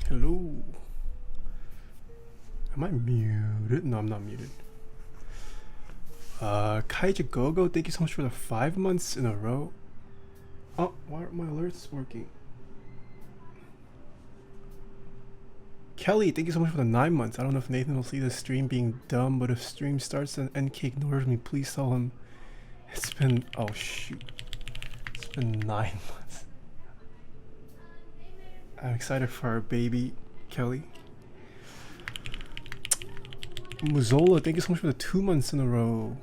Hello. Am I muted? No, I'm not muted. Kaija Gogo, thank you so much for the 5 months in a row. Oh, why aren't my alerts working? Kelly, thank you so much for the 9 months. I don't know if Nathan will see this stream being dumb, but if stream starts and NK ignores me, please tell him it's been, oh shoot, it's been 9 months. I'm excited for our baby, Kelly. Muzola, thank you so much for the 2 months in a row.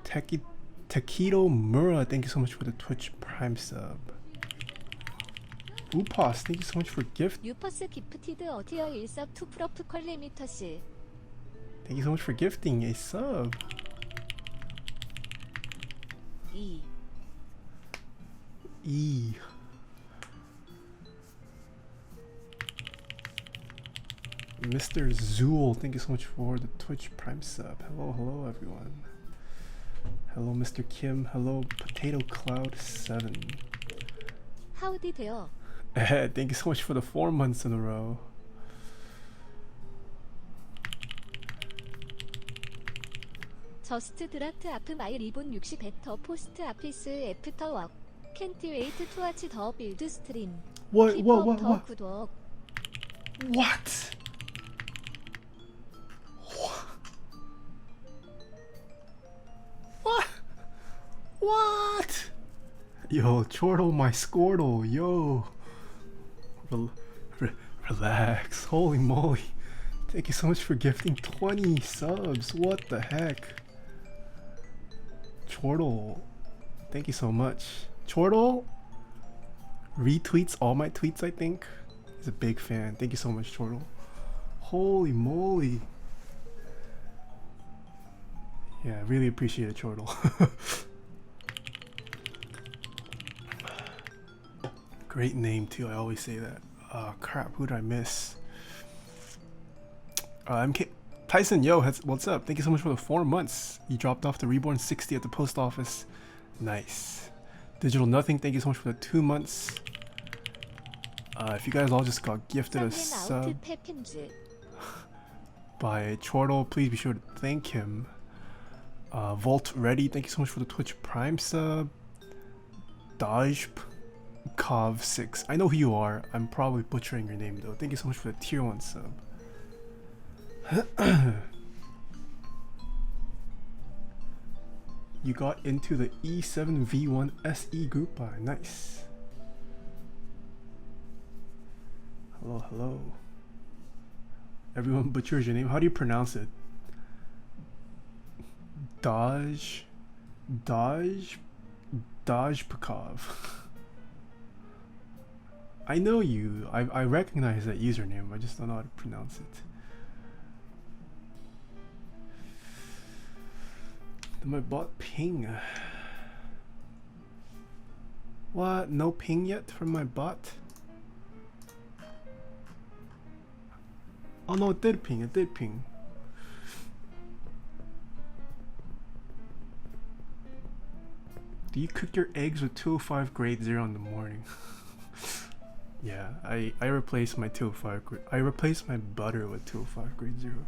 Takedo Mura, thank you so much for the Twitch Prime sub. Upas, thank you so much for gift. 유퍼스 기프티드 어티어 1섭 2 프로프 컬리미터스. Thank you so much for gifting a sub. E. Mr. Zool, thank you so much for the Twitch Prime sub. Hello everyone. Hello Mr. Kim. Hello Potato Cloud 7. 하우디 데어. Thank you so much for the 4 months in a row. 저스트 드라트 아프 마이 리본 60 베터 포스트 아피스 애프터 웍. 캔티 웨이트 투 와치 더 빌드 스트림. What? 구독. What? What? Yo, Chortle, my Squirtle, yo. Relax, holy moly. Thank you so much for gifting 20 subs. What the heck? Chortle, thank you so much. Chortle retweets all my tweets, I think. He's a big fan. Thank you so much, Chortle. Holy moly. Yeah, I really appreciate it, Chortle. Great name too, I always say that. Crap, who did I miss? MK Tyson, yo, what's up? Thank you so much for the 4 months. You dropped off the Reborn 60 at the post office. Nice. Digital Nothing, thank you so much for the 2 months. If you guys all just got gifted a sub by Chortle, please be sure to thank him. Volt Ready, thank you so much for the Twitch Prime sub. Dajp Kov 6, I know who you are. I'm probably butchering your name though. Thank you so much for the tier 1 sub. You got into the E7V1 SE group buy. Nice. Hello. Everyone butchers your name. How do you pronounce it? Dajpakov. I know you. I recognize that username. I just don't know how to pronounce it. My bot ping. What? No ping yet from my bot? Oh no, it did ping. Do you cook your eggs with 205 grade 0 in the morning? Yeah, I replaced my 205 grade. I replaced my butter with 205 grade 0.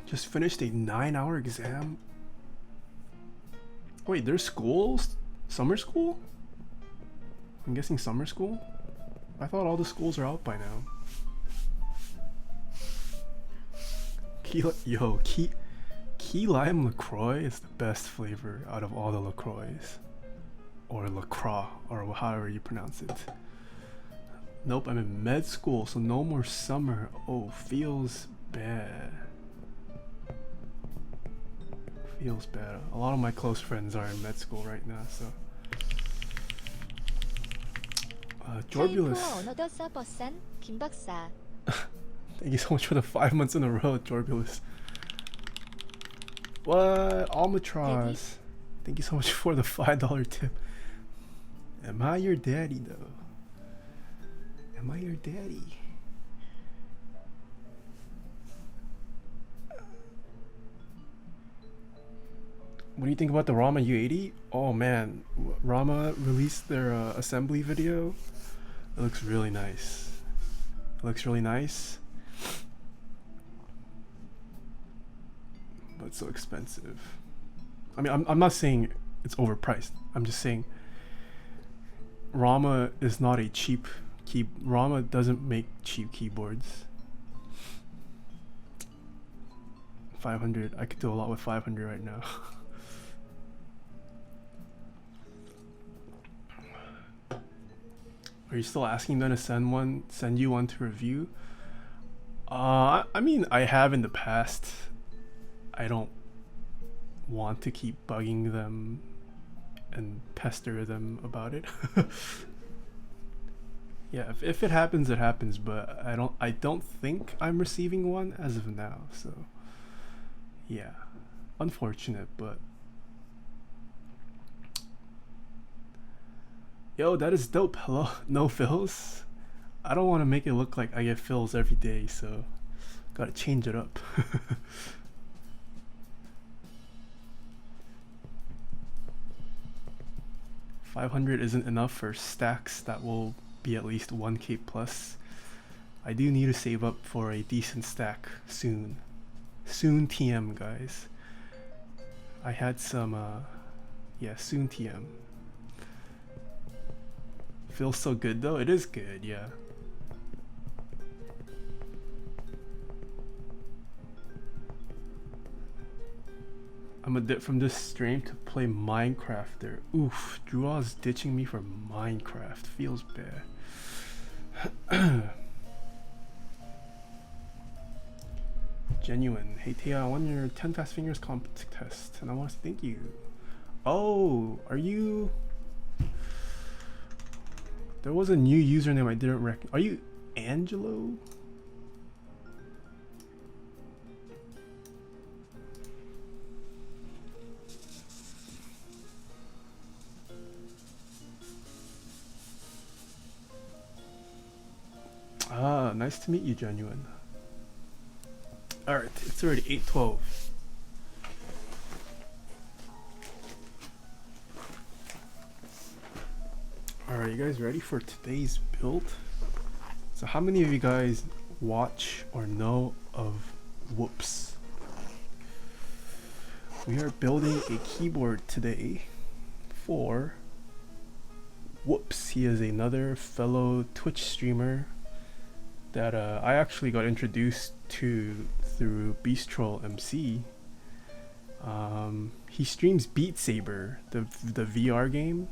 Just finished a 9-hour exam. Wait, there's schools? Summer school? I'm guessing summer school? I thought all the schools are out by now. Key Lime LaCroix is the best flavor out of all the LaCroix. Or LaCroix, or however you pronounce it. Nope, I'm in med school, so no more summer. Oh, feels bad. Feels bad. A lot of my close friends are in med school right now, so. Jorbulus. Thank you so much for the 5 months in a row, Jorbulus. What? Almatraz. Thank you so much for the $5 tip. Am I your daddy though? Am I your daddy? What do you think about the Rama U80? Oh man, Rama released their assembly video It looks really nice. It looks really nice. But it's so expensive. I mean, I'm not saying it's overpriced. I'm just saying Rama is not a cheap Rama doesn't make cheap keyboards. 500. I could do a lot with 500 right now. Are you still asking them to send you one to review? I mean, I have in the past. I don't want to keep bugging them and pester them about it. Yeah, if it happens, it happens, but I don't think I'm receiving one as of now, so yeah. Unfortunate, but yo, that is dope. Hello, no fills. I don't want to make it look like I get fills every day, so gotta change it up. 500 isn't enough for stacks that will be at least 1k plus. I do need to save up for a decent stack soon. Soon TM, guys. I had some yeah, soon TM. Feels so good though. It is good, yeah. I'm a dip from this stream to play Minecrafter. Oof, Drua's ditching me for Minecraft. Feels bad. Genuine. Hey Taeha, I won your 10 fast fingers comp test and I want to thank you. Oh, are you... There was a new username I didn't recognize. Are you Angelo? Ah, nice to meet you, Genuine. Alright, it's already 8:12. Alright, you guys ready for today's build? So how many of you guys watch or know of Woops? We are building a keyboard today for Woops. He is another fellow Twitch streamer that I actually got introduced to through Beast Troll MC. He streams Beat Saber, the VR game.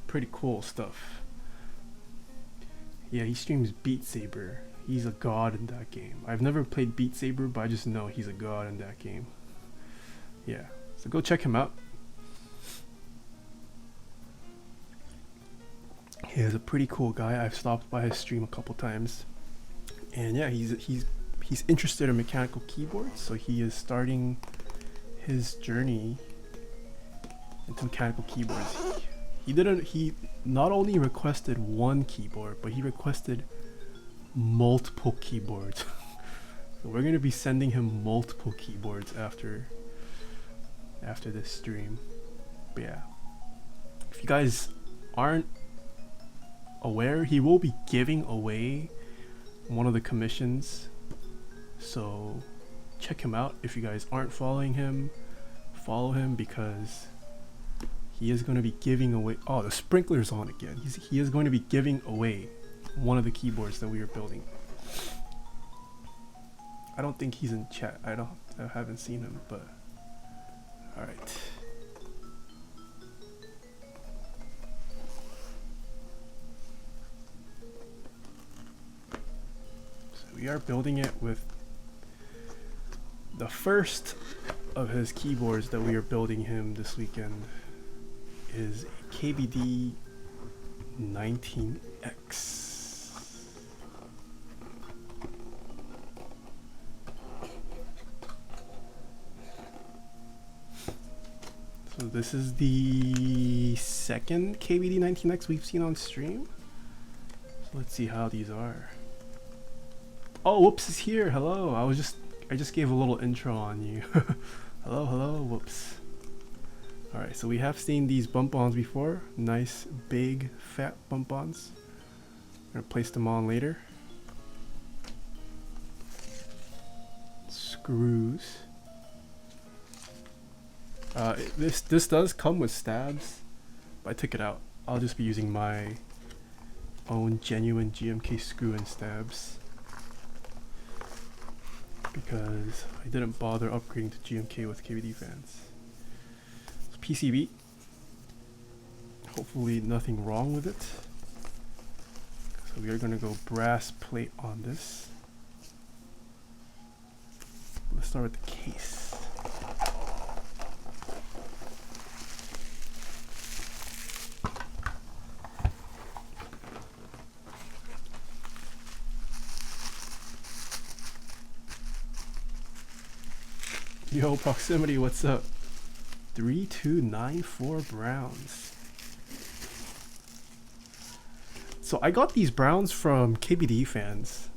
Pretty cool stuff. Yeah, he streams Beat Saber. He's a god in that game. I've never played Beat Saber, but I just know he's a god in that game. Yeah, so go check him out. He is a pretty cool guy. I've stopped by his stream a couple times, and yeah, he's interested in mechanical keyboards, so he is starting his journey into mechanical keyboards. He not only requested one keyboard, but he requested multiple keyboards. So we're gonna be sending him multiple keyboards after this stream. But yeah, if you guys aren't aware, he will be giving away one of the commissions, so check him out. If you guys aren't following him, follow him, because he is going to be giving away... Oh, the sprinkler's on again. He is going to be giving away one of the keyboards that we are building. I don't think he's in chat. I haven't seen him, but all right. So we are building it with the first of his keyboards that we are building him this weekend. Is a KBD 19X. So this is the second KBD 19X we've seen on stream. So let's see how these are. Oh, Whoops is here. Hello. I just gave a little intro on you. Hello, Whoops. Alright, so we have seen these bump-ons before. Nice, big, fat bump-ons. I'm gonna place them on later. Screws. This does come with stabs, but I took it out. I'll just be using my own genuine GMK screw and stabs because I didn't bother upgrading to GMK with KVD fans. So PCB. Hopefully nothing wrong with it. So we are gonna go brass plate on this. Let's start with the case. Yo, proximity, what's up? 3294 browns. So I got these browns from KBD fans.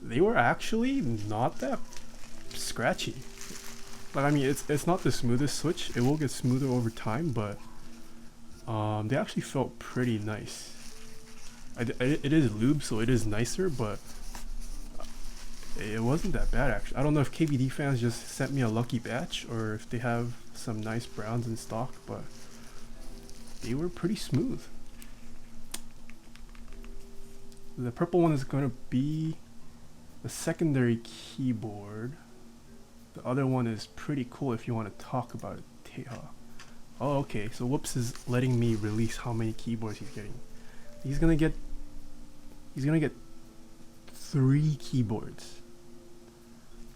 They were actually not that scratchy. Like, I mean, it's not the smoothest switch. It will get smoother over time, but they actually felt pretty nice. It is lube, so it is nicer, but it wasn't that bad actually. I don't know if KBD fans just sent me a lucky batch or if they have some nice browns in stock, but they were pretty smooth. The purple one is going to be the secondary keyboard. The other one is pretty cool if you want to talk about it, Taeha. Oh, okay, so Whoops is letting me release how many keyboards he's getting. He's gonna get 3 keyboards.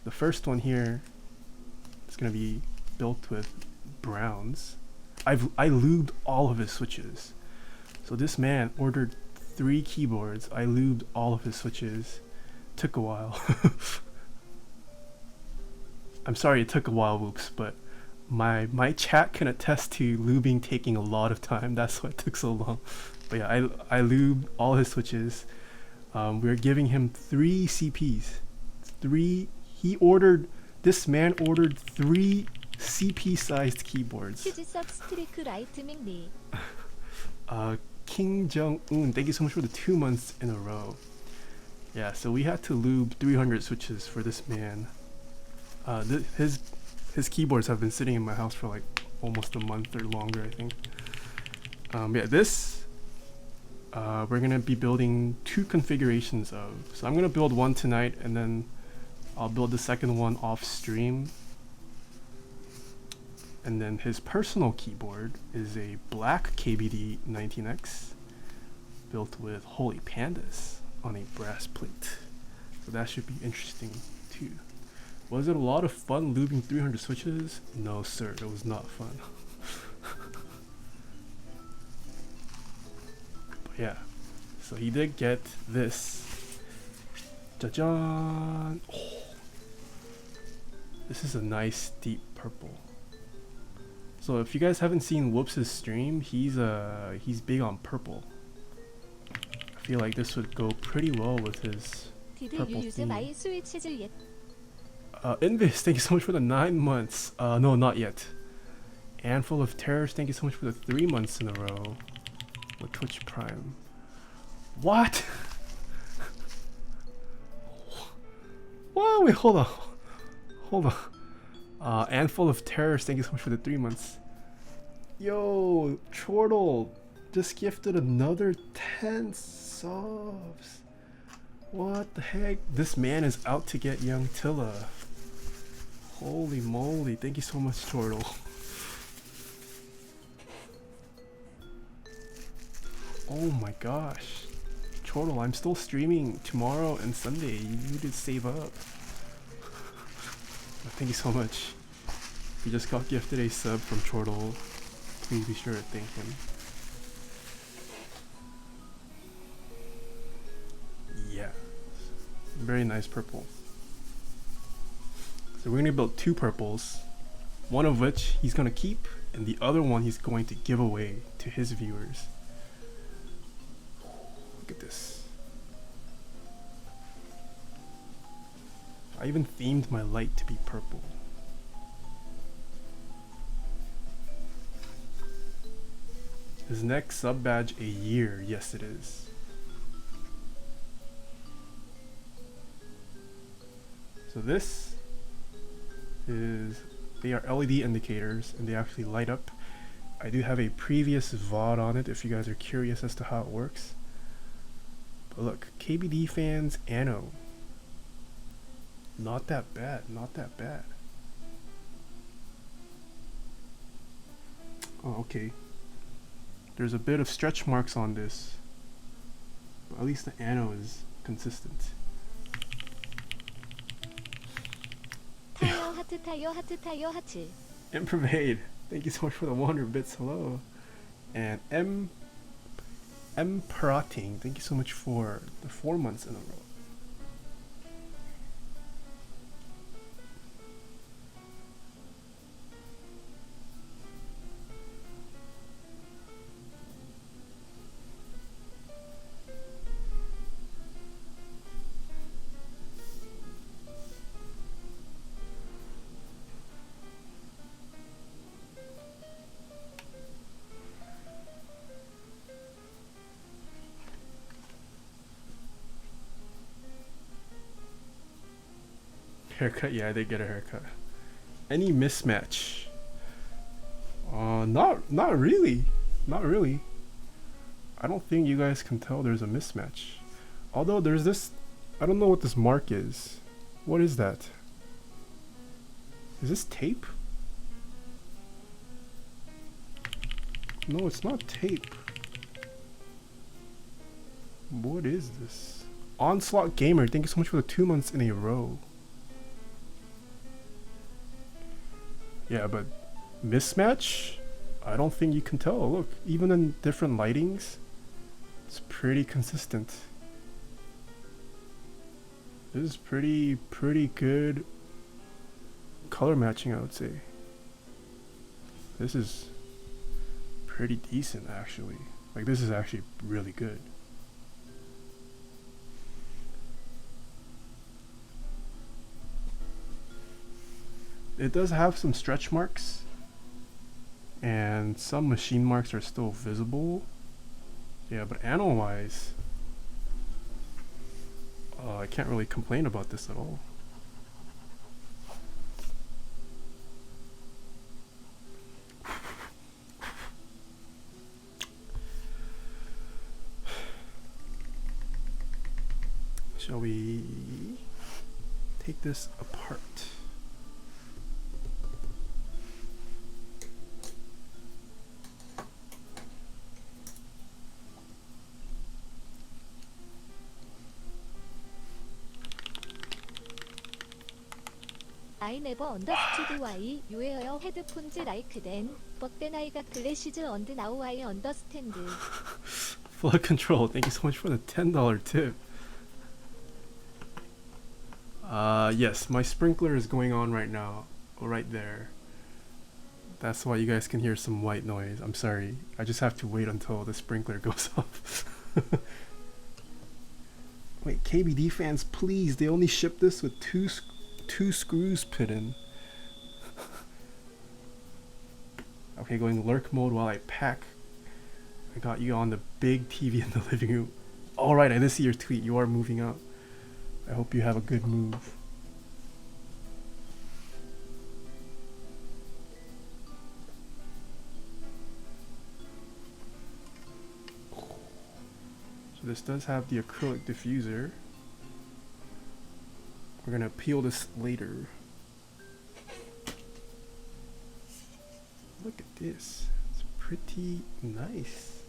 The first one here is gonna be built with browns. I lubed all of his switches. So this man ordered 3 keyboards. I lubed all of his switches. Took a while. I'm sorry it took a while, Whoops, but my chat can attest to lubing taking a lot of time. That's why it took so long. But yeah, I lubed all his switches. We're giving him 3 CPs. 3. This man ordered 3 CP-sized keyboards. King Jong-un, thank you so much for the 2 months in a row. Yeah, so we had to lube 300 switches for this man. His keyboards have been sitting in my house for like almost a month or longer, I think. Yeah, this we're gonna be building 2 configurations of. So I'm gonna build one tonight, and then I'll build the second one off stream. And then his personal keyboard is a black KBD 19X built with holy pandas on a brass plate. So that should be interesting too. Was it a lot of fun lubing 300 switches? No sir, it was not fun. But yeah, so he did get this. Jajan! Oh. This is a nice deep purple. So if you guys haven't seen Whoops' stream, he's big on purple. I feel like this would go pretty well with his purple theme. Invis, thank you so much for the 9 months. No, not yet. And Full of Terrors, thank you so much for the 3 months in a row with Twitch Prime. What? What? Wait, hold on. Hold on. And Full of Terrors, thank you so much for the 3 months. Yo, Chortle just gifted another 10 subs. What the heck? This man is out to get young Tilla. Holy moly, thank you so much, Chortle. Oh my gosh. Chortle, I'm still streaming tomorrow and Sunday. You need to save up. Thank you so much. He just got gifted a sub from Chortle. Please be sure to thank him. Yeah. Very nice purple. So we're gonna build 2 purples. One of which he's gonna keep, and the other one he's going to give away to his viewers. Look at this. I even themed my light to be purple. Is next sub badge a year? Yes, it is. So this is, they are LED indicators and they actually light up. I do have a previous VOD on it if you guys are curious as to how it works. But look, KBD fans, Anno. Not that bad, not that bad. Oh, okay. There's a bit of stretch marks on this, but at least the Anno is consistent. 타이어 하트 타이어 하트 타이어 하트. Improvade, thank you so much for the 100 bits, hello. And M Parating, thank you so much for the 4 months in a row. Haircut, yeah, I did get a haircut. Any mismatch? Not really. Not really. I don't think you guys can tell there's a mismatch. Although there's this, I don't know what this mark is. What is that? Is this tape? No, it's not tape. What is this? Onslaught Gamer, thank you so much for the 2 months in a row. Yeah, but mismatch? I don't think you can tell. Look, even in different lightings, it's pretty consistent. This is pretty good color matching, I would say. This is pretty decent, actually. Like, this is actually really good. It does have some stretch marks, and some machine marks are still visible. Yeah, but Anno-wise, I can't really complain about this at all. Shall we take this apart? I never understood why you wear headphones like then, but then I got glasses and now I understand. Flood control, thank you so much for the $10 tip. Yes, my sprinkler is going on right now, right there. That's why you guys can hear some white noise. I'm sorry, I just have to wait until the sprinkler goes off. Wait, KBD fans, please, they only ship this with two screws put in. Okay, going lurk mode while I pack. I got you on the big TV in the living room. Alright, I did see your tweet. You are moving out. I hope you have a good move. So this does have the acrylic diffuser. We're gonna peel this later. Look at this. It's pretty nice.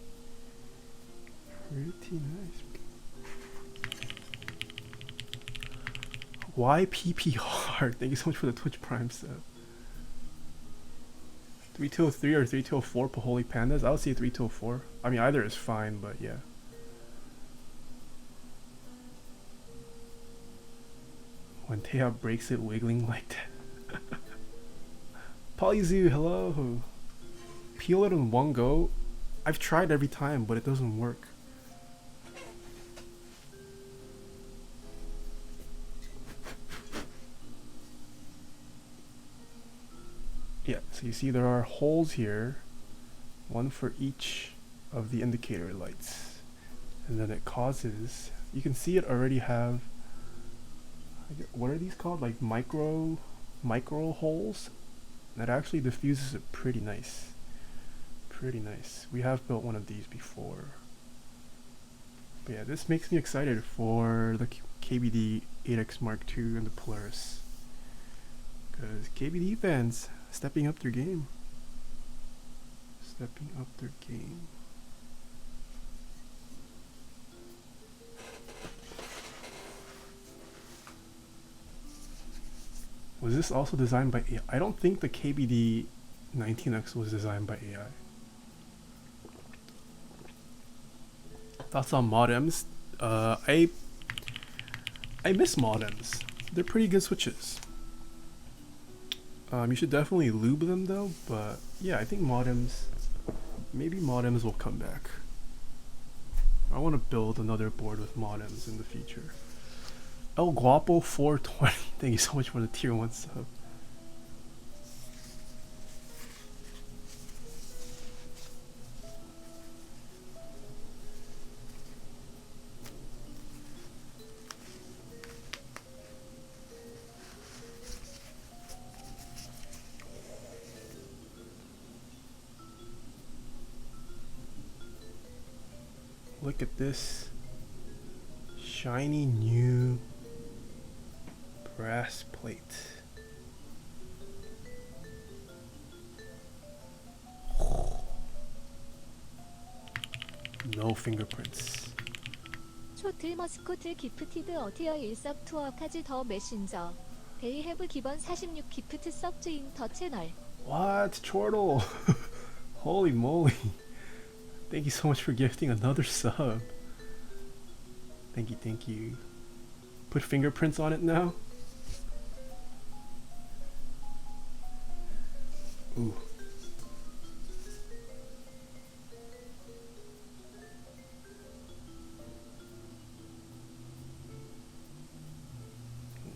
Pretty nice. Why PP hard? Thank you so much for the Twitch Prime sub. 3203 or 3204 Paholi Pandas? I would say 3204. I mean, either is fine, but yeah. When Taeha breaks it wiggling like that. Polyzoo, hello. Peel it in one go. I've tried every time, but it doesn't work. Yeah, so you see there are holes here. One for each of the indicator lights, and then it causes, you can see it already have, what are these called, like micro holes that actually diffuses it pretty nice. We have built one of these before, but yeah, this makes me excited for the KBD 8X Mark II and the Polaris, because KBD fans stepping up their game. Was this also designed by AI? I don't think the KBD 19X was designed by AI. Thoughts on modems? I miss modems. They're pretty good switches. You should definitely lube them though, but yeah, I think maybe modems will come back. I want to build another board with modems in the future. El Guapo 420, thank you so much for the tier 1 sub. Look at this shiny new brass plate. No fingerprints. 쇼틀 머스코트 기프티드 어티어 일석 투어까지 더 메신저. 데이 해브 기본 46 기프트 섭주인 더 채널. What? Chortle! Holy moly. Thank you so much for gifting another sub. Thank you. Put fingerprints on it now? Ooh.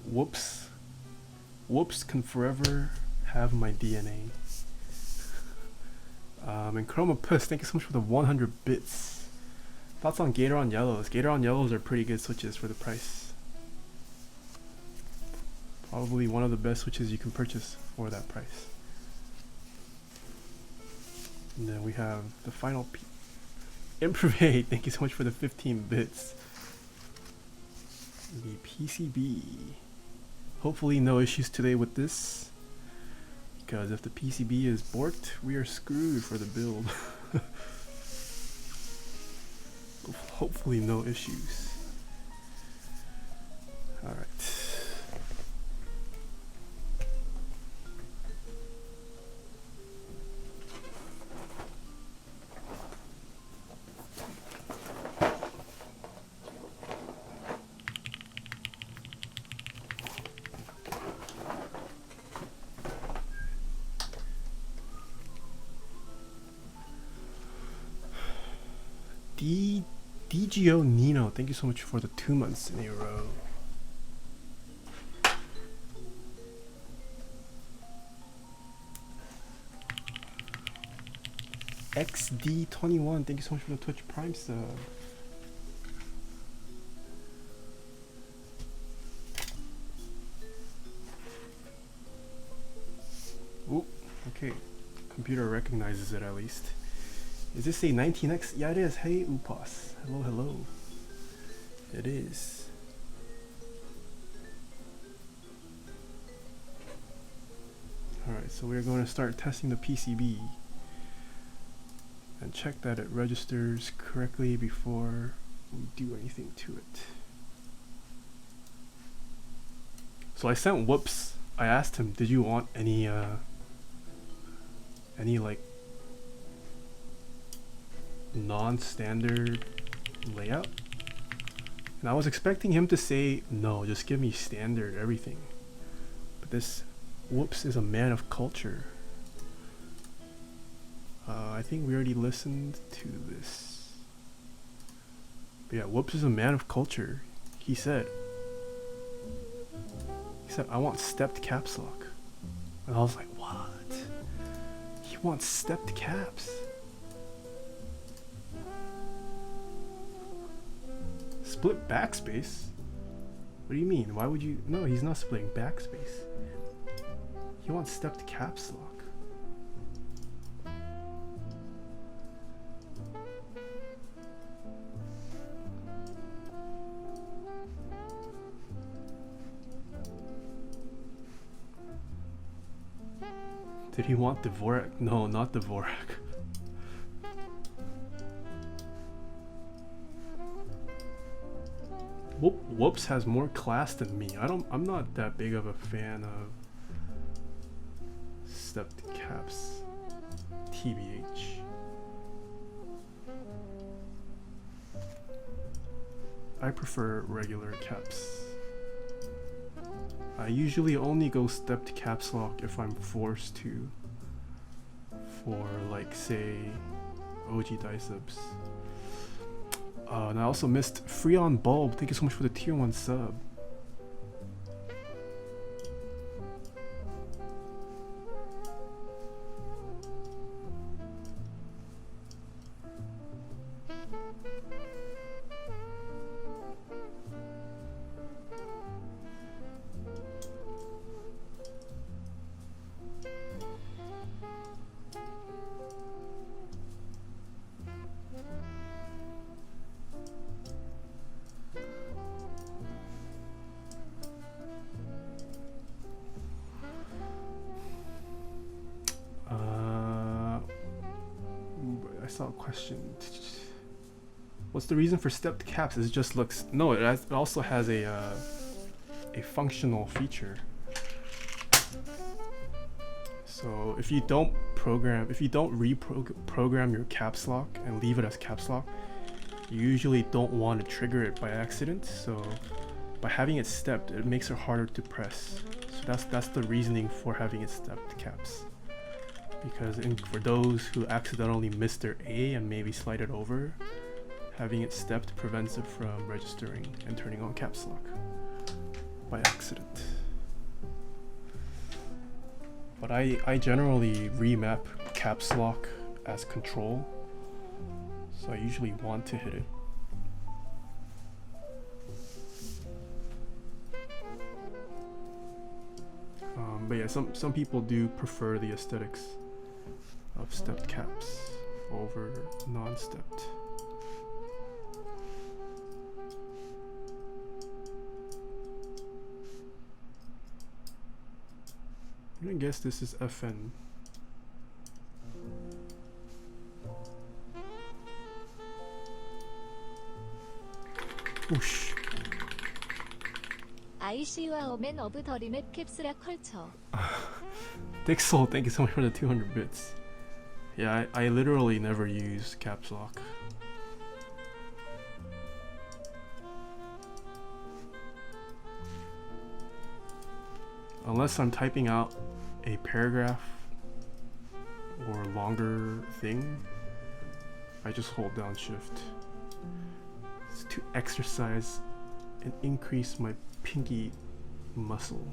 Whoops. Whoops can forever have my DNA. And Chroma Puss, thank you so much for the 100 bits. Thoughts on Gatoron Yellows? Gatoron Yellows are pretty good switches for the price. Probably one of the best switches you can purchase for that price. And then we have the final Improve, thank you so much for the 15 bits. The PCB. Hopefully no issues today with this, because if the PCB is borked, we are screwed for the build. Hopefully no issues. Alright. DGO Nino, thank you so much for the 2 months in a row. XD21, thank you so much for the Twitch Prime sub. Ooh, okay. Computer recognizes it at least. Is this a 19X? Yeah, it is. Hey, Upas. Hello. It is. Alright, so we're going to start testing the PCB and check that it registers correctly before we do anything to it. So I sent Whoops. I asked him, did you want any like non-standard layout? And I was expecting him to say no, just give me standard everything, but this Whoops is a man of culture. I think we already listened to this, but yeah, Whoops is a man of culture. He said I want stepped caps lock, and I was like, what? He wants stepped caps? Split backspace? What do you mean? Why would you? No, he's not splitting backspace. He wants stepped caps lock. Did he want Dvorak? No, not Dvorak. Whoops has more class than me. I'm not that big of a fan of stepped caps. TBH. I prefer regular caps. I usually only go stepped caps lock if I'm forced to. For like say OG Dicebs. And I also missed Freon Bulb. Thank you so much for the tier 1 sub. Question. What's the reason for stepped caps? It just looks no. It also has a functional feature. So if you don't reprogram your caps lock and leave it as caps lock, you usually don't want to trigger it by accident. So by having it stepped, it makes it harder to press. So that's the reasoning for having it stepped caps. Because for those who accidentally miss their A and maybe slide it over, having it stepped prevents it from registering and turning on caps lock by accident. But I generally remap caps lock as control, so I usually want to hit it. But yeah, some people do prefer the aesthetics of stepped caps over non-stepped. I'm gonna guess this is FN. Whoosh. IC와 오멘 오브 더 리맵 캡스라 컬처. Dixel, thank you so much for the 200 bits. Yeah, I literally never use caps lock. Unless I'm typing out a paragraph or longer thing, I just hold down shift. It's to exercise and increase my pinky muscle.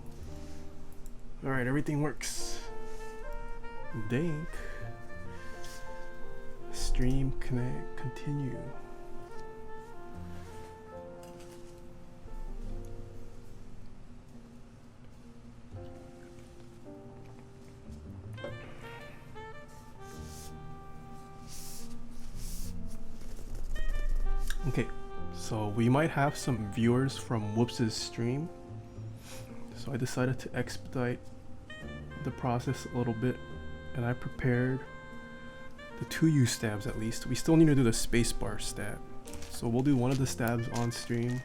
Alright, everything works. Dank. Stream connect continue. Okay, so we might have some viewers from Whoops' stream, so I decided to expedite the process a little bit, and I prepared the 2U stabs at least. We still need to do the spacebar stab, so we'll do one of the stabs on stream.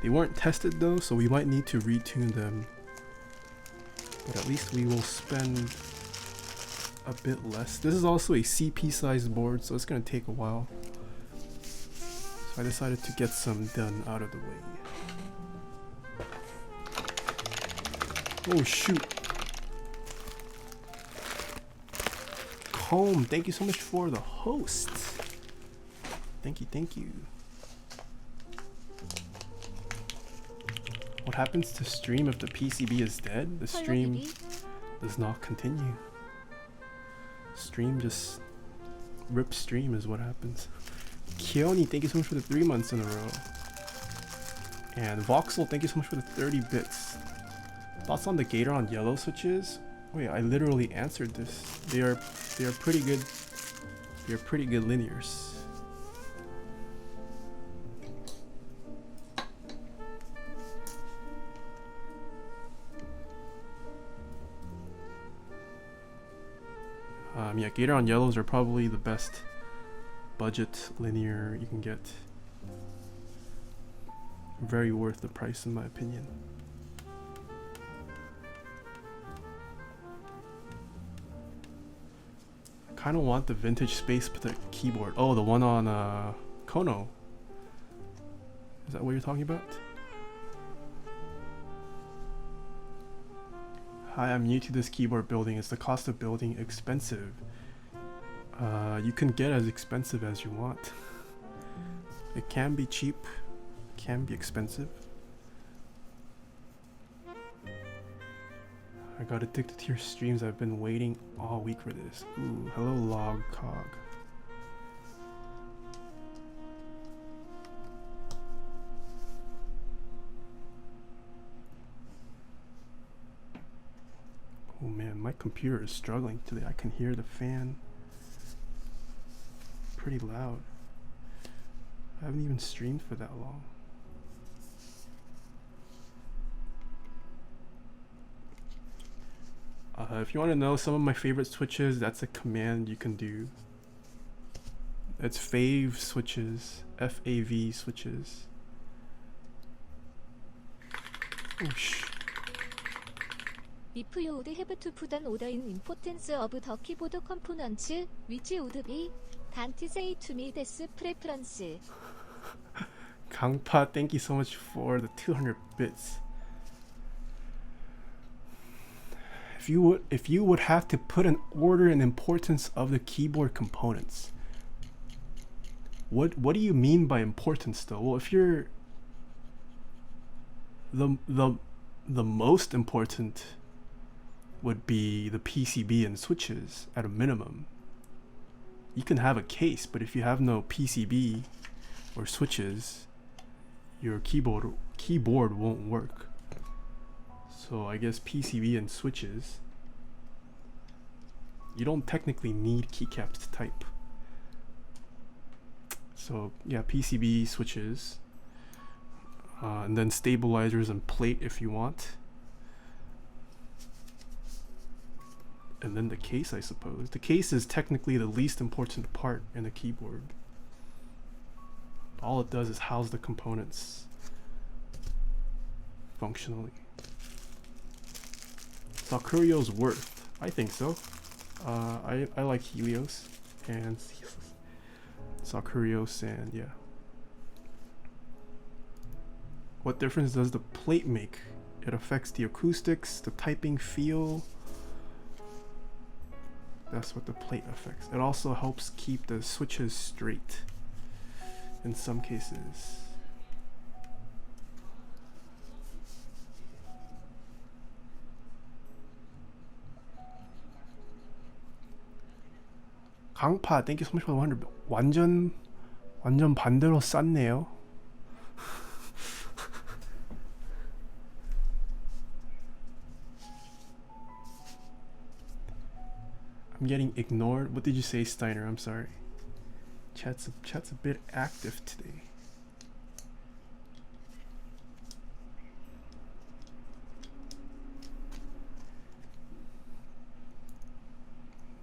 They weren't tested though, so we might need to retune them, but at least we will spend a bit less. This is also a CP sized board, so it's gonna take a while. I decided to get some done out of the way. Oh shoot. Comb, thank you so much for the host. Thank you, thank you. What happens to stream if the PCB is dead? The stream does not continue. Stream just rip stream is what happens. Keone, thank you so much for the 3 months in a row. And Voxel, thank you so much for the 30 bits. Thoughts on the Gator on yellow switches? Wait, I literally answered this. They are pretty good. They're pretty good linears. Yeah, Gator on yellows are probably the best budget linear you can get. Very worth the price in my opinion. I kind of want the vintage Space Protect keyboard. Oh, the one on Kono. Is that what you're talking about? Hi, I'm new to this keyboard building. Is the cost of building expensive? You can get as expensive as you want. It can be cheap, can be expensive. I got addicted to your streams. I've been waiting all week for this. Ooh, hello log cog. Oh man, my computer is struggling today. I can hear the fan pretty loud. I haven't even streamed for that long. If you want to know some of my favorite switches, that's a command you can do. It's fave switches, F-A-V switches. Oh sh. If you would have to put an order in importance of the keyboard components, which would be? Can't say to me this preference. Kangpa, thank you so much for the 200 bits. If you would have to put an order in importance of the keyboard components, what do you mean by importance though? Well, if you're the most important would be the PCB and switches at a minimum. You can have a case, but if you have no PCB or switches, your keyboard won't work. So I guess PCB and switches. You don't technically need keycaps to type. So yeah, PCB, switches, and then stabilizers and plate if you want. And then the case, I suppose. The case is technically the least important part in a keyboard. All it does is house the components functionally. Sakurio's worth. I think so. I like Helios and Sakurios, and yeah. What difference does the plate make? It affects the acoustics, the typing feel. That's what the plate affects. It also helps keep the switches straight in some cases. 강파, thank you so much for the 100. 완전 반대로 쌌네요. I'm getting ignored. What did you say, Steiner? I'm sorry. Chat's a bit active today.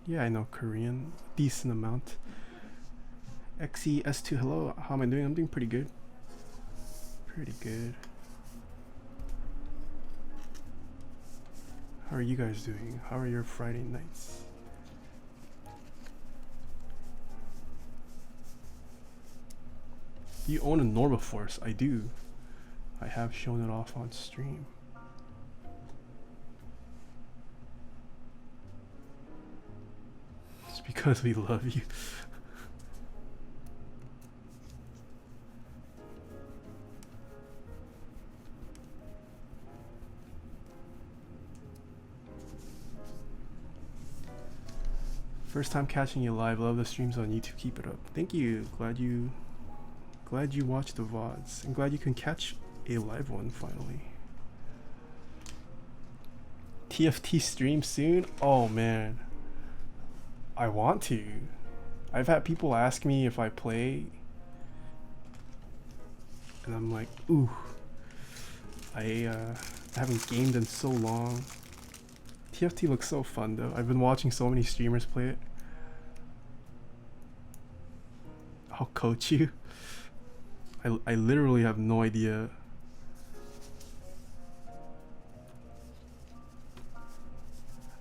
Yeah, I know Korean. Decent amount. XES2, hello. How am I doing? I'm doing pretty good. Pretty good. How are you guys doing? How are your Friday nights? Do you own a Normaforce? I do. I have shown it off on stream. It's because we love you. First time catching you live. Love the streams on YouTube. Keep it up. Thank you. Glad you watch the VODs. I'm glad you can catch a live one finally. TFT stream soon? Oh man, I want to. I've had people ask me if I play, and I'm like, ooh, I haven't gamed in so long. TFT looks so fun though. I've been watching so many streamers play it. I'll coach you. I literally have no idea.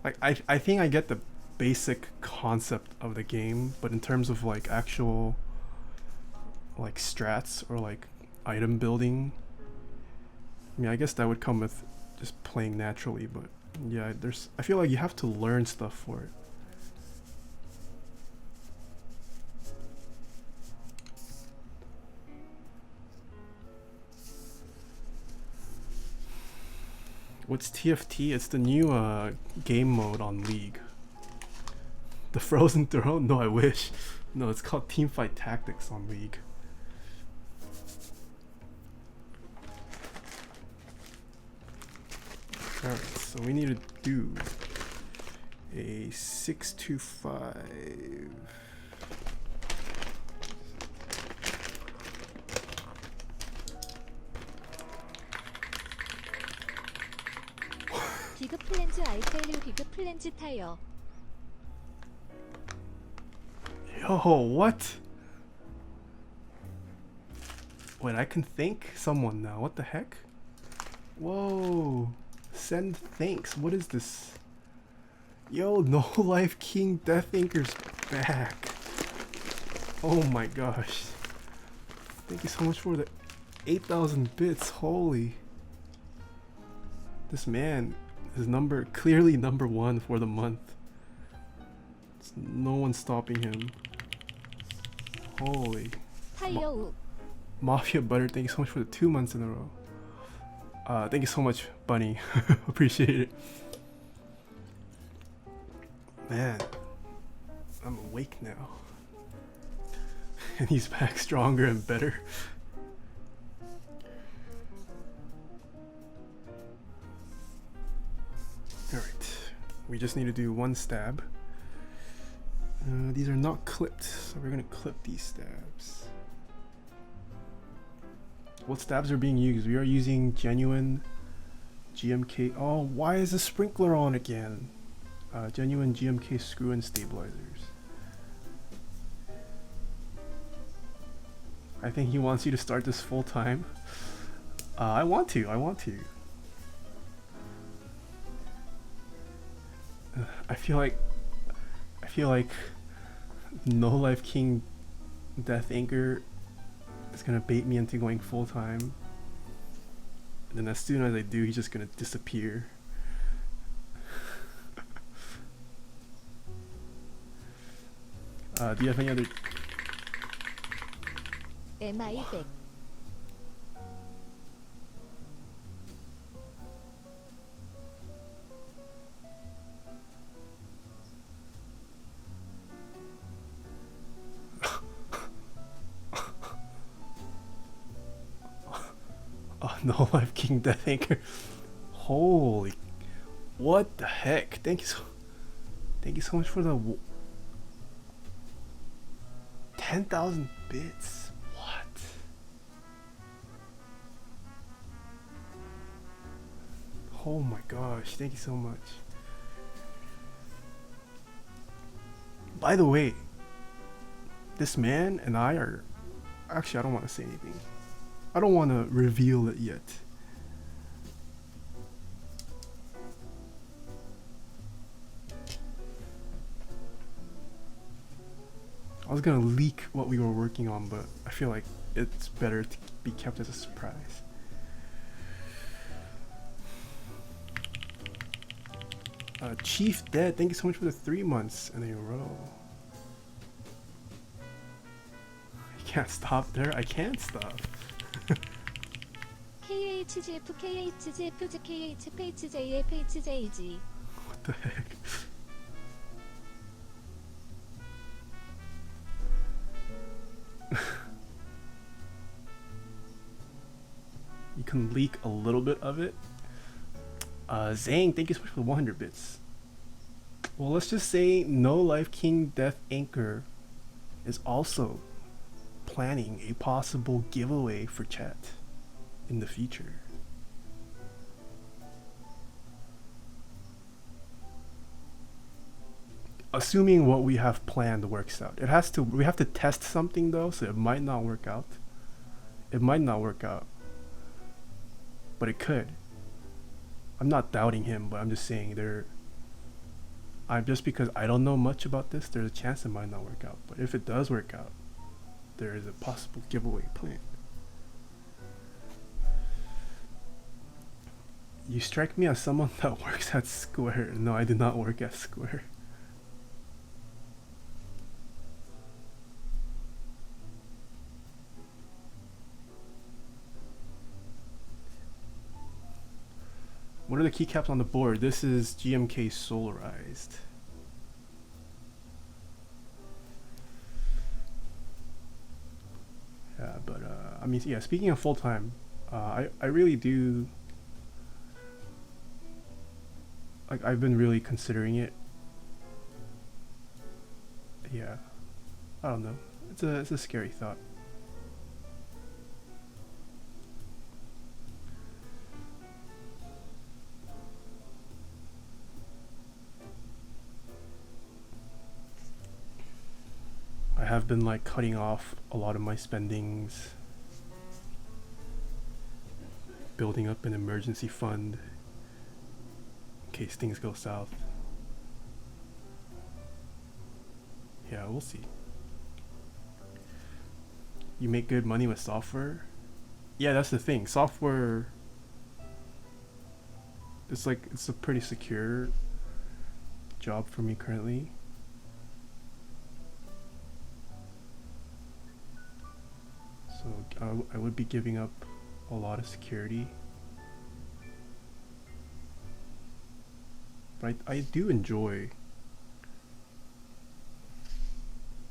Like I think I get the basic concept of the game, but in terms of like actual like strats or like item building, I mean I guess that would come with just playing naturally, but yeah, I feel like you have to learn stuff for it. What's TFT? It's the new game mode on League. The Frozen Throne? No, I wish. No, it's called Teamfight Tactics on League. Alright, so we need to do a 625. 비급 플랜즈 아이텔류 비급 플랜즈 타이어. Yo, what? Wait, I can thank someone now. What the heck? Whoa. Send thanks. What is this? Yo, No Life King Death Anchor's back. Oh my gosh. Thank you so much for the 8,000 bits. Holy. This man is clearly number one for the month. No one's stopping him. Holy. 타이어 Mafia Butter, thank you so much for the 2 months in a row. Thank you so much, Bunny. Appreciate it. Man, I'm awake now. And he's back stronger and better. Alright, we just need to do one stab. These are not clipped, so we're gonna clip these stabs. What stabs are being used? We are using genuine GMK. Oh, why is the sprinkler on again? Genuine GMK screw and stabilizers. I think he wants you to start this full time. I want to. I feel like No Life King Death Anchor is gonna bait me into going full time, and then as soon as I do, he's just gonna disappear. Do you have any other? MI 100. No Life King Death Anchor. Holy, what the heck? Thank you so much for the 10,000 bits. What? Oh my gosh, thank you so much. By the way, this man and I are actually, I don't want to say anything. I don't want to reveal it yet. I was gonna leak what we were working on, but I feel like it's better to be kept as a surprise. Chief Dead, thank you so much for the 3 months in a row. I can't stop there. I can't stop. KHGF KHGF KH PHJ PHJG. What the heck? You can leak a little bit of it. Zang, thank you so much for the 100 bits. Well, let's just say No Life King Death Anchor is also planning a possible giveaway for chat in the future. Assuming what we have planned works out. We have to test something though, so it might not work out. It might not work out. But it could. I'm not doubting him, but I'm just saying just because I don't know much about this, there's a chance it might not work out. But if it does work out, there is a possible giveaway plan. You strike me as someone that works at Square. No, I did not work at Square. What are the keycaps on the board? This is GMK Solarized. Yeah, but I mean, yeah, speaking of full-time, I really do, like, I've been really considering it. Yeah, I don't know. It's a scary thought. I have been like cutting off a lot of my spendings, building up an emergency fund in case things go south. Yeah, we'll see. You make good money with software? Yeah, that's the thing. Software, it's a pretty secure job for me currently. So I would be giving up a lot of security. But I do enjoy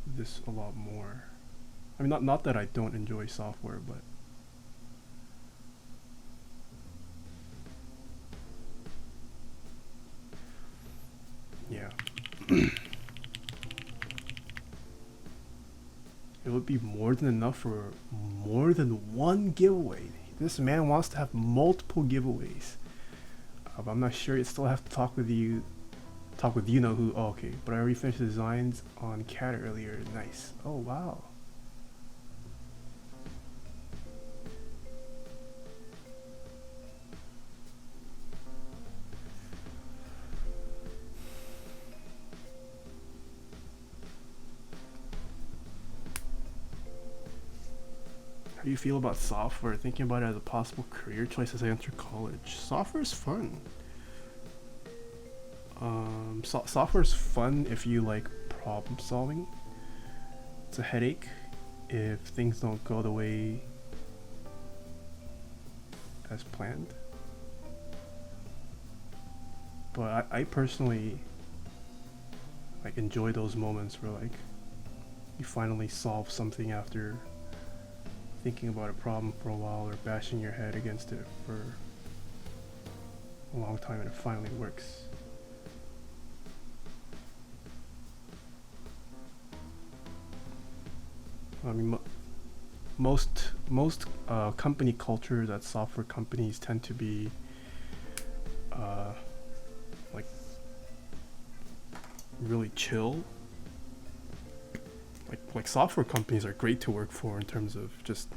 this a lot more. I mean, not that I don't enjoy software, but yeah. It would be more than enough for more than one giveaway. This man wants to have multiple giveaways. I'm not sure. I still have to talk with you know who. Oh, okay, but I already finished the designs on CAD earlier. Nice. Oh wow. How do you feel about software? Thinking about it as a possible career choice as I enter college. Software is fun. Software is fun if you like problem solving. It's a headache if things don't go the way as planned. But I personally like enjoy those moments where like you finally solve something after thinking about a problem for a while or bashing your head against it for a long time and it finally works. I mean, most company cultures at software companies tend to be like really chill. Like software companies are great to work for in terms of just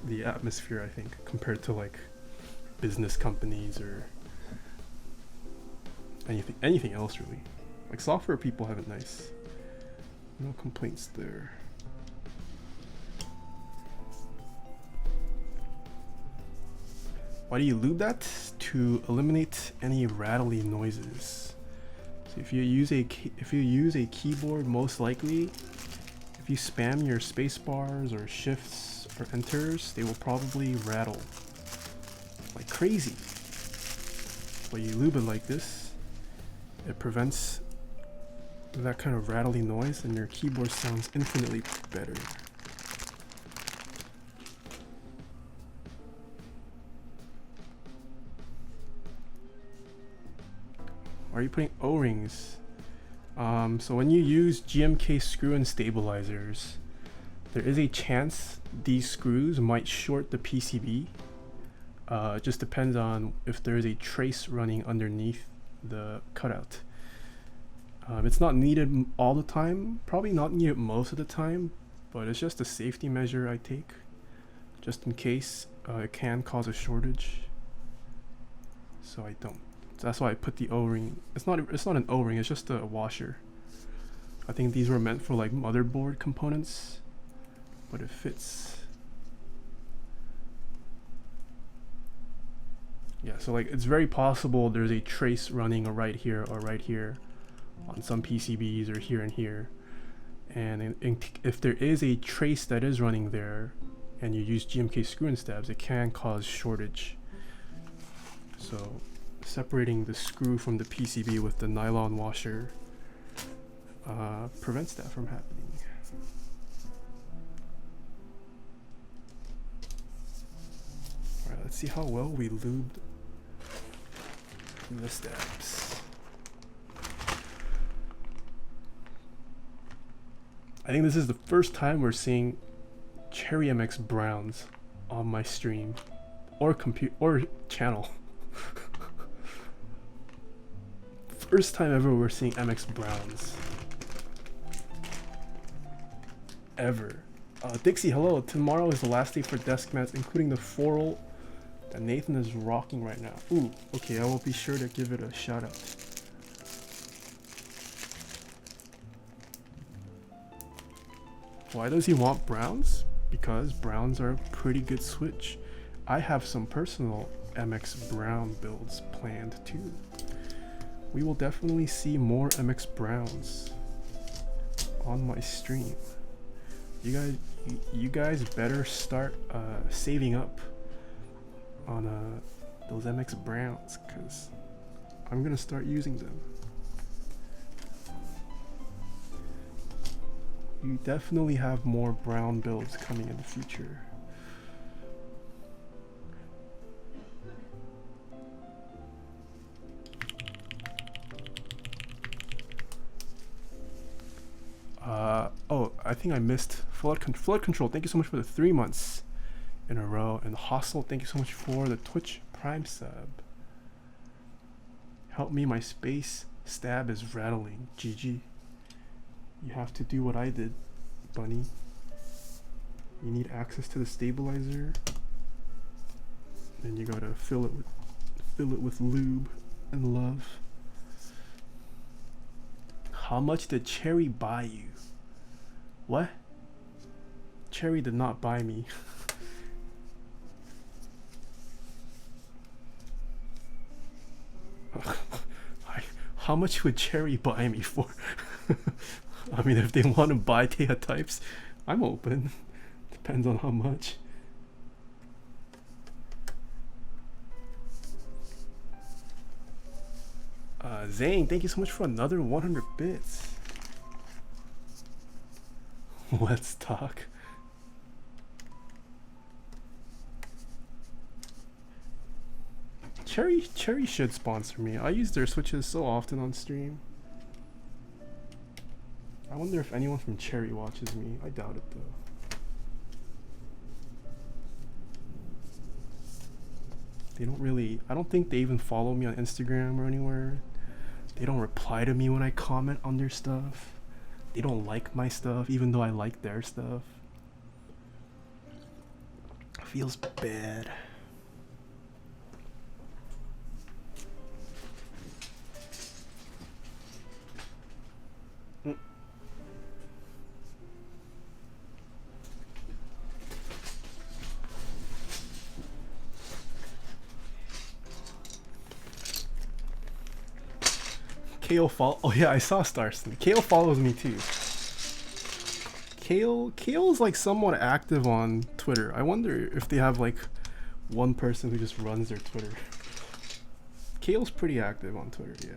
the atmosphere, I think, compared to like business companies or anything else really. Like software people have it nice. No complaints there. Why do you lube that? To eliminate any rattly noises. So if you use a keyboard, most likely, if you spam your space bars or shifts or enters, they will probably rattle like crazy. But you lube it like this, it prevents that kind of rattly noise, and your keyboard sounds infinitely better. Why are you putting O-rings? So when you use GMK screw and stabilizers, there is a chance these screws might short the PCB. It just depends on if there is a trace running underneath the cutout. It's not needed all the time, probably not needed most of the time, but it's just a safety measure I take, just in case it can cause a shortage. So I don't. So that's why I put the O-ring. It's not an O-ring. It's just a washer. I think these were meant for like motherboard components, but it fits. Yeah. So like it's very possible there's a trace running right here or right here on some PCBs or here and here. And if there is a trace that is running there and you use GMK screw and stabs, it can cause shortage. So separating the screw from the PCB with the nylon washer prevents that from happening. Alright, let's see how well we lubed the stabs. I think this is the first time we're seeing Cherry MX browns on my stream or channel. First time ever we're seeing MX browns. Ever. Dixie, hello. Tomorrow is the last day for desk mats, including the floral that Nathan is rocking right now. Ooh, okay, I will be sure to give it a shout out. Why does he want browns? Because browns are a pretty good switch. I have some personal MX brown builds planned too. We will definitely see more MX browns on my stream. You guys better start saving up on those MX browns, because I'm gonna start using them. You definitely have more brown builds coming in the future. Oh, I think I missed Flood Control. Thank you so much for the 3 months in a row. And Hostel, thank you so much for the Twitch Prime sub. Help me, my space stab is rattling. GG. You have to do what I did, bunny. You need access to the stabilizer. Then you gotta fill it with lube and love. How much did Cherry buy you? What? Cherry did not buy me. How much would Cherry buy me for? I mean, if they want to buy Taeha types, I'm open. Depends on how much. Zane, thank you so much for another 100 bits. Let's talk. Cherry should sponsor me. I use their switches so often on stream. I wonder if anyone from Cherry watches me. I doubt it though. They don't really, I don't think they even follow me on Instagram or anywhere. They don't reply to me when I comment on their stuff. They don't like my stuff even though I like their stuff. It feels bad. KO follow. Oh yeah, I saw Starston. KO follows me too. Kale's like somewhat active on Twitter. I wonder if they have like one person who just runs their Twitter. Kale's pretty active on Twitter, yeah.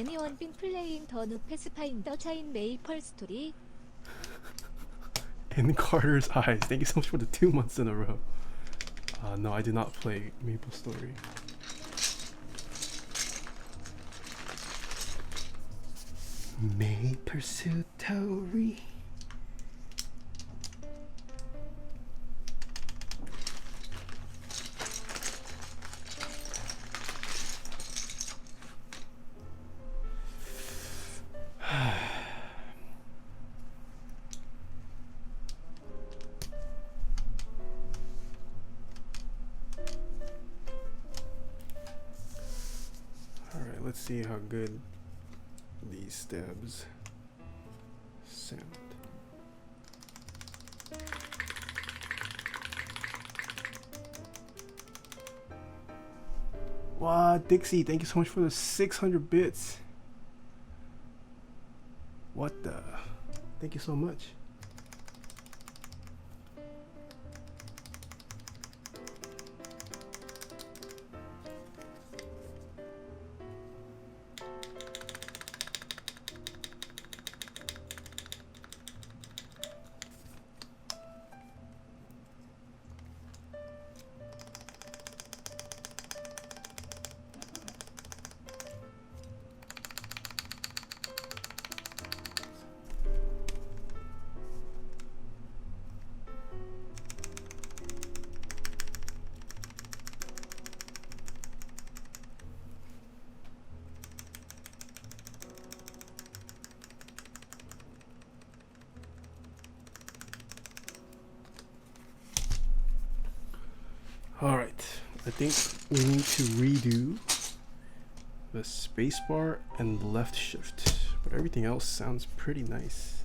anyone been playing the new Pathfinder chain Maple story? In Carter's eyes. Thank you so much for the 2 months in a row. No, I did not play Maple Story. Maple Story. Alright, let's see how good these stabs sound. Wow, Dixie, thank you so much for the 600 bits. What the? Thank you so much. Alright, I think we need to redo the spacebar and left shift, but everything else sounds pretty nice.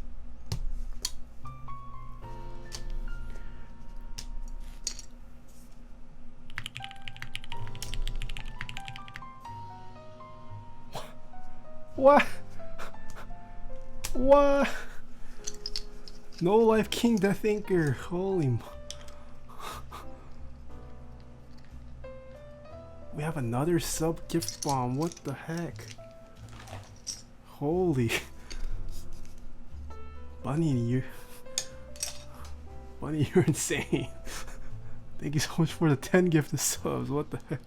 What? What? No Life King Death Anchor, holy mo. We have another sub gift bomb. What the heck? Holy. Bunny, you're insane. Thank you so much for the 10 gifted subs. What the heck?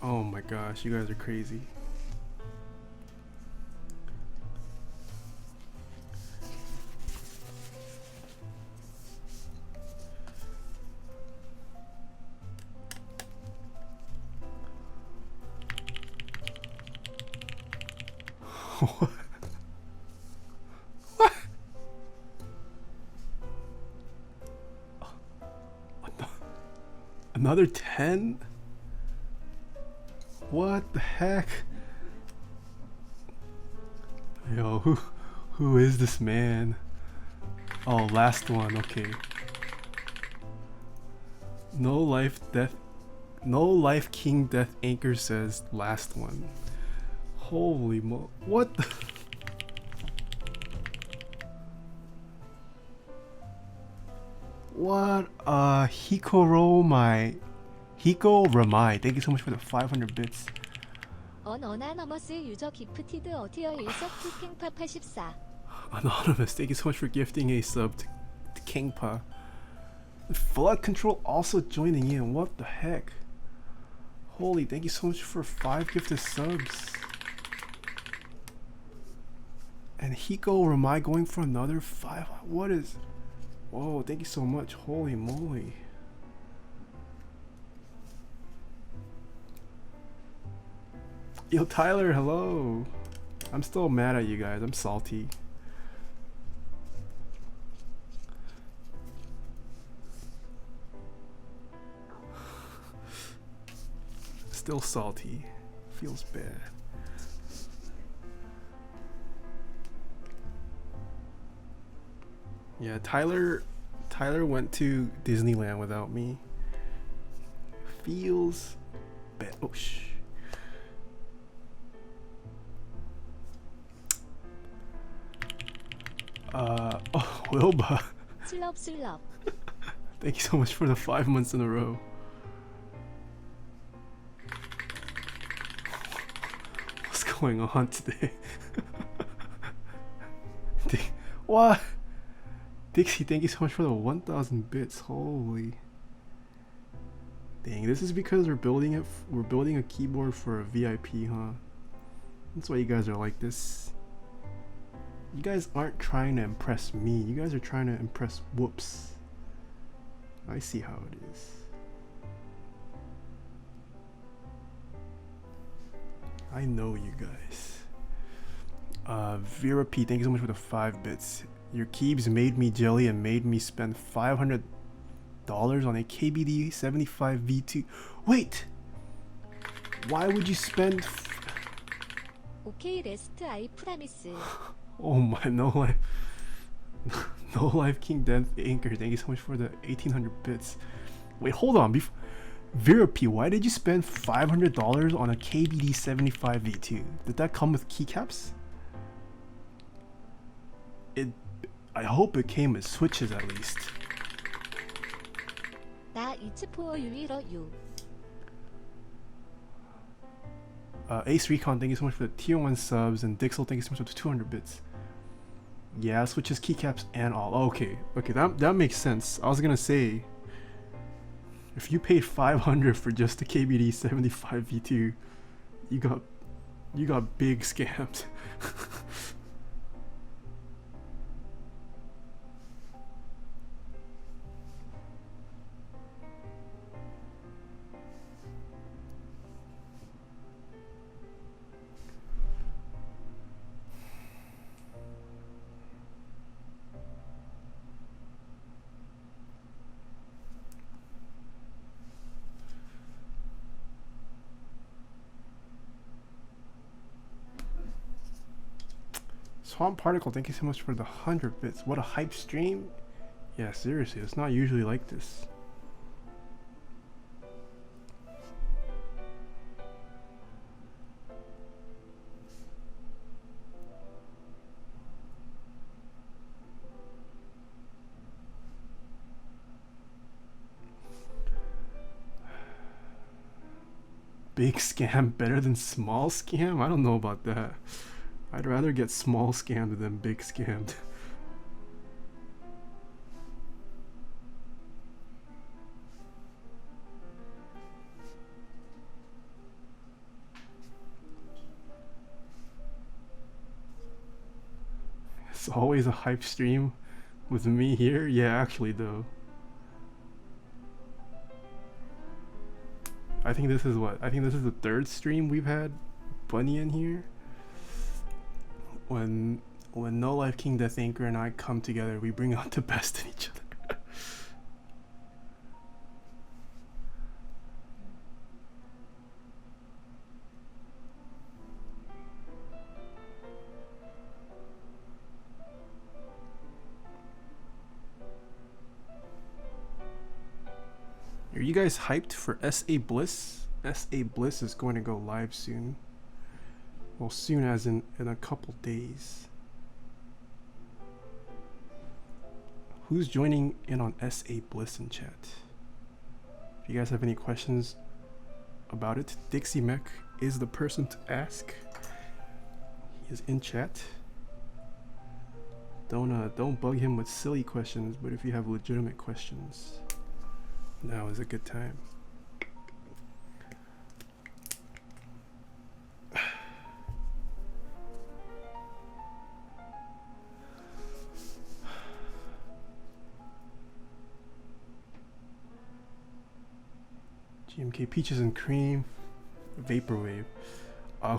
Oh my gosh, you guys are crazy. What? Another 10? What the heck? Yo, who is this man? Oh, last one, okay. No Life King Death Anchor says last one. Holy mo, what the? What? Hiko Ramai. Thank you so much for the 500 bits. Anonymous 유저 기프티드 어티어 1섭 투 킹파 84. Anonymous, thank you so much for gifting a sub to Kingpa. Flood Control also joining in. What the heck? Holy, thank you so much for 5 gifted subs. And Hiko Ramai going for another 5. What is? Whoa, thank you so much. Holy moly. Yo, Tyler, hello. I'm still mad at you guys. I'm salty. Still salty. Feels bad. Yeah, Tyler went to Disneyland without me. Feels bad. Oh shh. Oh, Wilba. 슬럽슬럽. Thank you so much for the 5 months in a row. going on today? What? Dixie, thank you so much for the 1,000 bits. Holy. Dang, this is because we're building it. We're building a keyboard for a VIP, huh? That's why you guys are like this. You guys aren't trying to impress me. You guys are trying to impress Whoops. I see how it is. I know you guys. Vera P, thank you so much for the 5 bits. Your keeps made me jelly and made me spend $500 on a KBD 75 V2. Wait! Why would you spend... 오케이 레스트 아이 프라미스. Oh my, no life. No life King Death Anchor, thank you so much for the 1800 bits. Wait, hold on. Vera P, why did you spend $500 on a KBD 75 V2? Did that come with keycaps? I hope it came with switches at least. 나 이츠포어 유일어 유. Ace Recon, thank you so much for the tier 1 subs, and Dixel, thank you so much for the 200 bits. Yeah, switches, keycaps, and all. Okay, that makes sense. I was gonna say, if you paid 500 for just the KBD 75 V2, you got big scammed. Swamp Particle, thank you so much for the 100 bits. What a hype stream. Yeah, seriously, it's not usually like this. Big scam better than small scam? I don't know about that. I'd rather get small scammed than big scammed. It's always a hype stream with me here. Yeah, actually though. I think this is the 3rd stream we've had Bunny in here. When No Life King Death Anchor and I come together, we bring out the best in each other. Are you guys hyped for SA Bliss? SA Bliss is going to go live soon. Well, soon as in a couple days. Who's joining in on SA Bliss in chat? If you guys have any questions about it, Dixie Mech is the person to ask. He is in chat. Don't bug him with silly questions, but if you have legitimate questions, now is a good time. GMK Peaches and Cream, Vaporwave. Are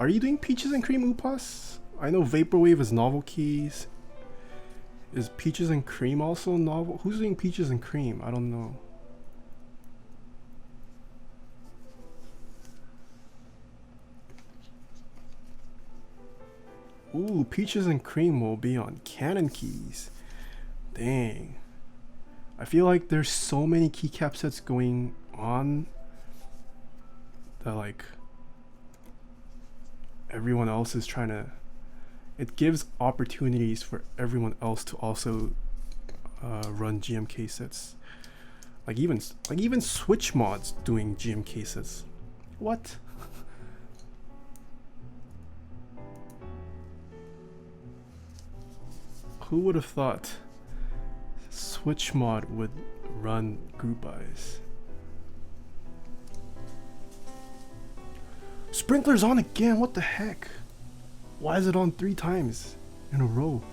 you doing Peaches and Cream, Upas? I know Vaporwave is novel keys. Is Peaches and Cream also novel? Who's doing Peaches and Cream? I don't know. Ooh, Peaches and Cream will be on Canon keys. Dang. I feel like there's so many keycap sets going on that like everyone else is trying to, it gives opportunities for everyone else to also run GMK sets. Like even Switch mods doing GMK sets. What? Who would have thought Switch mod would run group buys? Sprinkler's on again, what the heck? Why is it on 3 times in a row?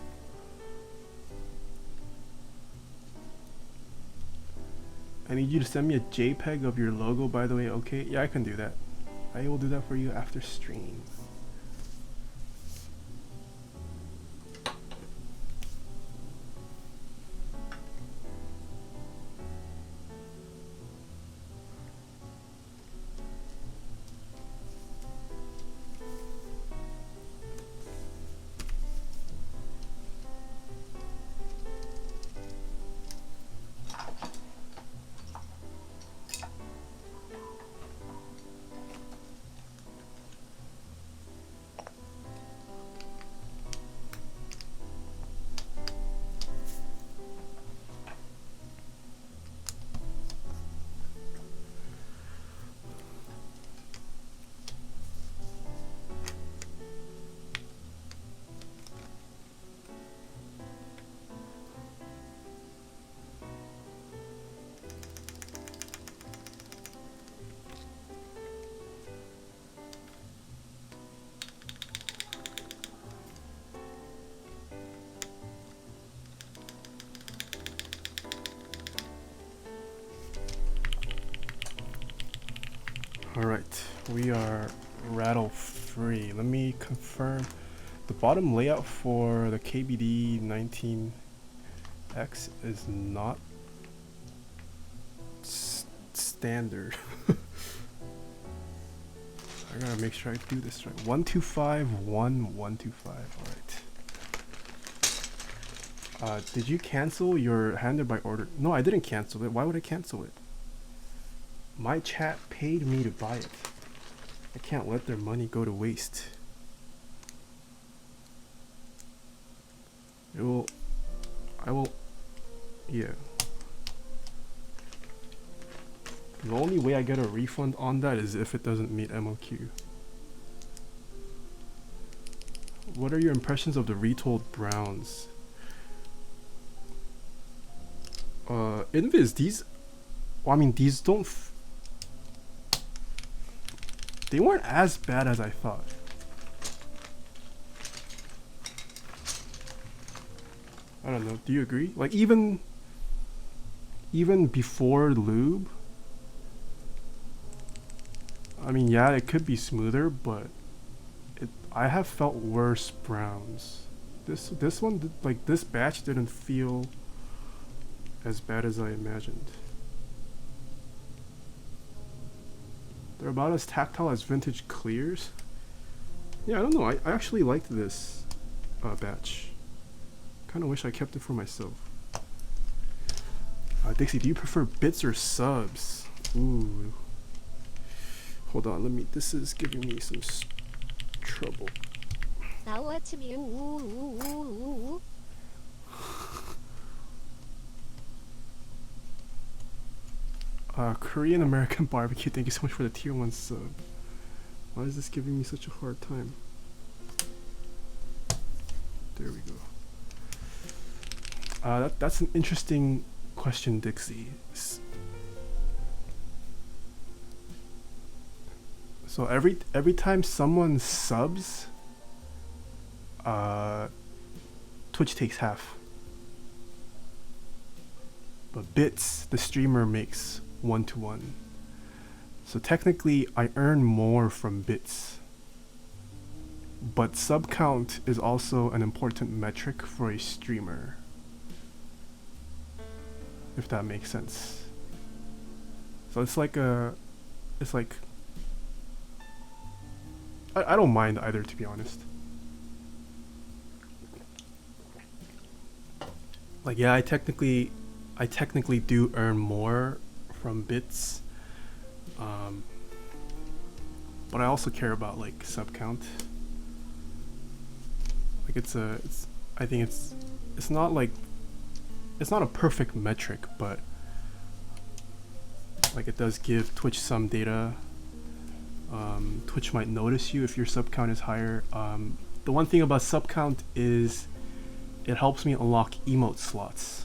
I need you to send me a JPEG of your logo, by the way. Okay, yeah, I can do that. I will do that for you after stream. Alright, we are rattle free. Let me confirm the bottom layout for the KBD 19X is not standard. I gotta make sure I do this right. 125, 125. Alright. Did you cancel your handed by order? No, I didn't cancel it. Why would I cancel it? My chat paid me to buy it. I can't let their money go to waste. I will, yeah. The only way I get a refund on that is if it doesn't meet MOQ. What are your impressions of the retold Browns? Invis, these, well, I mean, these don't, they weren't as bad as I thought. I don't know, do you agree? Like even before lube, I mean, yeah, it could be smoother, but I have felt worse Browns. This one, like this batch didn't feel as bad as I imagined. They're about as tactile as vintage clears. Yeah, I don't know. I actually liked this batch. Kind of wish I kept it for myself. Dixie, do you prefer bits or subs? Ooh. Hold on, let me. This is giving me some trouble. 나우 아침이 우우우우우. Korean American barbecue. Thank you so much for the tier 1 sub. Why is this giving me such a hard time? There we go. That's an interesting question, Dixie. So every time someone subs, Twitch takes half. But bits, the streamer makes 1-to-1. So technically I earn more from bits. But sub count is also an important metric for a streamer. If that makes sense. So it's like I don't mind either, to be honest. Like, yeah, I technically do earn more from bits, but I also care about like sub count. Like I think it's not like, it's not a perfect metric, but like it does give Twitch some data. Twitch might notice you if your sub count is higher. The one thing about sub count is it helps me unlock emote slots.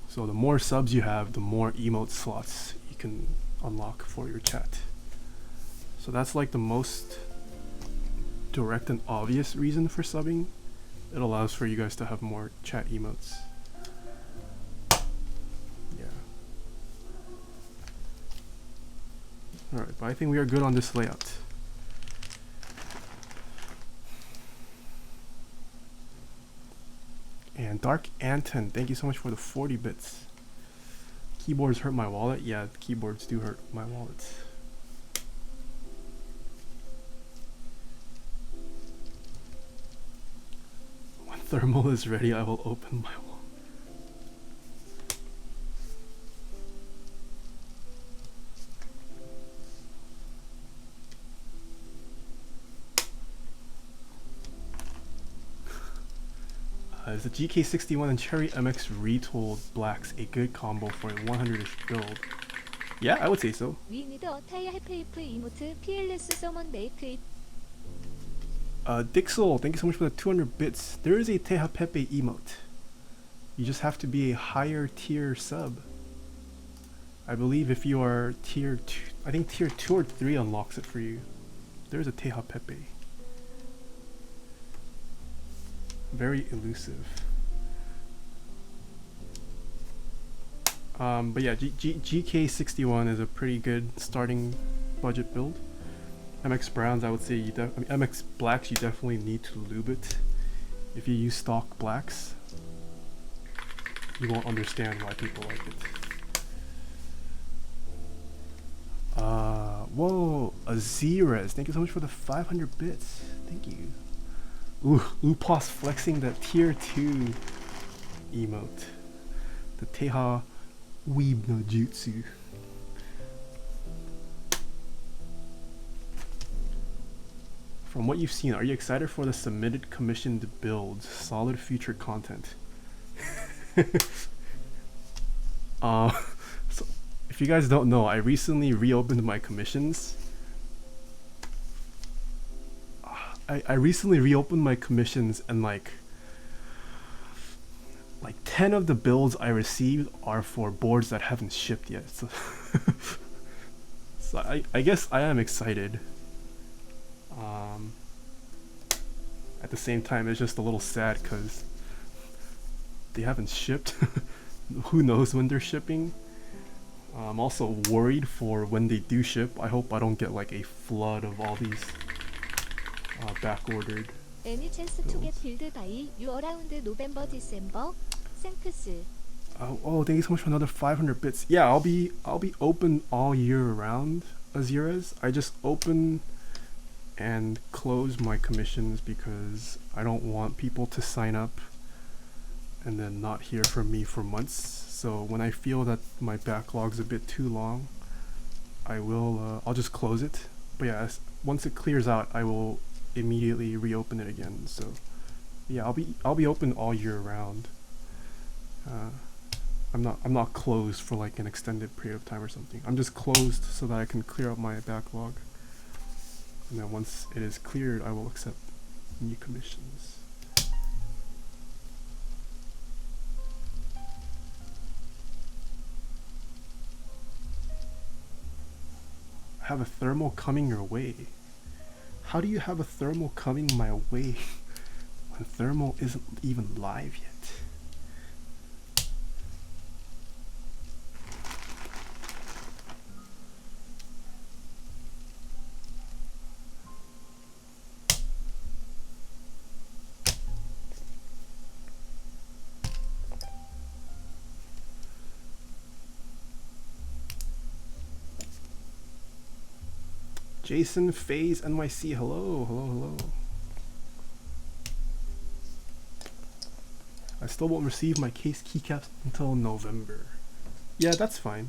So the more subs you have, the more emote slots you can unlock for your chat. So that's like the most direct and obvious reason for subbing. It allows for you guys to have more chat emotes. Yeah. Alright, but I think we are good on this layout. And Dark Anton, thank you so much for the 40 bits. Keyboards hurt my wallet? Yeah, keyboards do hurt my wallet. When thermal is ready, I will open my wallet. Is the GK61 and Cherry MX Retold Blacks a good combo for a 100-ish build? Yeah, I would say so. We need a Taeha help emote PLS someone make it. Dixel, thank you so much for the 200 bits. There is a Taeha Pepe emote. You just have to be a higher tier sub. I believe if you are tier 2, I think tier 2 or 3 unlocks it for you. There's a Taeha Pepe. Very elusive. But yeah, GK61 is a pretty good starting budget build. MX Browns, I would say MX Blacks, you definitely need to lube it. If you use stock blacks, you won't understand why people like it. Whoa, Azirez, thank you so much for the 500 bits. Thank you. Ooh, Upos flexing that tier 2 emote. The Taeha Weeb no Jutsu. From what you've seen, are you excited for the submitted commissioned builds? Solid future content. So if you guys don't know, I recently reopened my commissions. I recently reopened my commissions and like 10 of the builds I received are for boards that haven't shipped yet. So, so I guess I am excited. At the same time, it's just a little sad because they haven't shipped. Who knows when they're shipping? I'm also worried for when they do ship. I hope I don't get like a flood of all these back ordered. Any chance to get build by you around November, December? Thanks. Oh, thank you so much for another 500 bits. Yeah, I'll be open all year round, Azirez. I just open and close my commissions because I don't want people to sign up and then not hear from me for months. So when I feel that my backlog's a bit too long, I'll just close it. But yeah, once it clears out, I will immediately reopen it again. So yeah, I'll be open all year round. I'm not closed for like an extended period of time or something. I'm just closed so that I can clear up my backlog. And then once it is cleared, I will accept new commissions. I have a thermal coming your way. How do you have a thermal coming my way when thermal isn't even live yet? Jason Phase NYC, hello. I still won't receive my case keycaps until November. Yeah, that's fine.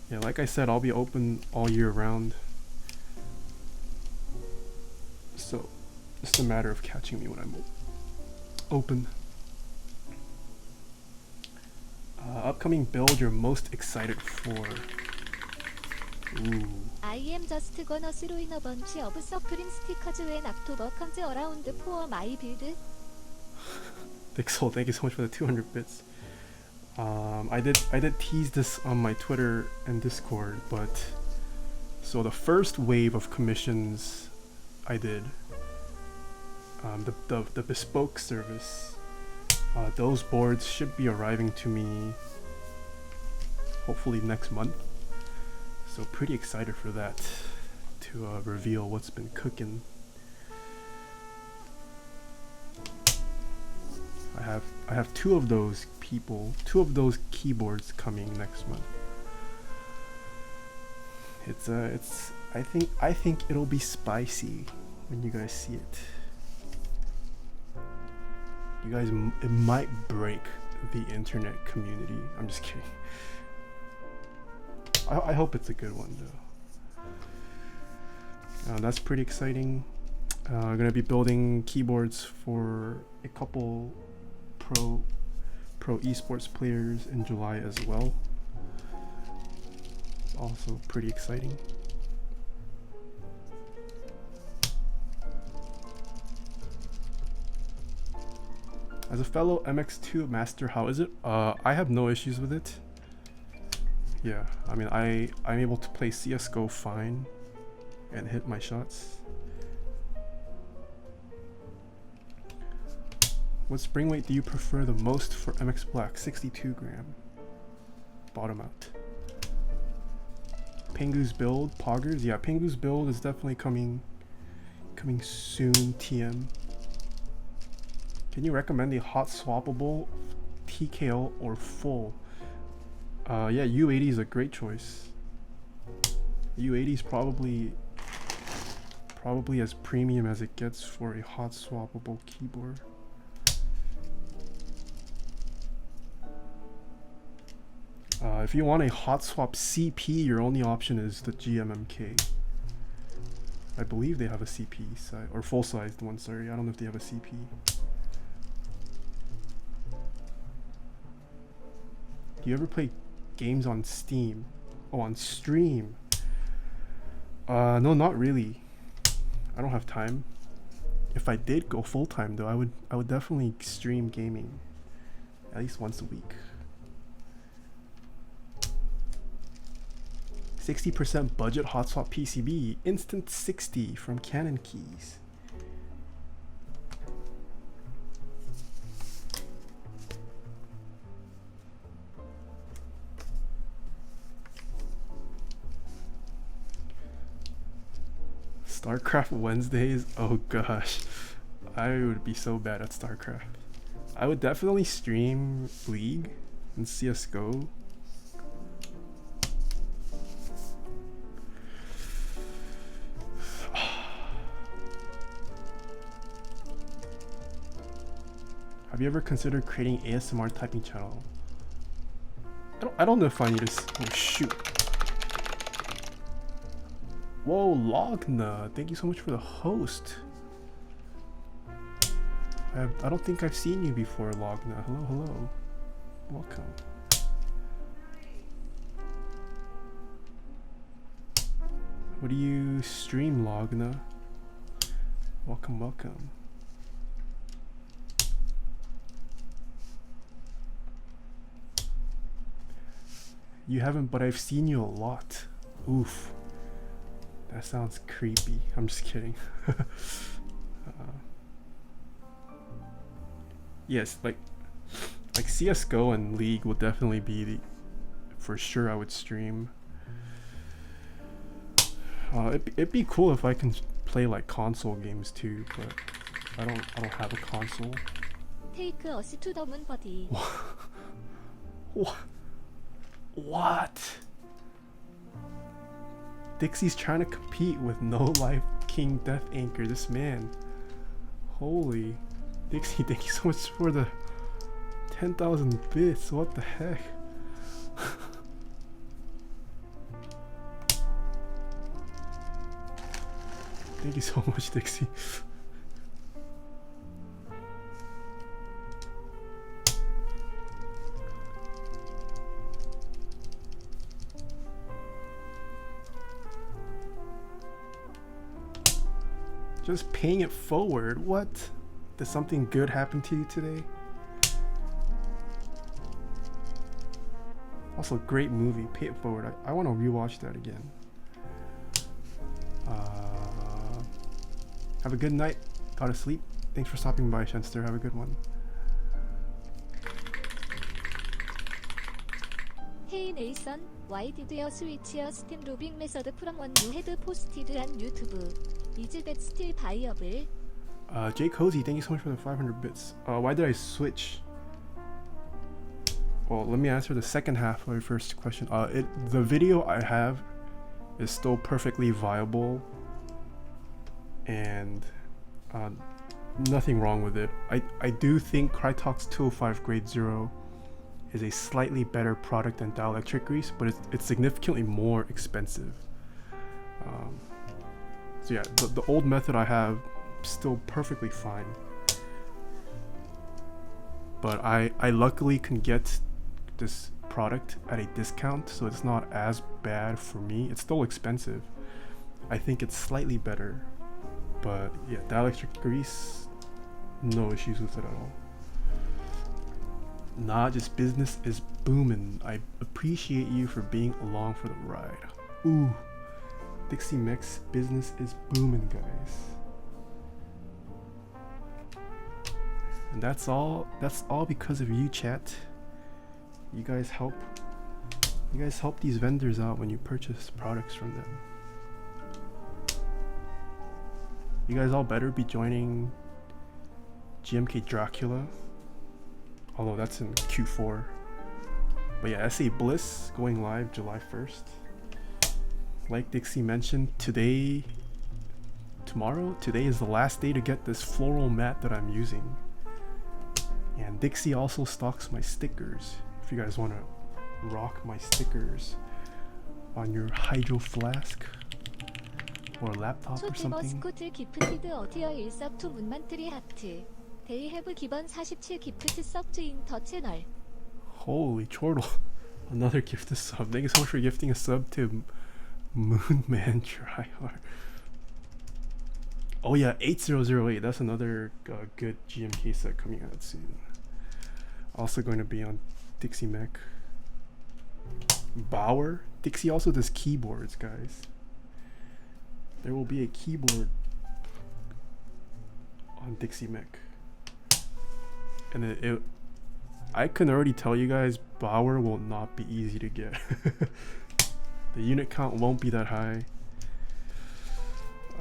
Yeah, like I said, I'll be open all year round. So, it's just a matter of catching me when I'm open. Upcoming build you're most excited for. Ooh. I am just gonna throw in a bunch of suffering stickers when October comes around for my build. Dixel, thank you so much for the 200 bits. I did tease this on my Twitter and Discord, but so the first wave of commissions I did, the bespoke service, those boards should be arriving to me hopefully next month. So pretty excited for that, to reveal what's been cooking. I have two of those keyboards coming next month. I think it'll be spicy when you guys see it. You guys, it might break the internet community. I'm just kidding. I hope it's a good one though. That's pretty exciting. I'm gonna be building keyboards for a couple pro esports players in July as well. Also pretty exciting. As a fellow MX2 master, how is it? I have no issues with it. Yeah, I mean, I'm able to play CSGO fine and hit my shots. What spring weight do you prefer the most for MX Black? 62 gram. Bottom out. Pingu's build, Poggers? Yeah, Pingu's build is definitely coming soon, TM. Can you recommend a hot swappable TKO or full? Yeah, U80 is a great choice. U80 is probably as premium as it gets for a hot swappable keyboard. If you want a hot swap CP, your only option is the GMMK. I believe they have a CP size, or full-sized one, sorry. I don't know if they have a CP. Do you ever play games on Steam? Oh, on stream? No, not really. I don't have time. If I did go full-time though, I would definitely stream gaming at least once a week. 60% budget hot swap PCB, instant 60 from Canon Keys. StarCraft Wednesdays? Oh gosh, I would be so bad at StarCraft. I would definitely stream League and CSGO. Have you ever considered creating ASMR typing channel? I don't know if I need to. Oh shoot! Whoa, Logna! Thank you so much for the host. I don't think I've seen you before, Logna. Hello, hello. Welcome. What do you stream, Logna? Welcome, welcome. You haven't, but I've seen you a lot. Oof. That sounds creepy. I'm just kidding. Yes, like CSGO and League will definitely be the, for sure I would stream. It'd be cool if I can play like console games too, but I don't have a console. Take us to the moon, buddy. What? Dixie's trying to compete with No Life King Death Anchor. This man. Holy. Dixie, thank you so much for the 10,000 bits. What the heck? Thank you so much, Dixie. Just paying it forward. What? Did something good happen to you today? Also, great movie. Pay it forward. I want to rewatch that again. Have a good night. Gotta sleep. Thanks for stopping by, Shenster. Have a good one. Hey Nelson, why did you switch your Steam lobbing method from one you had posted on YouTube? Is that still viable? Jay Cozy, thank you so much for the 500 bits. Why did I switch? Well, let me answer the second half of your first question. The video I have is still perfectly viable, and nothing wrong with it. I do think Crytox 205 Grade 0 is a slightly better product than dielectric grease, but it's significantly more expensive. So yeah, the old method I have still perfectly fine, but I luckily can get this product at a discount, so it's not as bad for me. It's still expensive. I think it's slightly better, but yeah, dielectric grease, no issues with it at all. Nah, just business is booming. I appreciate you for being along for the ride. Ooh, Dixie Mix, business is booming, guys. And that's all because of you, chat. You guys help these vendors out when you purchase products from them. You guys all better be joining GMK Dracula, although that's in Q4. But yeah, SA Bliss going live July 1st. Like Dixie mentioned, today is the last day to get this floral mat that I'm using. And Dixie also stocks my stickers. If you guys want to rock my stickers on your hydro flask or laptop or something. 스코트 기프티드 어티어 일섭2 문만트리 하트. They have 기본 47 기프트 서브 in the channel. Holy chortle. Another gifted sub. Thank you so much for gifting a sub to Moonman Tryhard. Oh yeah, 8008. That's another good GMK set coming out soon. Also going to be on Dixie Mech. Bauer. Dixie also does keyboards, guys. There will be a keyboard on Dixie Mech. And I can already tell you guys, Bauer will not be easy to get. The unit count won't be that high.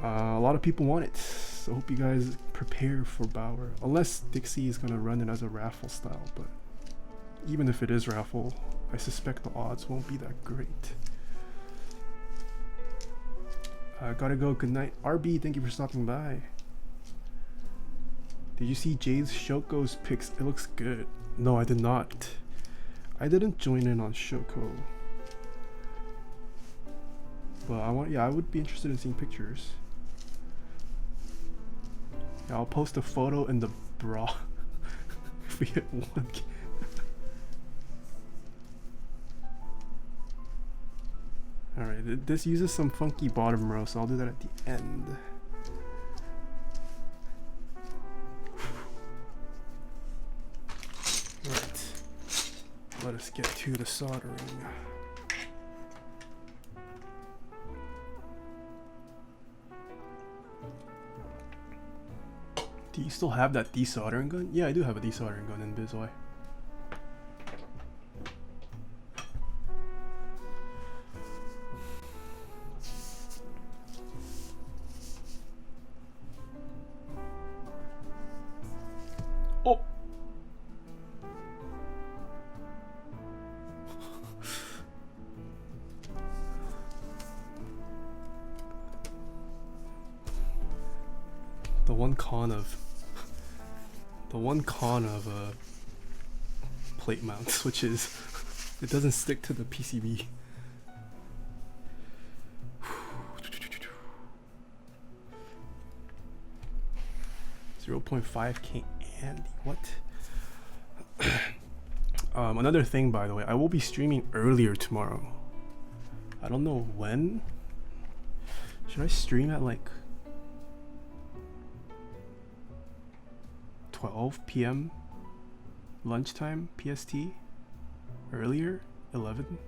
A lot of people want it, so hope you guys prepare for Bauer. Unless Dixie is gonna run it as a raffle style, but even if it is raffle, I suspect the odds won't be that great. Gotta go, good night. RB, thank you for stopping by. Did you see Jay's Shoko's pics? It looks good. No, I did not. I didn't join in on Shoko. But I would be interested in seeing pictures. Yeah, I'll post a photo in the bra if we hit 1K. Alright, this uses some funky bottom row, so I'll do that at the end. Right, let us get to the soldering. Do you still have that desoldering gun? Yeah, I do have a desoldering gun in BizY. Oh! The one con of plate mounts, which is it doesn't stick to the PCB. 0.5K Andy, what? Another thing, by the way, I will be streaming earlier tomorrow. I don't know when. Should I stream at like 12 p.m. lunchtime PST. Earlier, 11.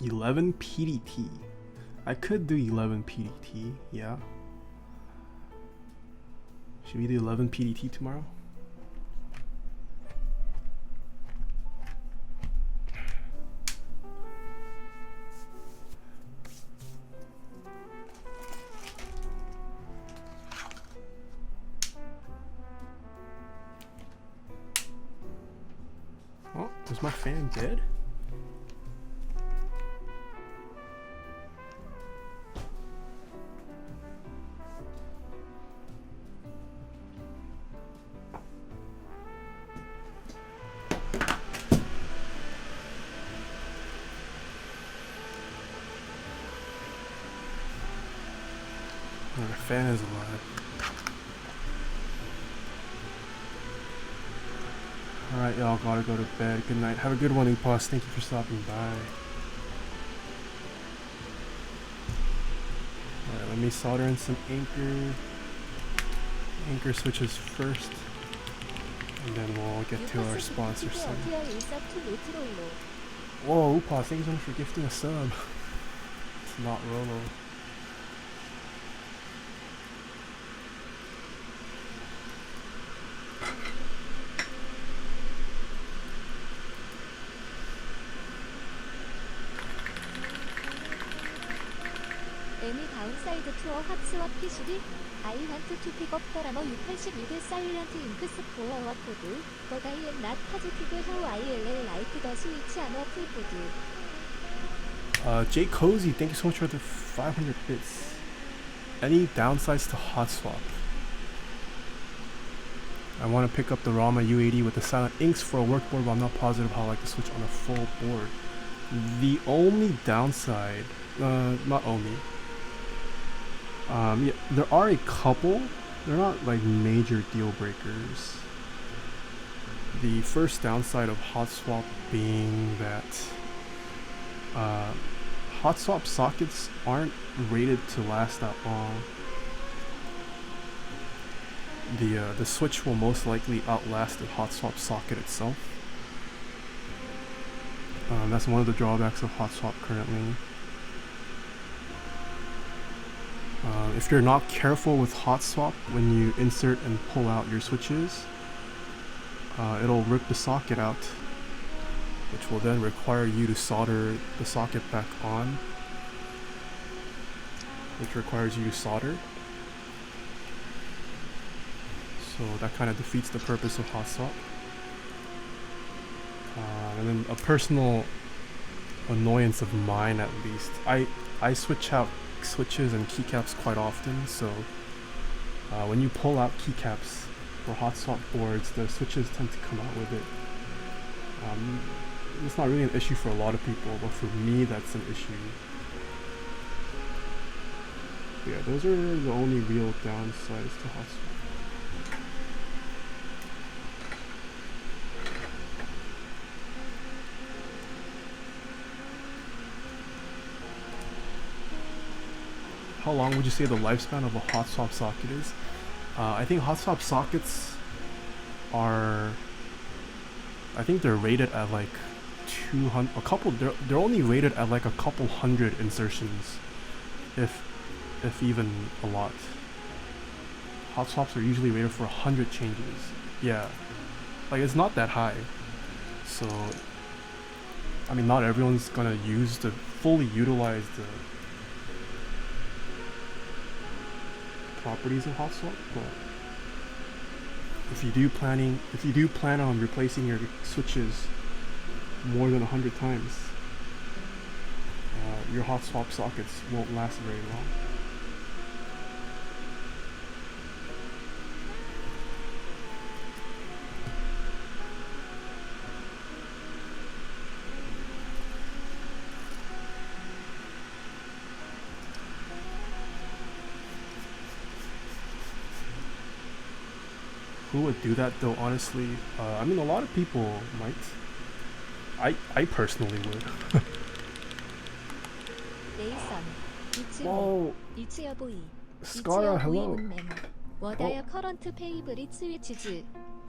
$11 PDT. I could do 11 PDT, yeah. Should we do 11 PDT tomorrow? Oh, is my fan dead? Our fan is alive. Alright, y'all, gotta go to bed. Good night. Have a good one, Upas. Thank you for stopping by. Alright, let me solder in some anchor switches first. And then we'll get to our sponsor soon. Whoa, Upas, thank you so much for gifting a sub. It's not Rolo. Any downside to a hot swap PCB? I want to pick up the Ramo U82 silent ink score or code, but I am not positive how I will like the switch and a full code. Jay Cozy, thank you so much for the 500 bits. Any downsides to hot swap? I want to pick up the Rama U80 with the silent inks for a workboard, but I'm not positive how I like to switch on a full board. The only downside, not only, yeah, there are a couple. They're not like major deal breakers. The first downside of hot swap being that hot swap sockets aren't rated to last that long. The switch will most likely outlast the hot swap socket itself. That's one of the drawbacks of hot swap currently. If you're not careful with hot swap when you insert and pull out your switches, it'll rip the socket out, which will then require you to solder the socket back on, which requires you to solder. So that kind of defeats the purpose of hot swap. And then a personal annoyance of mine, at least, I switch out switches and keycaps quite often, so when you pull out keycaps for hot swap boards, the switches tend to come out with it. It's not really an issue for a lot of people, but for me that's an issue. Yeah, those are the only real downsides to hot swap. How long would you say the lifespan of a hot swap socket is? I think hot swap sockets are, I think they're rated at like 200, they're only rated at like a couple hundred insertions, if even a lot. Hot swaps are usually rated for 100 changes. Yeah, like it's not that high. So, I mean, not everyone's gonna fully utilize the properties of hot swap, but if you do plan on replacing your switches more than 100 times, your hot swap sockets won't last very long. Who would do that though, honestly? I mean, a lot of people might. I personally would. 네이선 이츠미 Whoa, 이츠여보이 Scara, 이츠여보이 hello. 운mem 워다여 커런트 페이브릿 스위치즈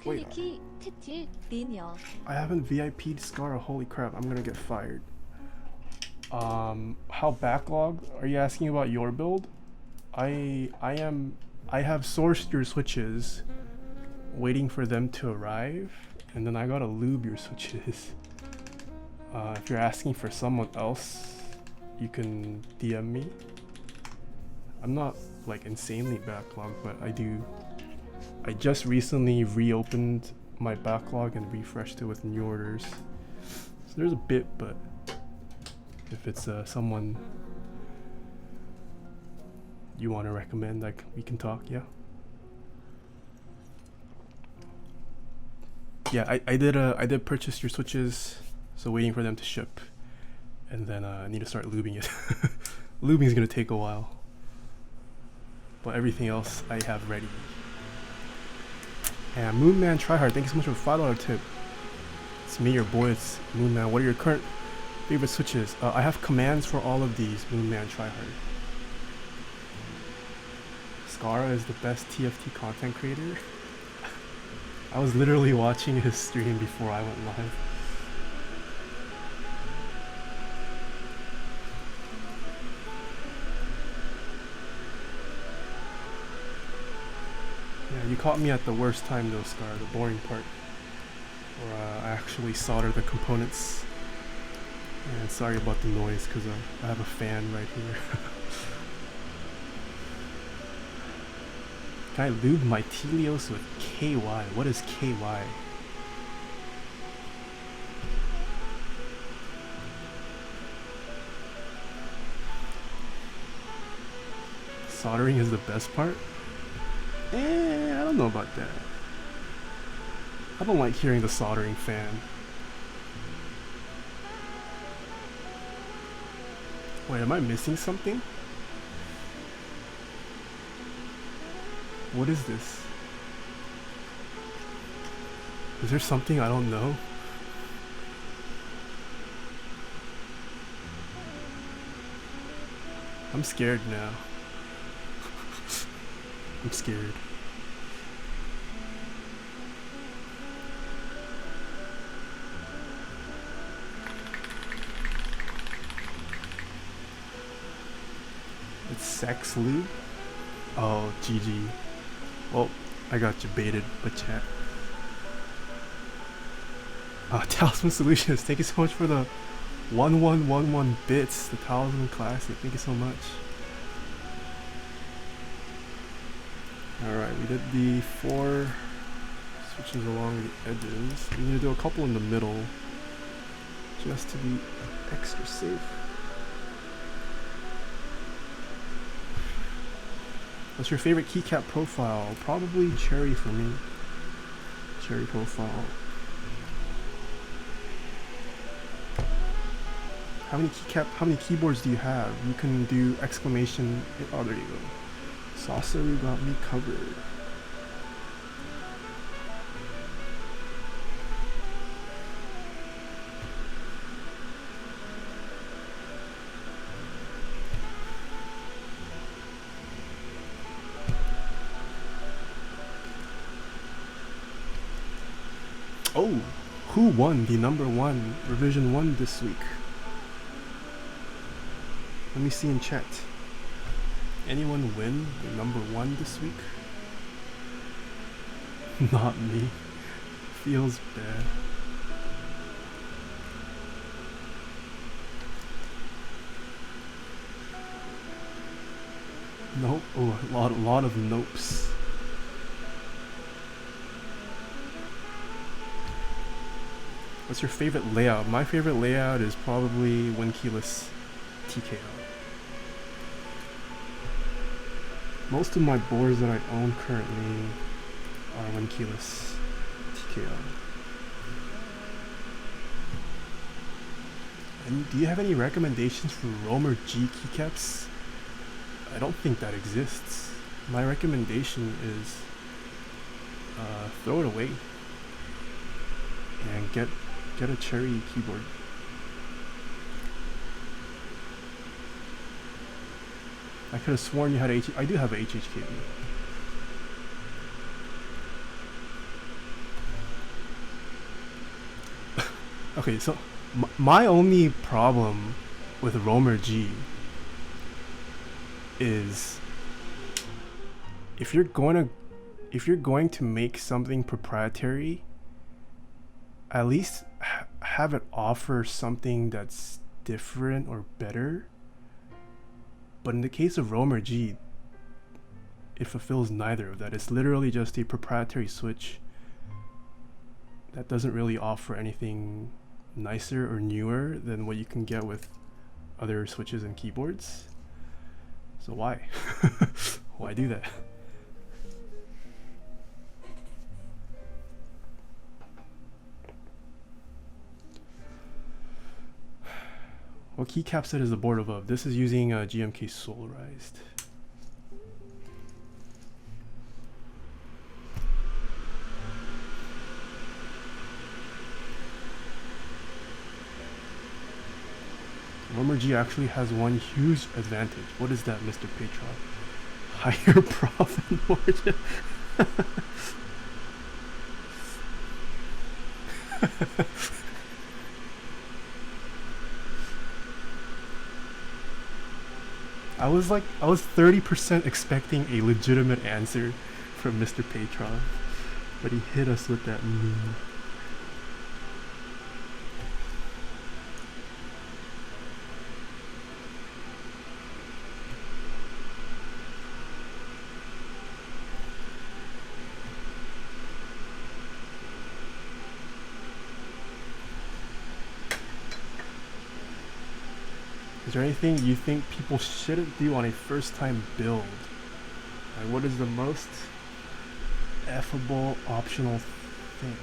Wait. 클리키 테틸 리니어 I haven't VIP'd Scara. Holy crap, I'm gonna get fired. How backlogged? Are you asking about your build? I have sourced your switches, waiting for them to arrive, and then I gotta lube your switches. If you're asking for someone else, you can DM me. I'm not like insanely backlogged, but I just recently reopened my backlog and refreshed it with new orders. So there's a bit, but if it's someone you want to recommend, like we can talk. Yeah, I did purchase your switches, so waiting for them to ship, and then I need to start lubing it. Lubing is gonna take a while, but everything else I have ready. And Moonman Tryhard, thank you so much for the $5 tip. It's me, your boy. It's Moonman. What are your current favorite switches? I have commands for all of these. Moonman Tryhard. Scara is the best TFT content creator. I was literally watching his stream before I went live. Yeah, you caught me at the worst time though, Scar, the boring part. Where I actually solder the components. And sorry about the noise, because I have a fan right here. Can I lube my Telios with KY? What is KY? Soldering is the best part? I don't know about that. I don't like hearing the soldering fan. Wait, am I missing something? What is this? Is there something I don't know? I'm scared now. I'm scared. It's sex lube? Oh, GG. Well, I got you baited, but chat. Talisman Solutions, thank you so much for the 1111 bits, the Talisman Classic. Thank you so much. Alright, we did the 4 switches along the edges. We need to do a couple in the middle, just to be extra safe. What's your favorite keycap profile? Probably cherry for me. Cherry profile. How many keyboards do you have? You can do exclamation. Oh, there you go. Saucery got me covered. Oh, who won the #1 revision 1 this week? Let me see in chat. Anyone win the #1 this week? Not me. Feels bad. Nope. Oh, a lot of nopes. What's your favorite layout? My favorite layout is probably one keyless TKO. Most of my boards that I own currently are one keyless TKO. And do you have any recommendations for Romer G keycaps? I don't think that exists. My recommendation is throw it away and get a cherry keyboard. I could have sworn you had I do have a HHKB. Okay, so my only problem with Romer G is if you're going to make something proprietary, at least have it offer something that's different or better. But in the case of Romer G, it fulfills neither of that. It's literally just a proprietary switch that doesn't really offer anything nicer or newer than what you can get with other switches and keyboards. So why? Why do that? What keycap set is the board above? This is using GMK Solarized. Romer G actually has one huge advantage. What is that, Mr. Patron? Higher profit margin. I was 30% expecting a legitimate answer from Mr. Patron, but he hit us with that meme. Is there anything you think people shouldn't do on a first time build? Like, what is the most effable optional thing?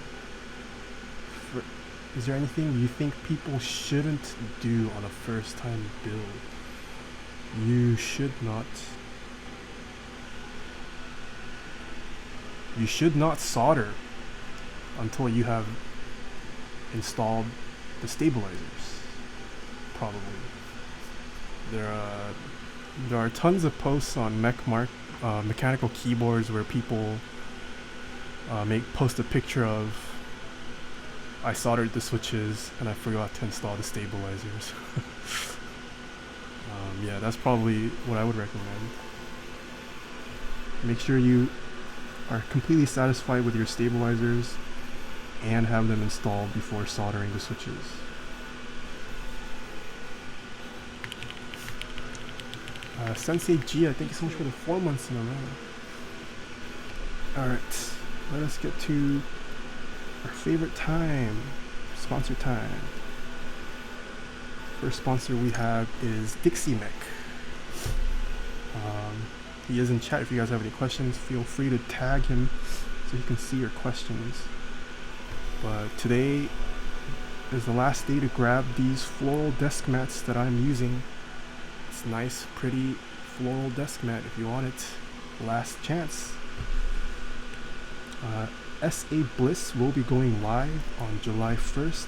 Is there anything you think people shouldn't do on a first time build? You should not solder until you have installed the stabilizers, probably. There are tons of posts on mechanical keyboards where people post a picture of, I soldered the switches and I forgot to install the stabilizers. Yeah, that's probably what I would recommend. Make sure you are completely satisfied with your stabilizers and have them installed before soldering the switches. Sensei Gia, thank you so much for the 4 months in a row. Alright, let us get to our favorite time, sponsor time. First sponsor we have is Dixie Mech. He is in chat. If you guys have any questions, feel free to tag him so he can see your questions. But today is the last day to grab these floral desk mats that I'm using. It's nice, pretty floral desk mat if you want it. Last chance. SA Bliss will be going live on July 1st.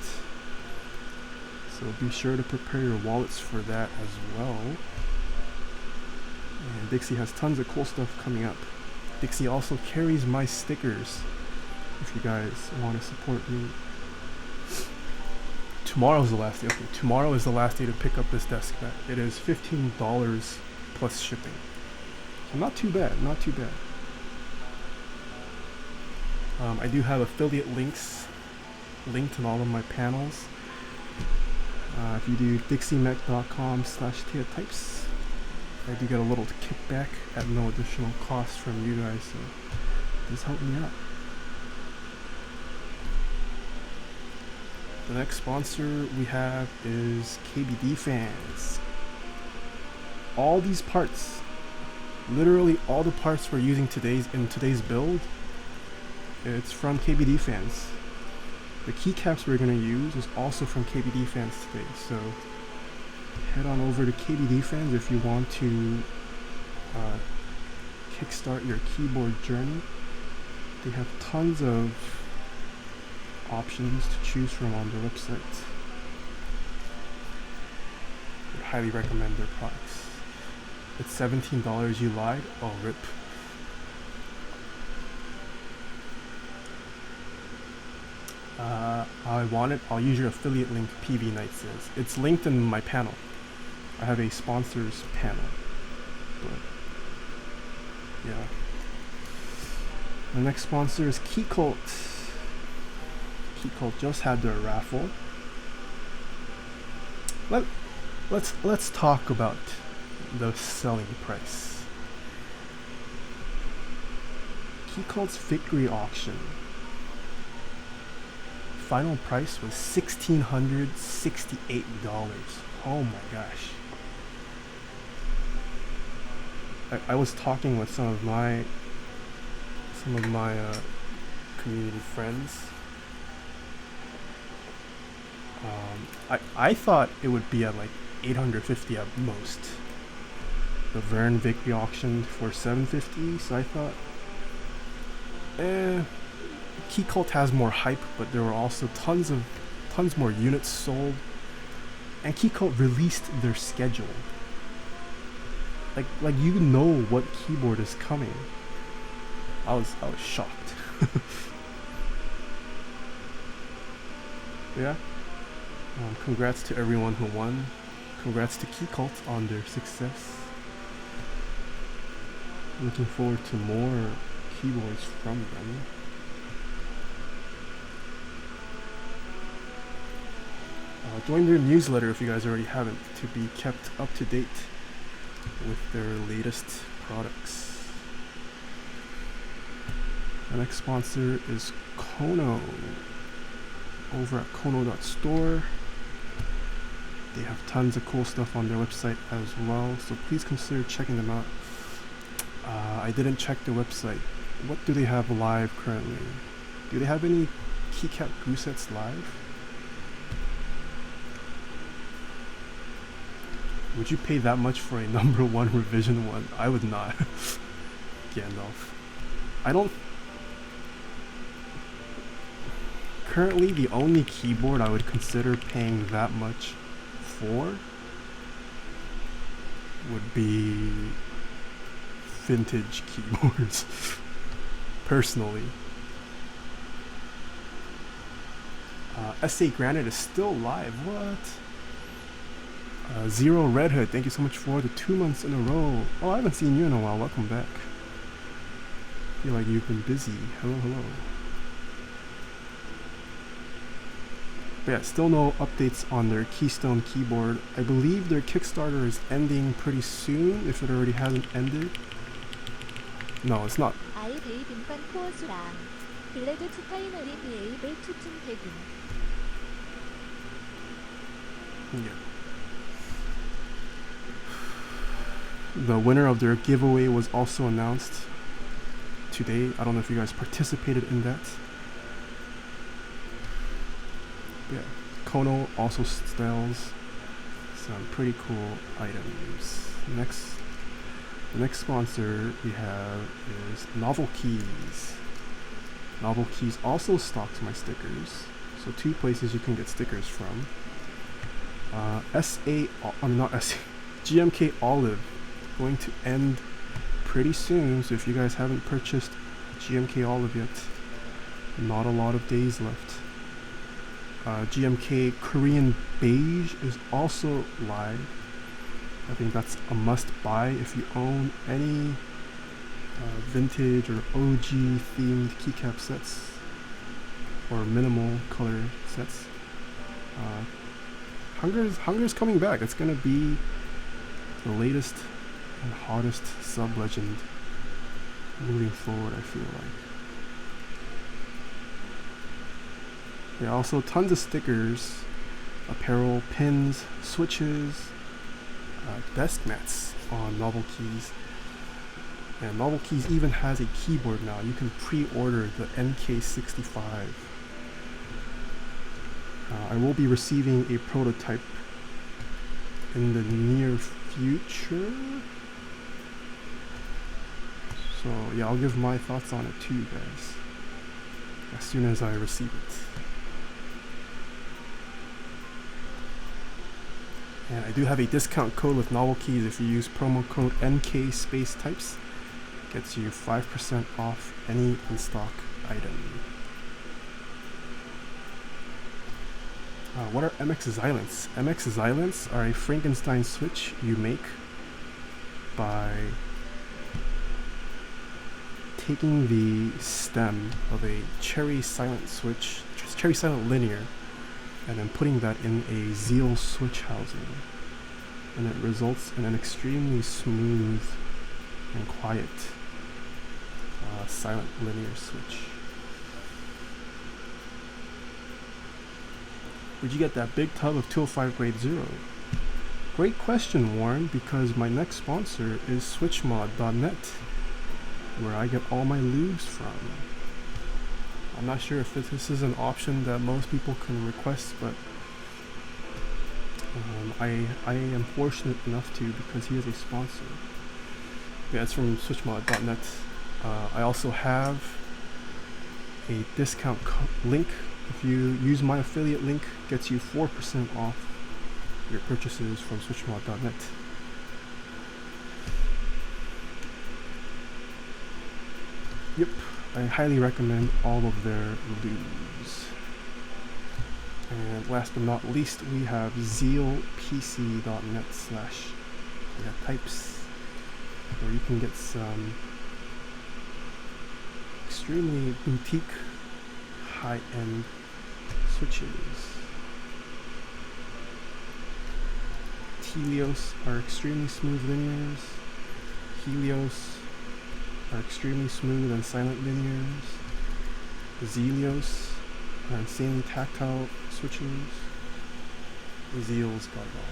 So be sure to prepare your wallets for that as well. And Dixie has tons of cool stuff coming up. Dixie also carries my stickers if you guys want to support me. Tomorrow's the last day. Okay, tomorrow is the last day to pick up this desk mat. It is $15 plus shipping. So not too bad, not too bad. I do have affiliate links linked in all of my panels. If you do dixiemech.com/Taeha-types, I do get a little kickback at no additional cost from you guys, so please help me out. The next sponsor we have is KBD Fans. All these parts, literally all the parts we're using in today's build, it's from KBD Fans. The keycaps we're going to use is also from KBD Fans today, so head on over to KBD Fans if you want to kickstart your keyboard journey. They have tons of options to choose from on their website. I highly recommend their products. It's $17, you lied? Oh, rip. I want it. I'll use your affiliate link, PV Knight says. It's linked in my panel. I have a sponsors panel. But, yeah. The next sponsor is Keycult. Keycult just had their raffle. Let's talk about the selling price. Keycult's victory auction. Final price was $1,668. Oh my gosh. I was talking with some of my community friends. I thought it would be at like 850 at most. The Vern victory auction for 750, so I thought, Keycult has more hype, but there were also tons more units sold, and Keycult released their schedule. Like you know what keyboard is coming. I was shocked. Yeah. Congrats to everyone who won. Congrats to Keycult on their success. Looking forward to more keyboards from them. Join their newsletter if you guys already haven't, to be kept up to date with their latest products. The next sponsor is Kono. Over at kono.store. They have tons of cool stuff on their website as well, so please consider checking them out. I didn't check their website. What do they have live currently? Do they have any keycap glue sets live? Would you pay that much for a number 1 revision one? I would not. Gandalf. I don't... Currently, the only keyboard I would consider paying that much for would be vintage keyboards. Personally. SA Granite is still live. What? Zero Red Hood, thank you so much for the 2 months in a row. Oh, I haven't seen you in a while. Welcome back. Feel like you've been busy. Hello. But yeah, still no updates on their Keystone keyboard. I believe their Kickstarter is ending pretty soon, if it already hasn't ended. No, it's not. 아이 베이빙판 코어수랑 블레드 투파이너리 비에이블 투춤 대금. Yeah. The winner of their giveaway was also announced today. I don't know if you guys participated in that. But yeah, Kono also sells some pretty cool items. The next sponsor we have is Novel Keys. Novel Keys also stocks my stickers. So 2 places you can get stickers from. GMK Olive going to end pretty soon, so if you guys haven't purchased GMK Olive yet, not a lot of days left. GMK Korean Beige is also live. I think that's a must buy if you own any vintage or OG themed keycap sets or minimal color sets. Hunger's coming back. It's gonna be the latest and hottest sub-legend moving forward, I feel like. There are also tons of stickers, apparel, pins, switches, desk mats on Novel Keys. And Novel Keys even has a keyboard now. You can pre-order the NK65. I will be receiving a prototype in the near future. So yeah, I'll give my thoughts on it to you guys as soon as I receive it. And I do have a discount code with novel keys. If you use promo code NK space types, gets you 5% off any in-stock item. What are MX Xylants? MX Xylants are a Frankenstein switch you make by taking the stem of a cherry silent switch, cherry silent linear, and then putting that in a Zeal switch housing. And it results in an extremely smooth and quiet silent linear switch. Where'd you get that big tub of 205 grade 0? Great question, Warren, because my next sponsor is switchmod.net, where I get all my lubes from. I'm not sure if this is an option that most people can request, but I am fortunate enough to, because he is a sponsor. Yeah, it's from switchmod.net. I also have a discount link. If you use my affiliate link, gets you 4% off your purchases from switchmod.net. Yep, I highly recommend all of their lubes. And last but not least, we have zealpc.net/types, where you can get some extremely boutique, high-end switches. Helios are extremely smooth linears. Helios are extremely smooth and silent linears. Zelios are insanely tactile switches. Zeal's got it all.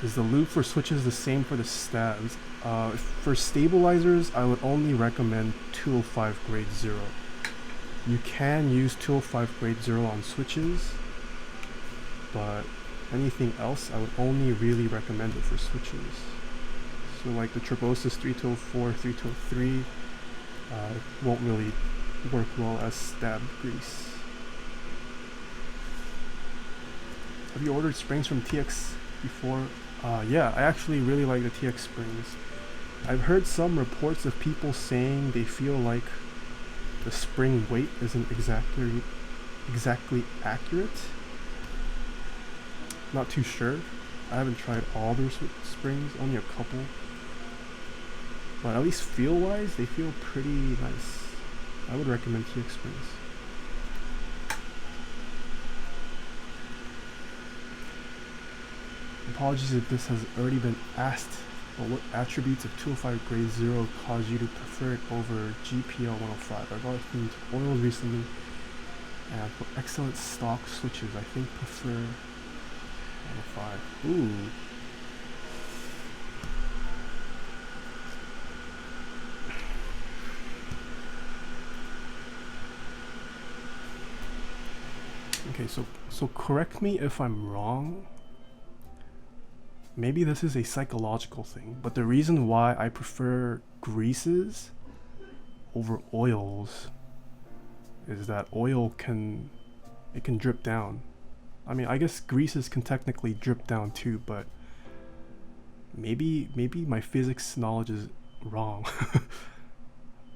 Is the lube for switches the same for the stabs? For stabilizers, I would only recommend 205 grade 0. You can use 205 grade 0 on switches, but anything else, I would only really recommend it for switches. So like the Turbosis 3204, 3203, won't really work well as stab grease. Have you ordered springs from TX before? Yeah, I actually really like the TX springs. I've heard some reports of people saying they feel like the spring weight isn't exactly accurate. Not too sure. I haven't tried all their springs, only a couple. But at least feel-wise, they feel pretty nice. I would recommend TX springs. Apologies if this has already been asked, but what attributes of 205 grade 0 cause you to prefer it over GPL 105? I got it from oils recently, and for excellent stock switches, I think prefer 105. Ooh. Okay, so correct me if I'm wrong. Maybe this is a psychological thing, but the reason why I prefer greases over oils is that oil can drip down. I mean, I guess greases can technically drip down too, but maybe my physics knowledge is wrong.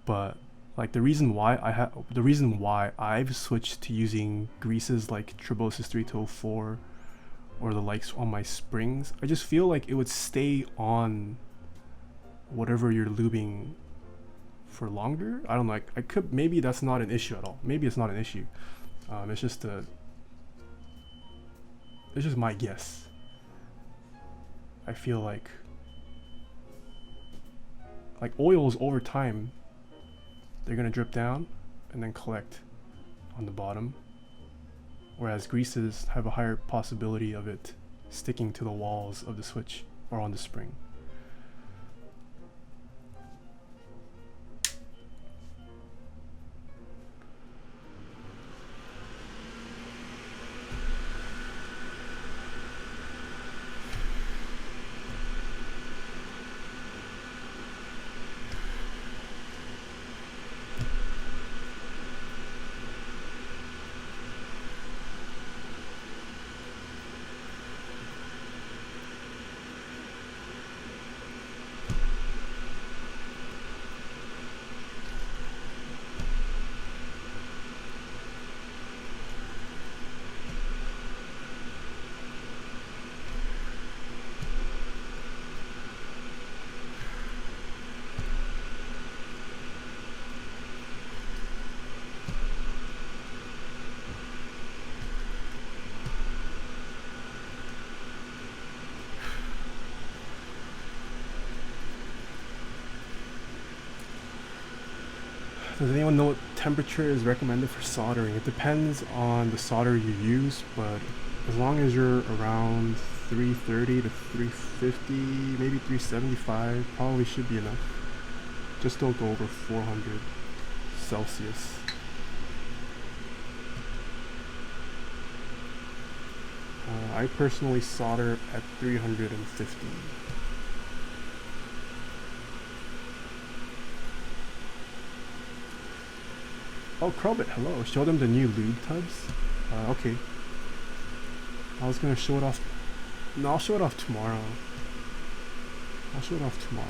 But like the reason why I've switched to using greases like Turbosis 3204 or the likes on my springs, I just feel like it would stay on whatever you're lubing for longer. I don't know, like maybe that's not an issue at all. Maybe it's not an issue. It's just my guess. I feel like oils over time, they're gonna drip down and then collect on the bottom, whereas greases have a higher possibility of it sticking to the walls of the switch or on the spring. Does anyone know what temperature is recommended for soldering? It depends on the solder you use, but as long as you're around 330 to 350, maybe 375, probably should be enough. Just don't go over 400 Celsius. I personally solder at 350. Oh, Krobit, hello. Show them the new lube tubs. Okay. I was gonna show it off. No, I'll show it off tomorrow. I'll show it off tomorrow.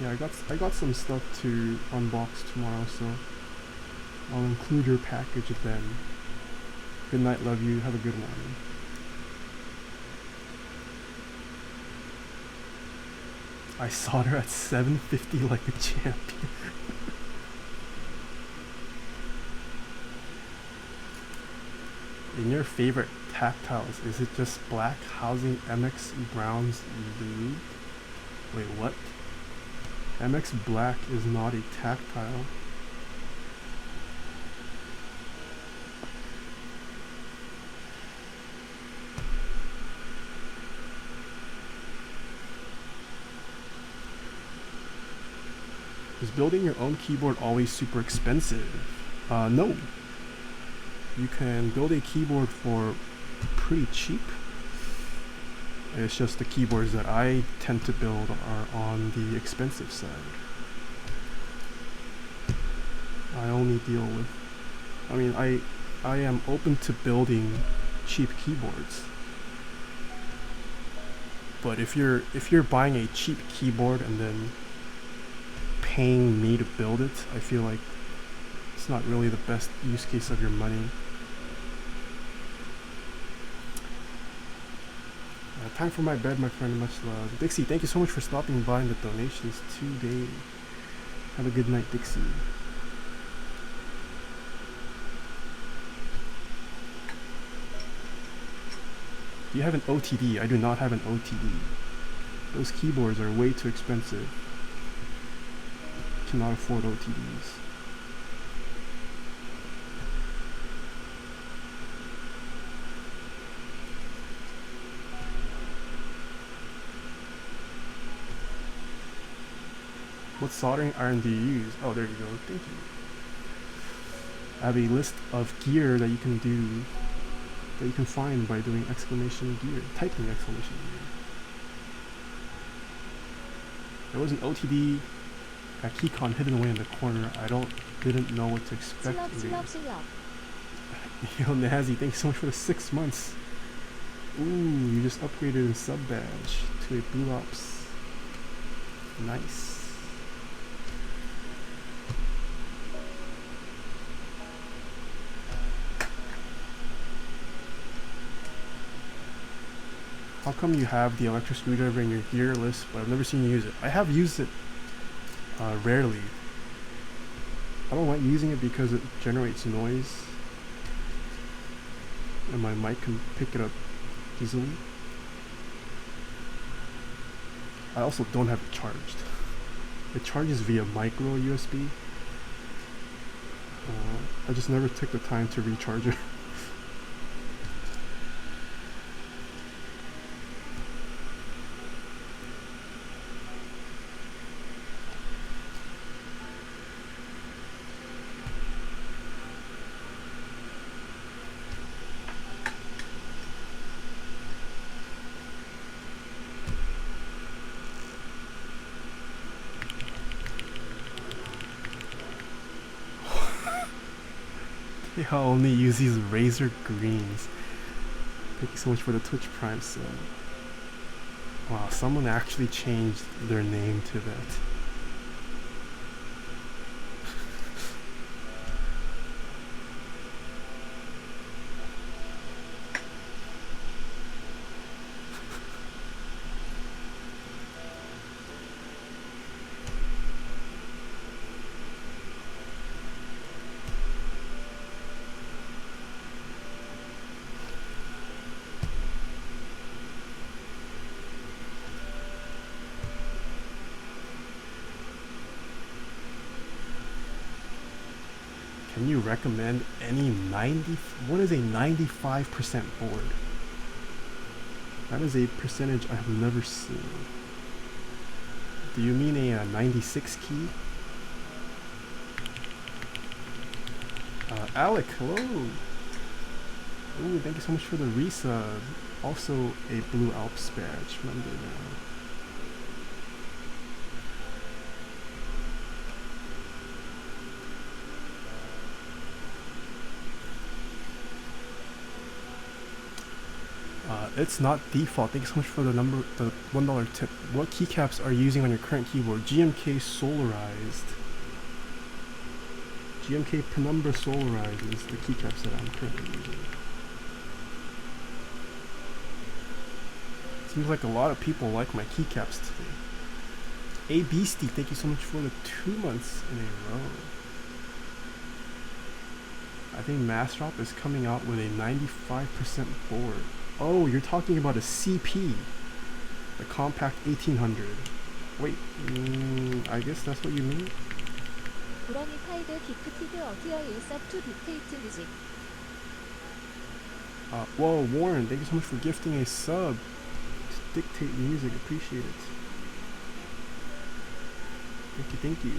Yeah, I got some stuff to unbox tomorrow, so I'll include your package then. Good night, love you. Have a good one. I solder at 750 like a champion. In your favorite tactiles, is it just black housing MX Brown's lube? Wait, what? MX Black is not a tactile. Is building your own keyboard always super expensive? No. You can build a keyboard for pretty cheap. It's just the keyboards that I tend to build are on the expensive side. I only deal with, I mean, I am open to building cheap keyboards. But if you're buying a cheap keyboard and then paying me to build it, I feel like it's not really the best use case of your money. Time for my bed, my friend. Much love. Dixie, thank you so much for stopping by and the donations today. Have a good night, Dixie. Do you have an OTD? I do not have an OTD. Those keyboards are way too expensive. Cannot afford OTDs. What soldering iron do you use? Oh, there you go. Thank you. I have a list of gear that you can do, that you can find by doing exclamation gear, typing exclamation gear. There was an OTD at KeyCon hidden away in the corner. Didn't know what to expect. Yo, Nazi, thanks so much for the 6 months. Ooh, you just upgraded in sub badge to a Blue Ops. Nice. How come you have the electric screwdriver in your gear list, but I've never seen you use it? I have used it rarely. I don't like using it because it generates noise and my mic can pick it up easily. I also don't have it charged. It charges via micro USB. I just never took the time to recharge it. I only use these razor greens. Thank you so much for the Twitch Prime sub. Wow, someone actually changed their name to that. Can you recommend any 90? What is a 95% board? That is a percentage I have never seen. Do you mean a 96 key? Alec, hello. Ooh, thank you so much for the resub. Also a Blue Alps badge member now. It's not default. Thank you so much for the $1 tip. What keycaps are you using on your current keyboard? GMK Solarized. GMK Penumbra Solarized is the keycaps that I'm currently using. Seems like a lot of people like my keycaps today. A Beastie, thank you so much for the 2 months in a row. I think Massrop is coming out with a 95% board. Oh, you're talking about a CP, the Compact 1800. Wait, I guess that's what you mean? Whoa, Warren, thank you so much for gifting a sub to Dictate Music. Appreciate it. Thank you, thank you.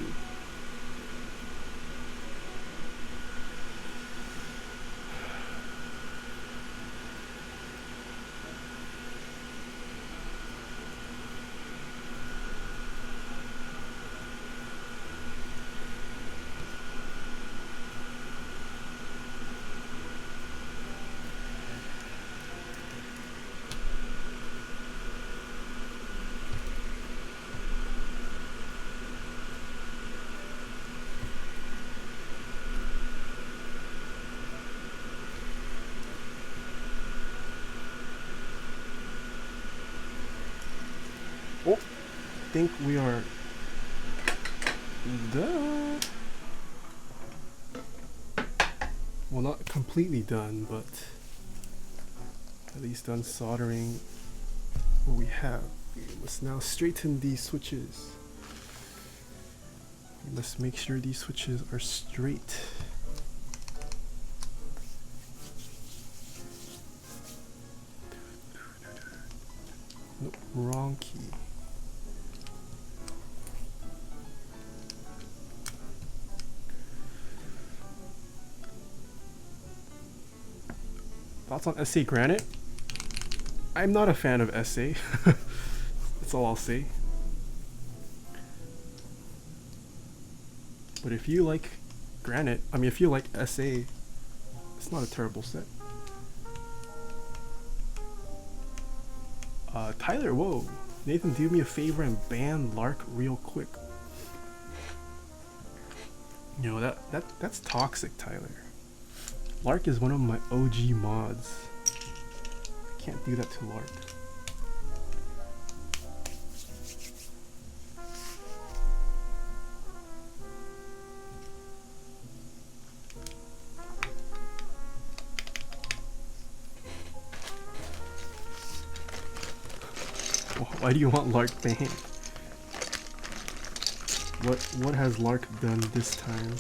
I think we are done. Well, not completely done, but at least done soldering what we have. Let's now straighten these switches. Let's make sure these switches are straight. Nope, wrong key. Thoughts on SA Granite? I'm not a fan of SA. That's all I'll say. But if you like Granite, if you like SA, it's not a terrible set. Tyler, whoa. Nathan, do me a favor and ban Lark real quick. You know, that's toxic, Tyler. Lark is one of my OG mods. I can't do that to Lark. Why do you want Lark banned? What has Lark done this time?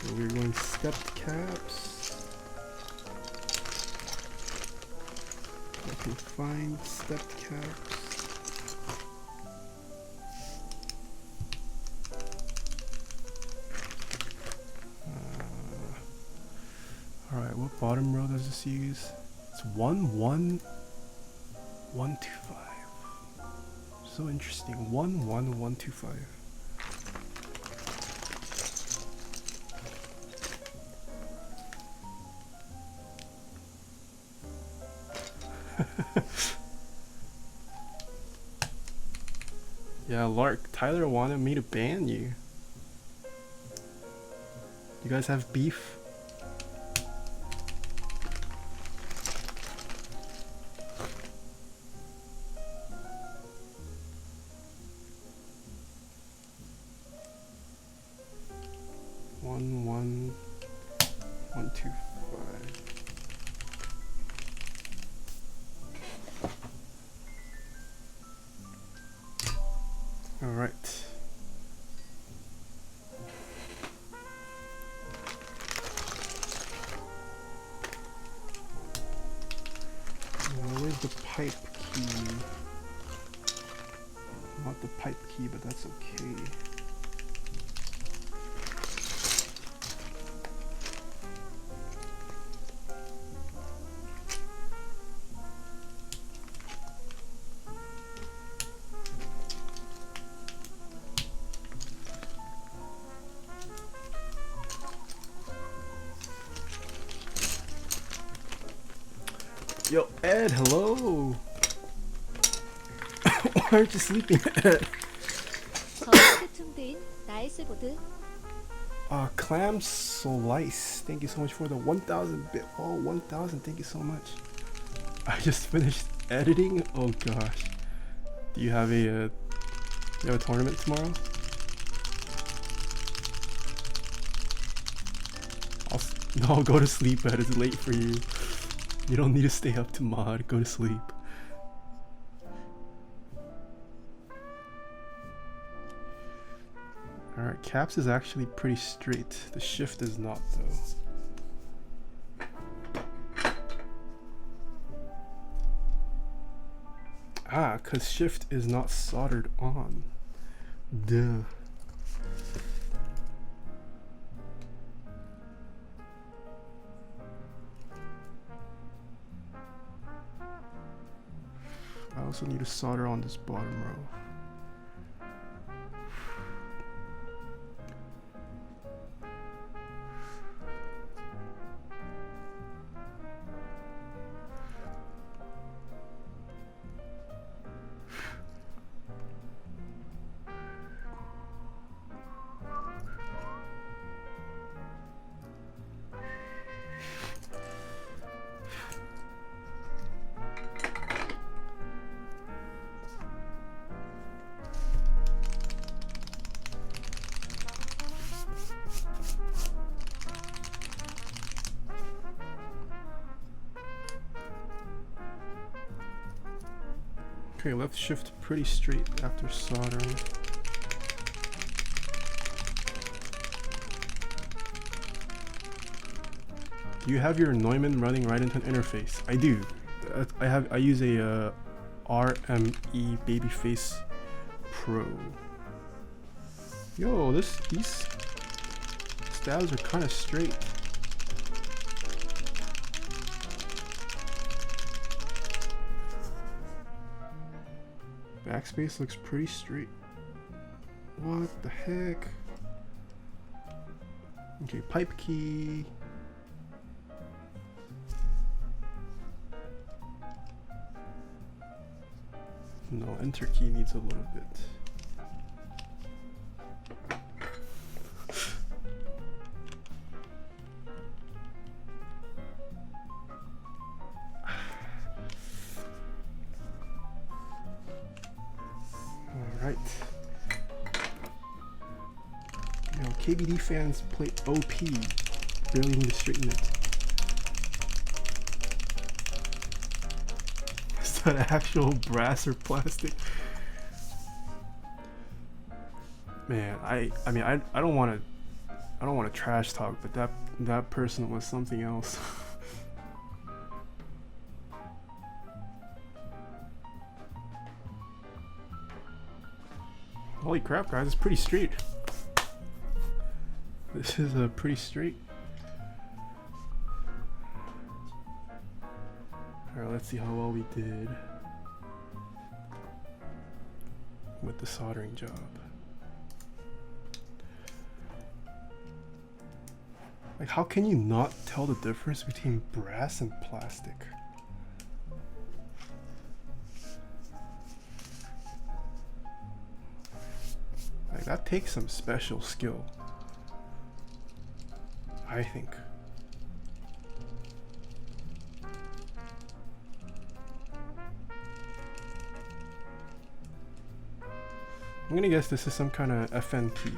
So we're going stepped caps. I can find stepped caps. Alright, what bottom row does this use? It's 11125. So interesting. 11125. Yeah, Lark, Tyler wanted me to ban you. You guys have beef? One, 2, 5. All right. the pipe key. Not the pipe key, but that's okay. Yo, Ed, hello. Why aren't you sleeping, Ed? Clam Slice, thank you so much for the 1,000 bit. Oh, 1,000, thank you so much. I just finished editing. Oh gosh. Do you have a tournament tomorrow? No, go to sleep, Ed. It's late for you. You don't need to stay up to mod. Go to sleep. Alright, caps is actually pretty straight. The shift is not, though. Ah, because shift is not soldered on. Duh. I also need to solder on this bottom row. Okay, left shift pretty straight after soldering. Do you have your Neumann running right into an interface? I do. I use a RME Babyface Pro. Yo, these stabs are kind of straight. Backspace looks pretty straight. What the heck? Okay, pipe key. No, enter key needs a little bit. Alright. Yo, KBD fans play OP. Barely need to straighten it. Is that actual brass or plastic? Man, I mean I don't want to trash talk, but that person was something else. Holy crap, guys, it's pretty straight. This is a pretty straight. Alright, let's see how well we did with the soldering job. Like, how can you not tell the difference between brass and plastic? Like, that takes some special skill, I think. I'm gonna guess this is some kind of FNP.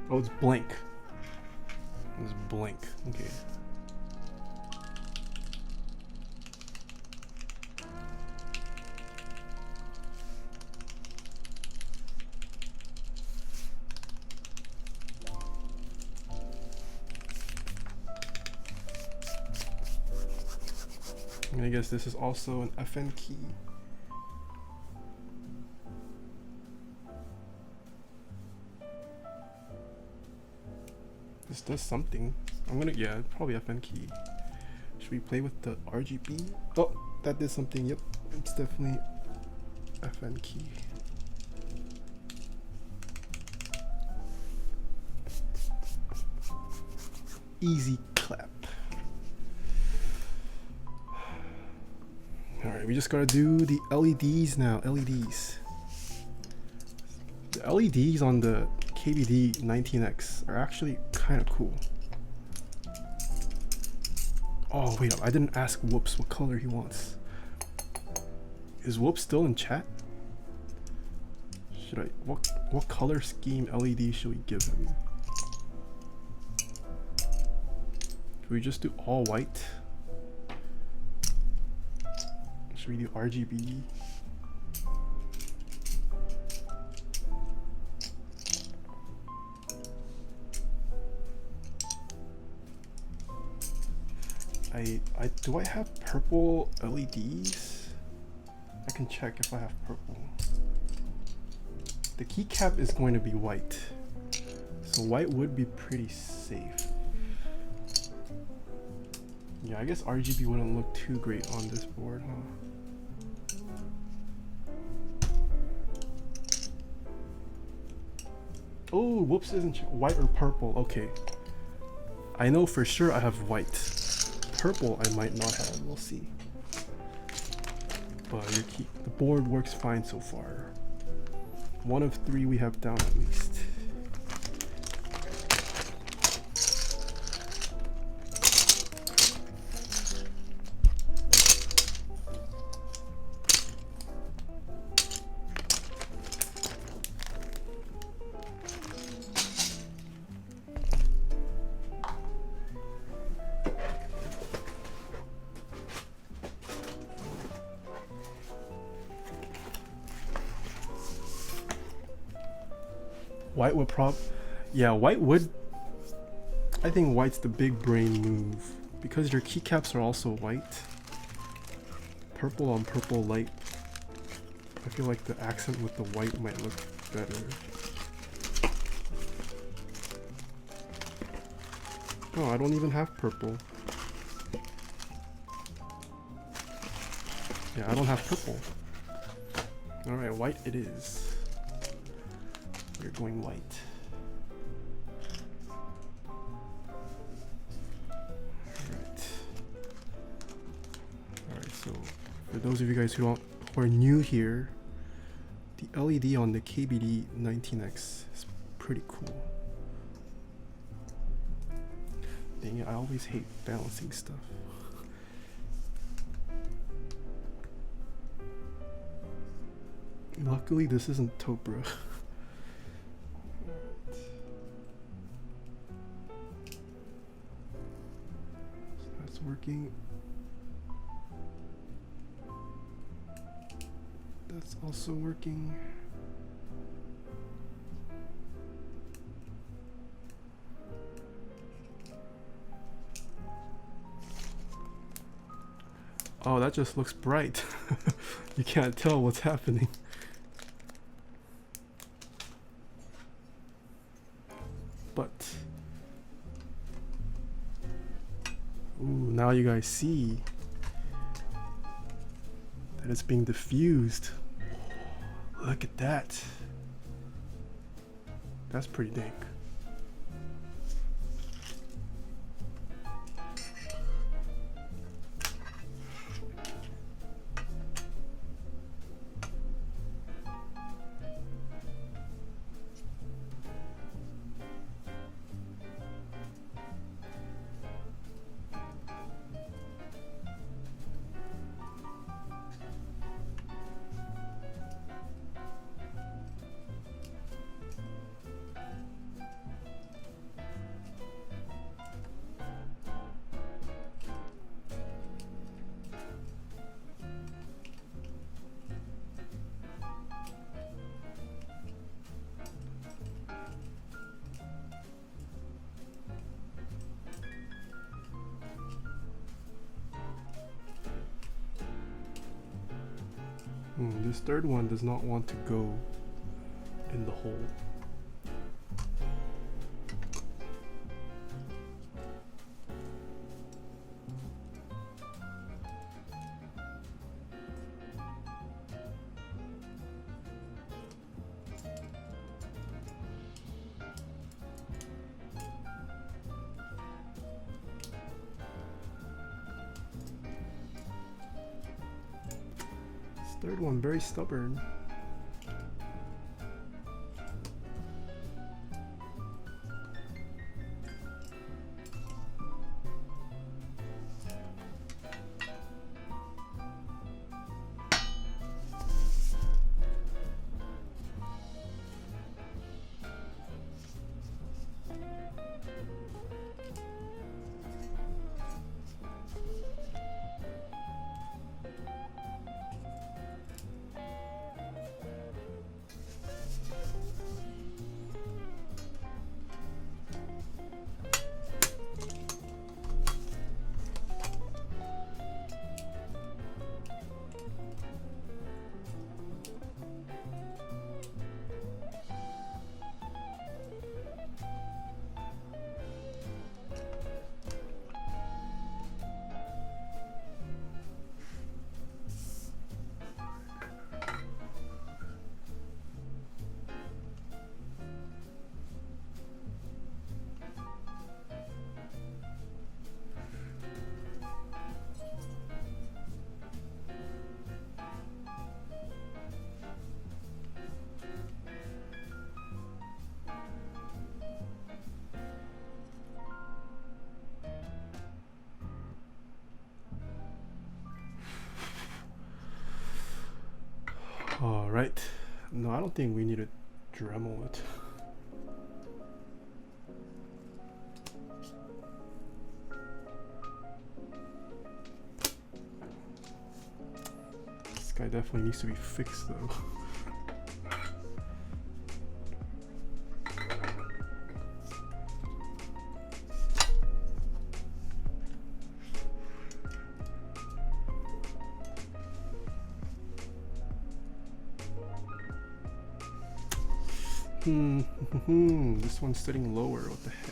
Oh, it's blank. It's blank. Okay. And I guess this is also an FN key. This does something. I'm gonna, yeah, probably FN key. Should we play with the RGB? Oh, that did something. Yep, it's definitely FN key. Easy clap. Alright, we just gotta do the LEDs now. LEDs. The LEDs on the KBD 19X are actually kind of cool. Oh wait, I didn't ask Whoops what color he wants. Is Whoops still in chat? Should I, what color scheme LED should we give him? Should we just do all white? Should we do RGB? Do I have purple LEDs? I can check if I have purple. The keycap is going to be white, so white would be pretty safe. Yeah, I guess RGB wouldn't look too great on this board, huh? Oh, Whoops isn't white or purple. Okay, I know for sure I have white. Purple I might not have, we'll see. But the board works fine so far. 1 of 3 we have down at least. White would yeah, white would, I think white's the big brain move because your keycaps are also white. Purple on purple light, I feel like the accent with the white might look better. Oh, I don't even have purple. Yeah, I don't have purple. Alright, white it is. We're going white. Alright, so for those of you guys who are new here, the LED on the KBD 19X is pretty cool. Dang it, I always hate balancing stuff. Luckily this isn't Topra. Working. That's also working. Oh, that just looks bright. You can't tell what's happening. But ooh, now you guys see that it's being diffused. Look at that. That's pretty dank. This third one does not want to go in the hole. Third one, very stubborn. All right. No, I don't think we need to Dremel it. This guy definitely needs to be fixed though. This one's sitting lower. What the heck?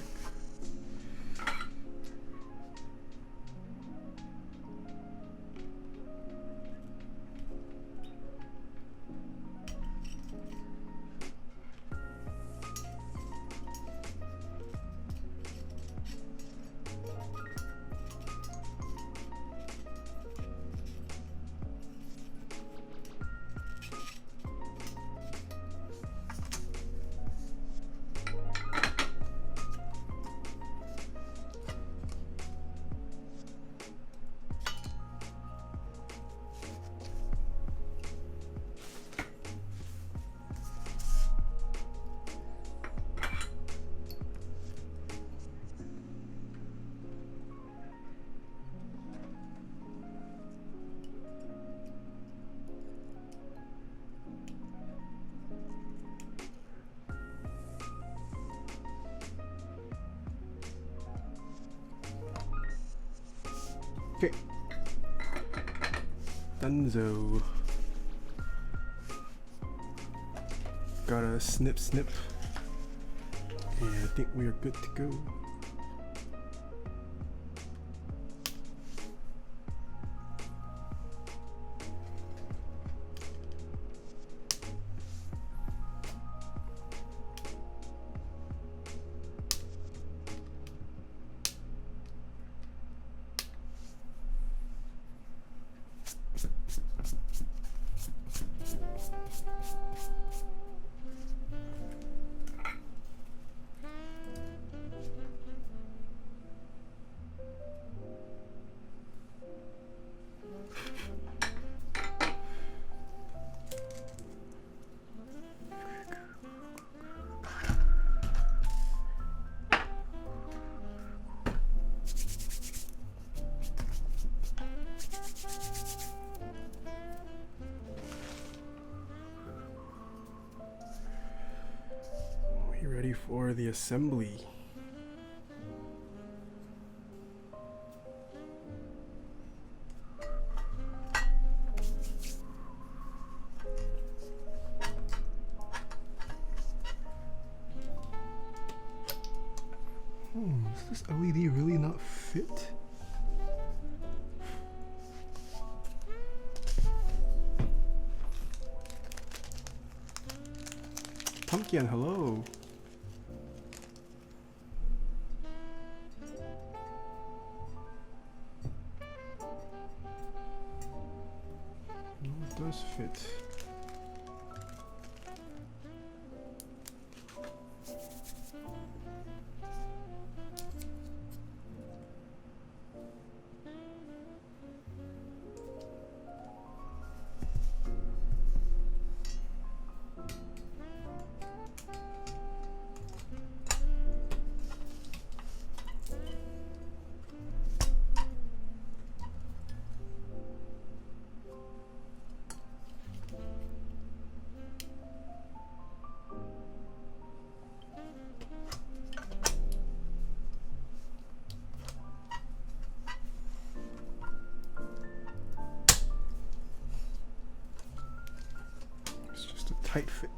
Okay. Dunzo. Got a snip snip. And I think we are good to go. Ready for the assembly. Does this LED really not fit? Pumpkin, hello. No, it does fit. Tight fit.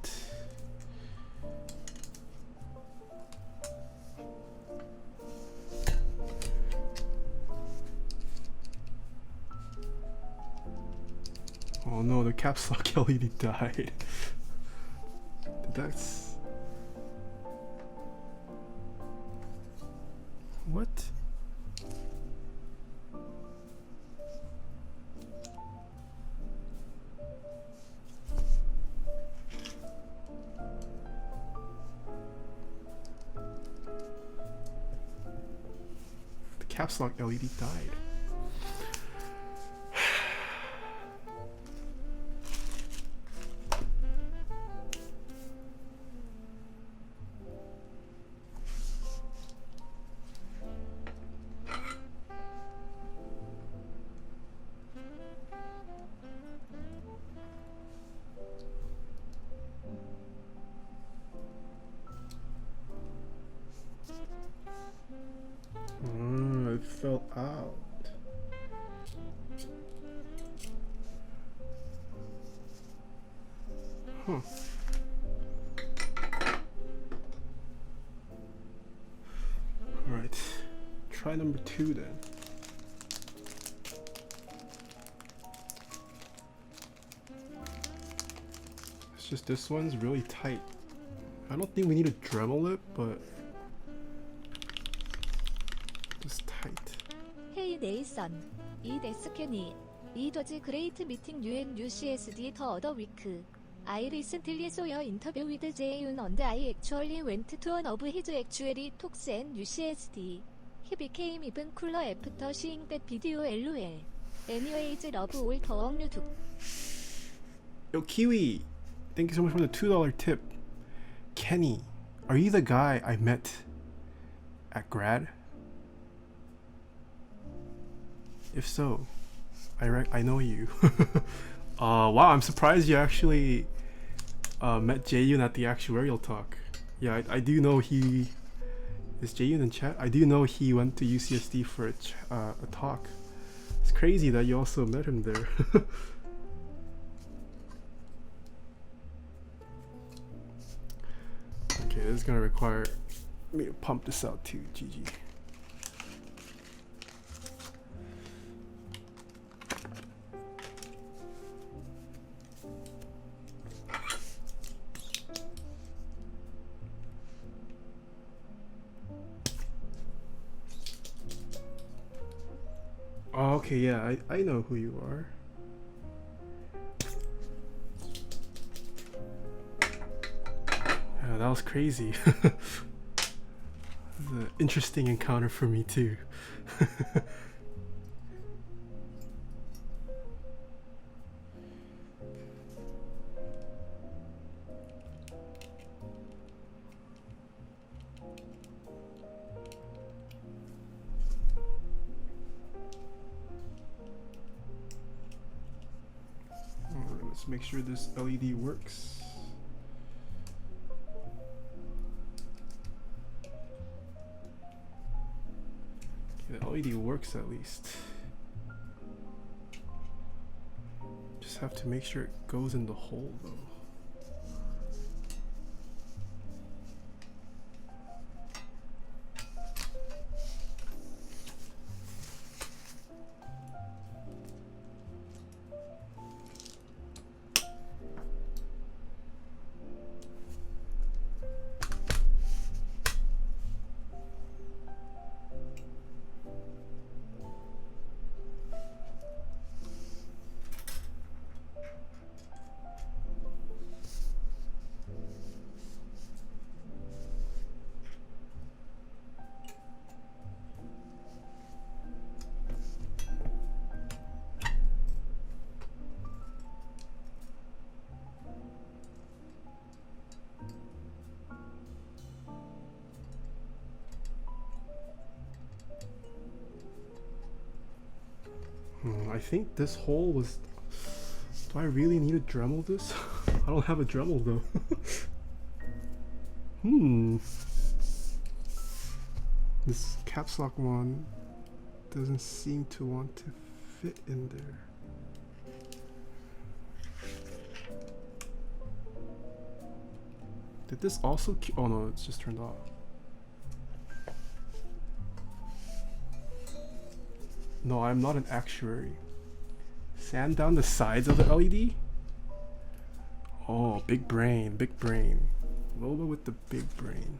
Oh no, the caps lock LED died. That's... What? Caps lock LED died. It fell out. Huh. Alright. Try number 2 then. It's just this one's really tight. I don't think we need to Dremel it, but just tight. Hey Nathan, 이 데스캐니. It was great meeting you and UCSD the other week. I recently saw your interview with Jaehyun and I actually went to one of his actually talks and UCSD. He became even cooler after seeing that video LOL. Anyways, love all the work you do. Yo, Kiwi! Thank you so much for the $2 tip. Kenny, are you the guy I met at grad? If so, I know you. Wow, I'm surprised you actually met Jaehyun at the actuarial talk. Yeah, I do know he... Is Jaehyun in chat? I do know he went to UCSD for a talk. It's crazy that you also met him there. Okay, this is gonna require me to pump this out too, GG. Oh, okay, yeah, I know who you are. Yeah, that was crazy. It was an interesting encounter for me too. Let's make sure this LED works. Okay, the LED works at least. Just have to make sure it goes in the hole though. I think this hole was... Do I really need to Dremel this? I don't have a Dremel though. This caps lock one doesn't seem to want to fit in there. Did this also oh no, it's just turned off. No, I'm not an actuary. Sand down the sides of the LED? Oh, big brain, big brain. Loba with the big brain.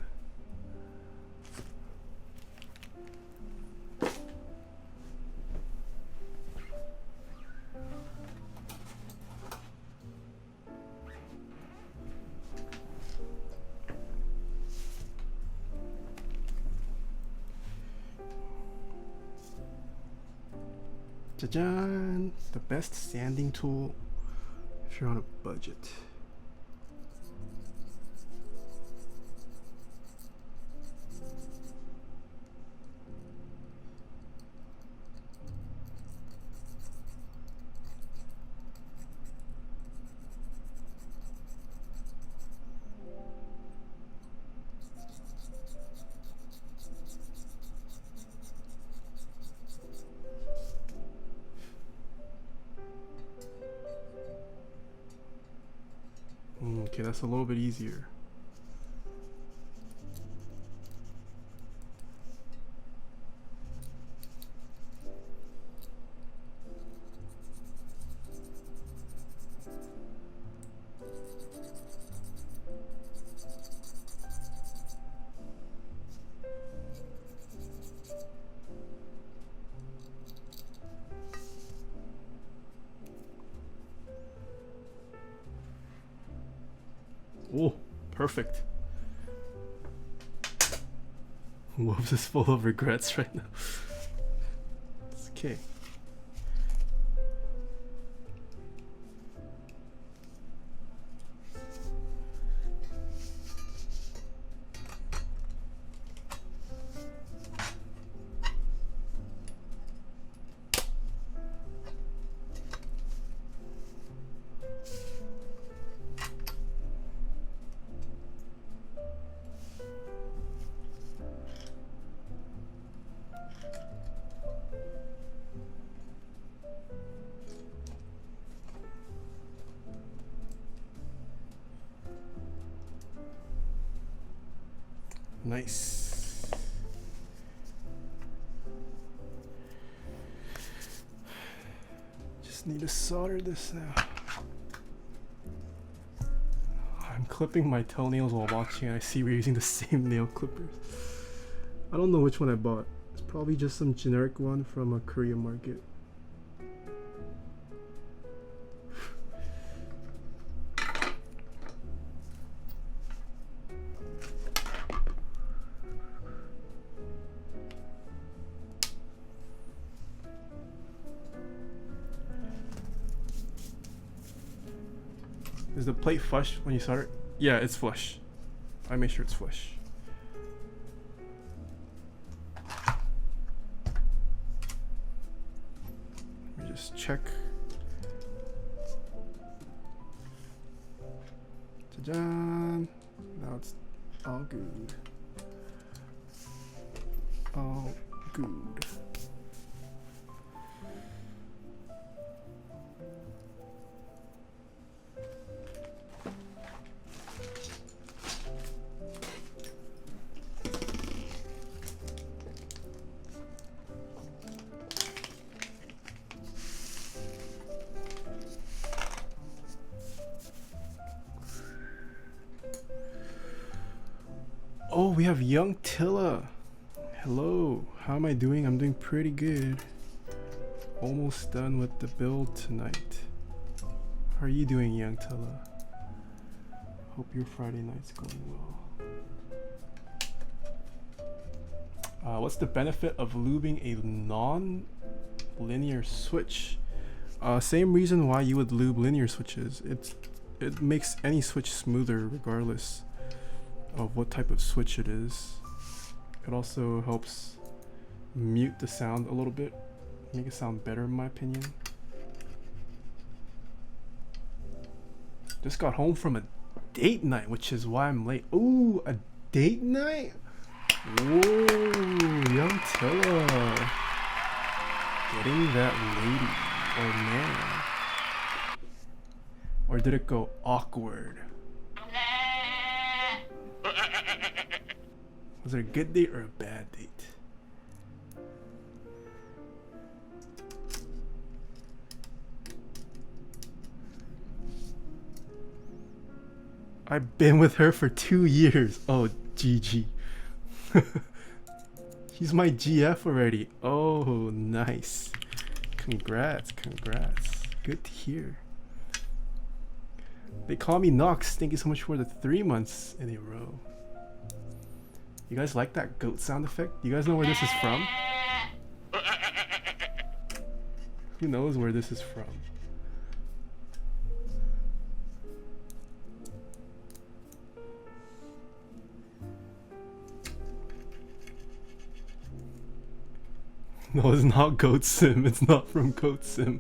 Jajan! The best sanding tool if you're on a budget. Okay, that's a little bit easier. Oh, perfect. Woops is full of regrets right now. It's okay. Nice. Just need to solder this now. I'm clipping my toenails while watching and I see we're using the same nail clippers. I don't know which one I bought. It's probably just some generic one from a Korean market. Is the plate flush when you solder it? Yeah, it's flush. I make sure it's flush. Let me just check. Ta-da! Now it's all good. All good. Oh, we have young Tilla. Hello, how am I doing? I'm doing pretty good. Almost done with the build tonight. How are you doing, young Tilla? Hope your Friday night's going well. What's the benefit of lubing a non-linear switch? Same reason why you would lube linear switches. It makes any switch smoother regardless of what type of switch it is. It also helps mute the sound a little bit make it sound better in my opinion. Just got home from a date night, which is why I'm late. Ooh, a date night? Whoa, young Taeha. Getting that lady or man. Or did it go awkward? Was it a good date or a bad date? I've been with her for 2 years. Oh, GG. He's my GF already. Oh, nice. Congrats, congrats. Good to hear. They call me Nox. Thank you so much for the 3 months in a row. You guys like that goat sound effect? You guys know where this is from? Who knows where this is from? No, it's not Goat Sim. It's not from Goat Sim.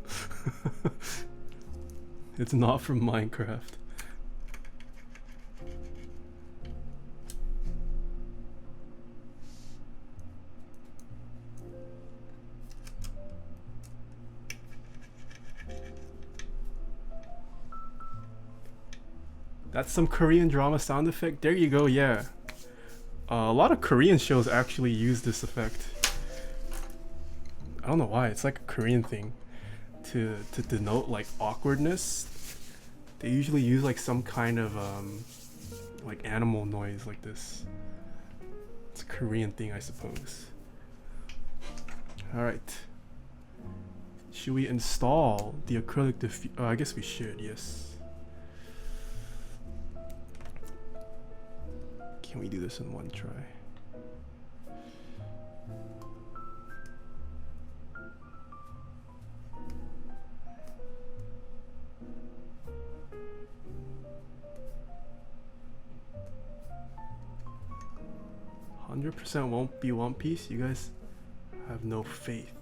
It's not from Minecraft. That's some Korean drama sound effect. There you go, yeah. A lot of Korean shows actually use this effect. I don't know why, it's like a Korean thing to denote like awkwardness. They usually use like some kind of like animal noise like this. It's a Korean thing, I suppose. Alright. Should we install the acrylic I guess we should, yes. Can we do this in one try? 100% won't be One Piece. You guys have no faith.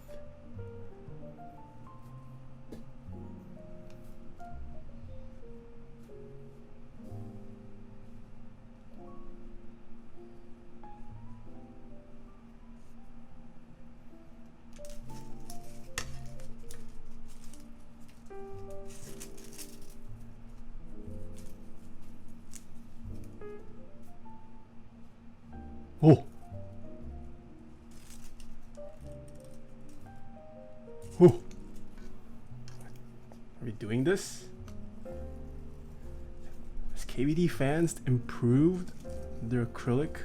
Oh! Oh! Are we doing this? Has KBD fans improved their acrylic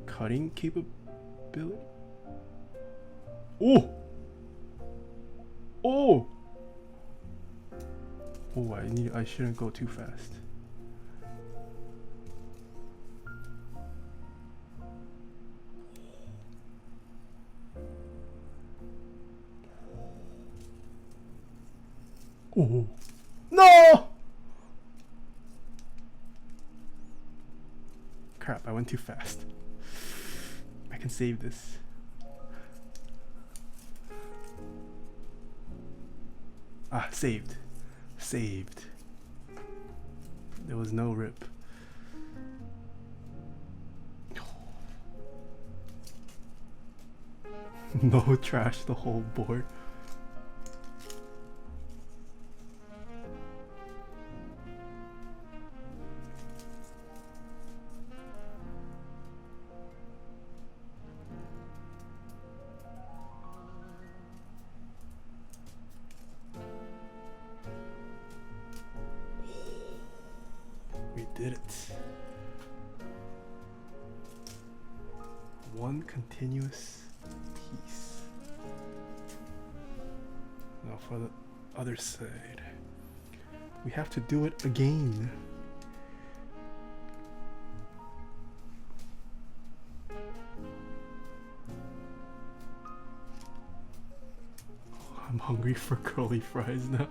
cutting capability? Oh! Oh! Oh, I shouldn't go too fast. Oh no! Crap, I went too fast. I can save this. Ah, saved. Saved. There was no rip. No trash the whole board. We did it. One continuous piece. Now for the other side, we have to do it again. I'm hungry for curly fries now.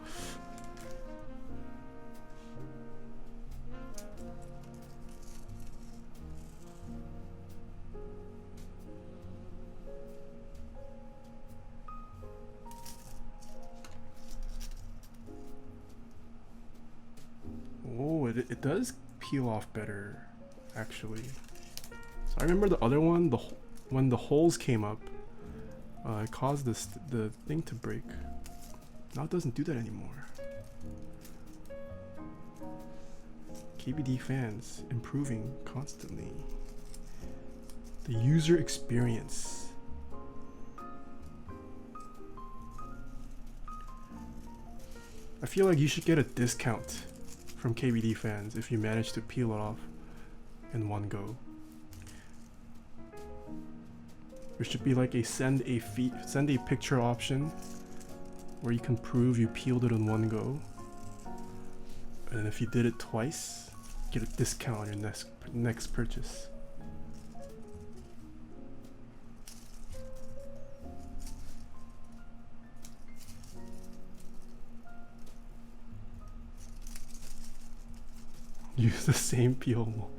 it does peel off better, actually. So I remember the other one, when the holes came up, it caused the thing to break. Now it doesn't do that anymore. KBD fans improving constantly. The user experience. I feel like you should get a discount from KBD fans if you manage to peel it off in one go. There should be like a send a picture option where you can prove you peeled it in one go. And if you did it twice, get a discount on your next purchase. Use the same peel mold.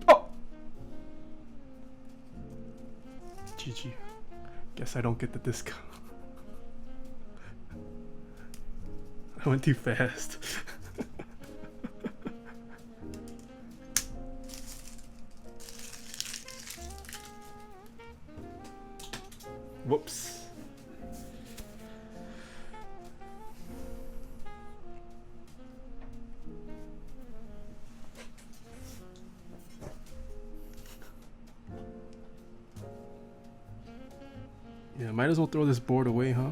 Oh! GG. Guess I don't get the discount. I went too fast. Whoops. Yeah, might as well throw this board away, huh?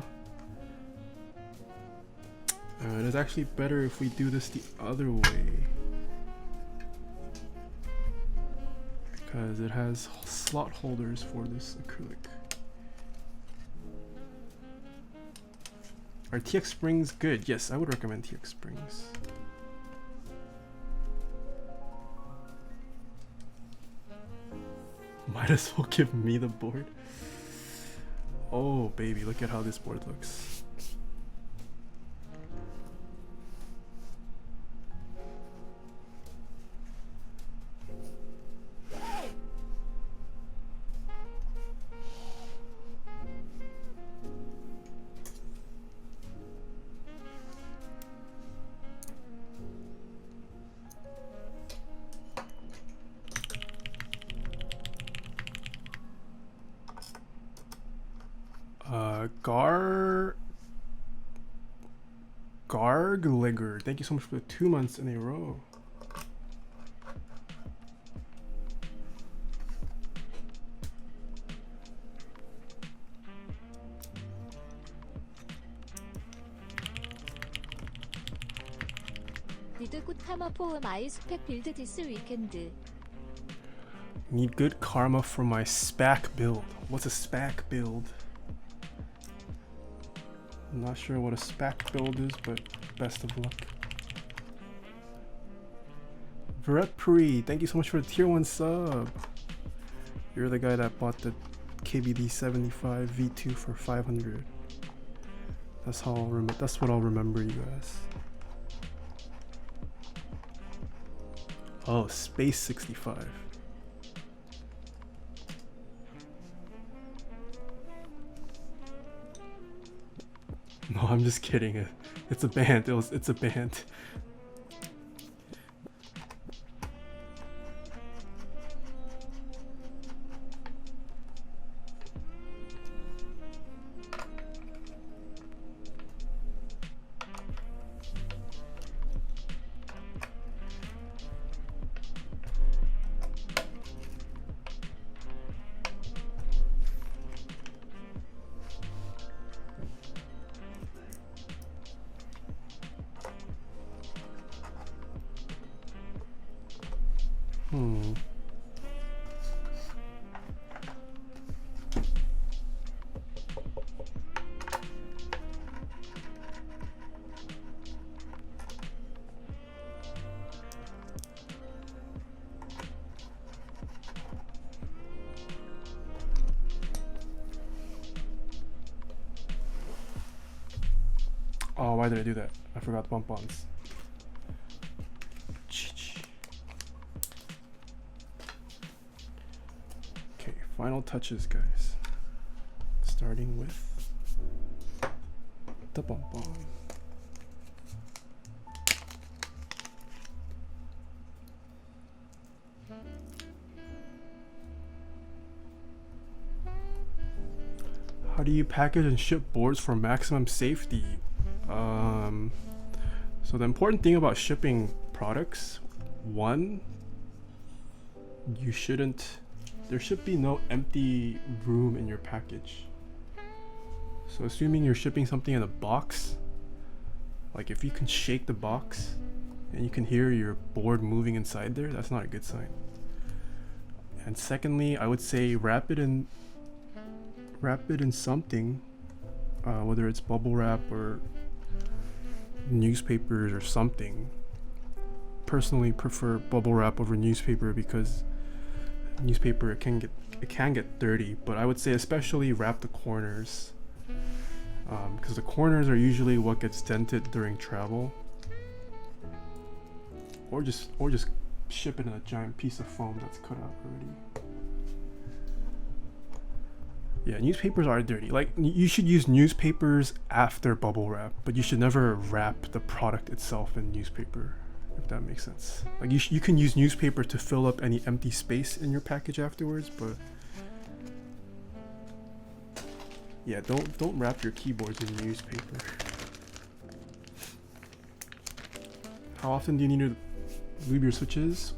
It is actually better if we do this the other way, because it has slot holders for this acrylic. Are TX springs good? Yes, I would recommend TX springs. Might as well give me the board. Oh baby, look at how this board looks. Gargliger, thank you so much for the 2 months in a row. Need good karma for my spec build this weekend. Need good karma for my SPAC build. What's a SPAC build? I'm not sure what a SPAC build is, but best of luck. Retort, thank you so much for the tier 1 sub. You're the guy that bought the KBD 75 V2 for 500. That's how that's what I'll remember you guys. Oh, Space 65. No, I'm just kidding. It's a band. It's a band. Oh, why did I do that? I forgot the bump ons. Okay, final touches, guys. Starting with the bump on. How do you package and ship boards for maximum safety? So the important thing about shipping products, one, there should be no empty room in your package. So assuming you're shipping something in a box, like if you can shake the box and you can hear your board moving inside there, that's not a good sign. And secondly, I would say wrap it in something, whether it's bubble wrap or newspapers or something. Personally prefer bubble wrap over newspaper because newspaper it can get dirty, but I would say especially wrap the corners, because the corners are usually what gets dented during travel, or just ship it in a giant piece of foam that's cut out already. Yeah, newspapers are dirty. Like, you should use newspapers after bubble wrap, but you should never wrap the product itself in newspaper, if that makes sense. Like, you can use newspaper to fill up any empty space in your package afterwards, but yeah, don't wrap your keyboards in newspaper. How often do you need to lube your switches?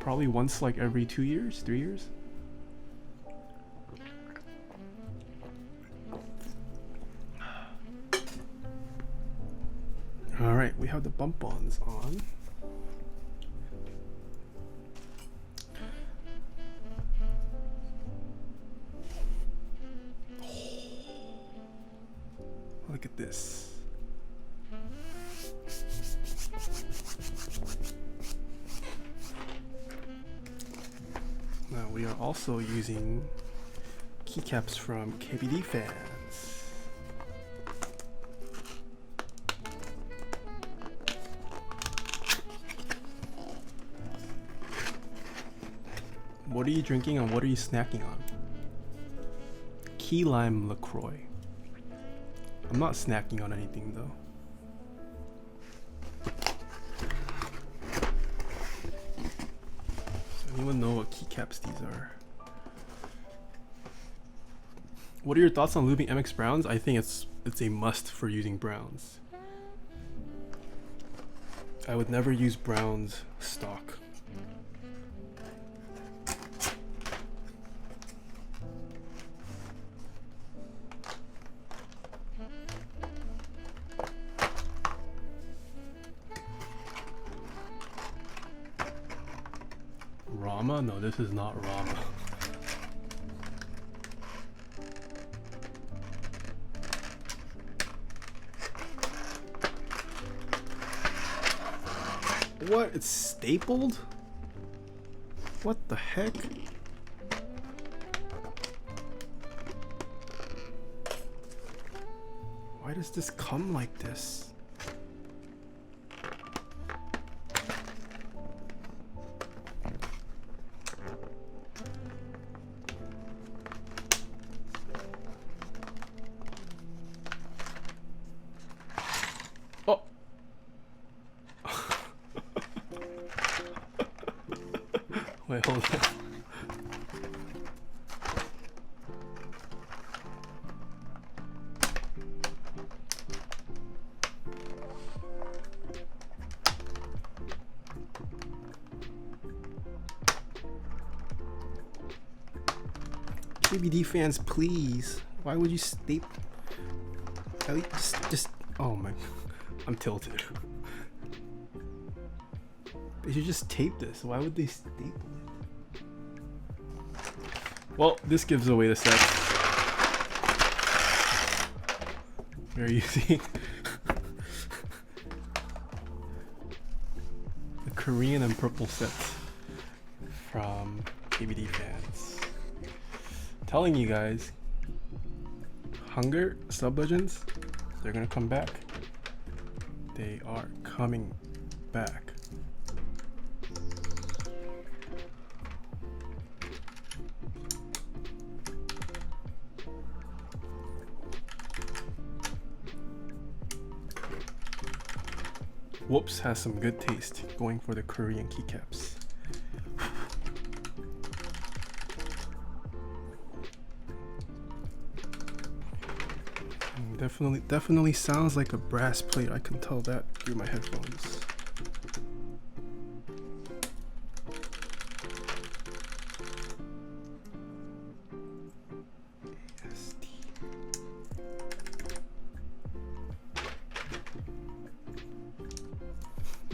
Probably once like every 2 years, 3 years. Alright, we have the bump-ons on. Look at this. Now we are also using keycaps from KBD fans. What are you drinking and what are you snacking on? Key lime LaCroix. I'm not snacking on anything though. Does anyone know what keycaps these are? What are your thoughts on lubing MX Browns? I think it's a must for using Browns. I would never use Browns stock. Rama? No, this is not Rama. What? It's stapled? What the heck? Why does this come like this? Wait, hold on. KBD fans, please. Why would you staple? Just. Oh my. I'm tilted. They should just tape this. Why would they staple it? Well, this gives away the set. We're using the Korean and purple set from KBD fans. Telling you guys, Hunger Sub-Legends, they're gonna come back. They are coming back. Whoops has some good taste, going for the Korean keycaps. Definitely sounds like a brass plate. I can tell that through my headphones.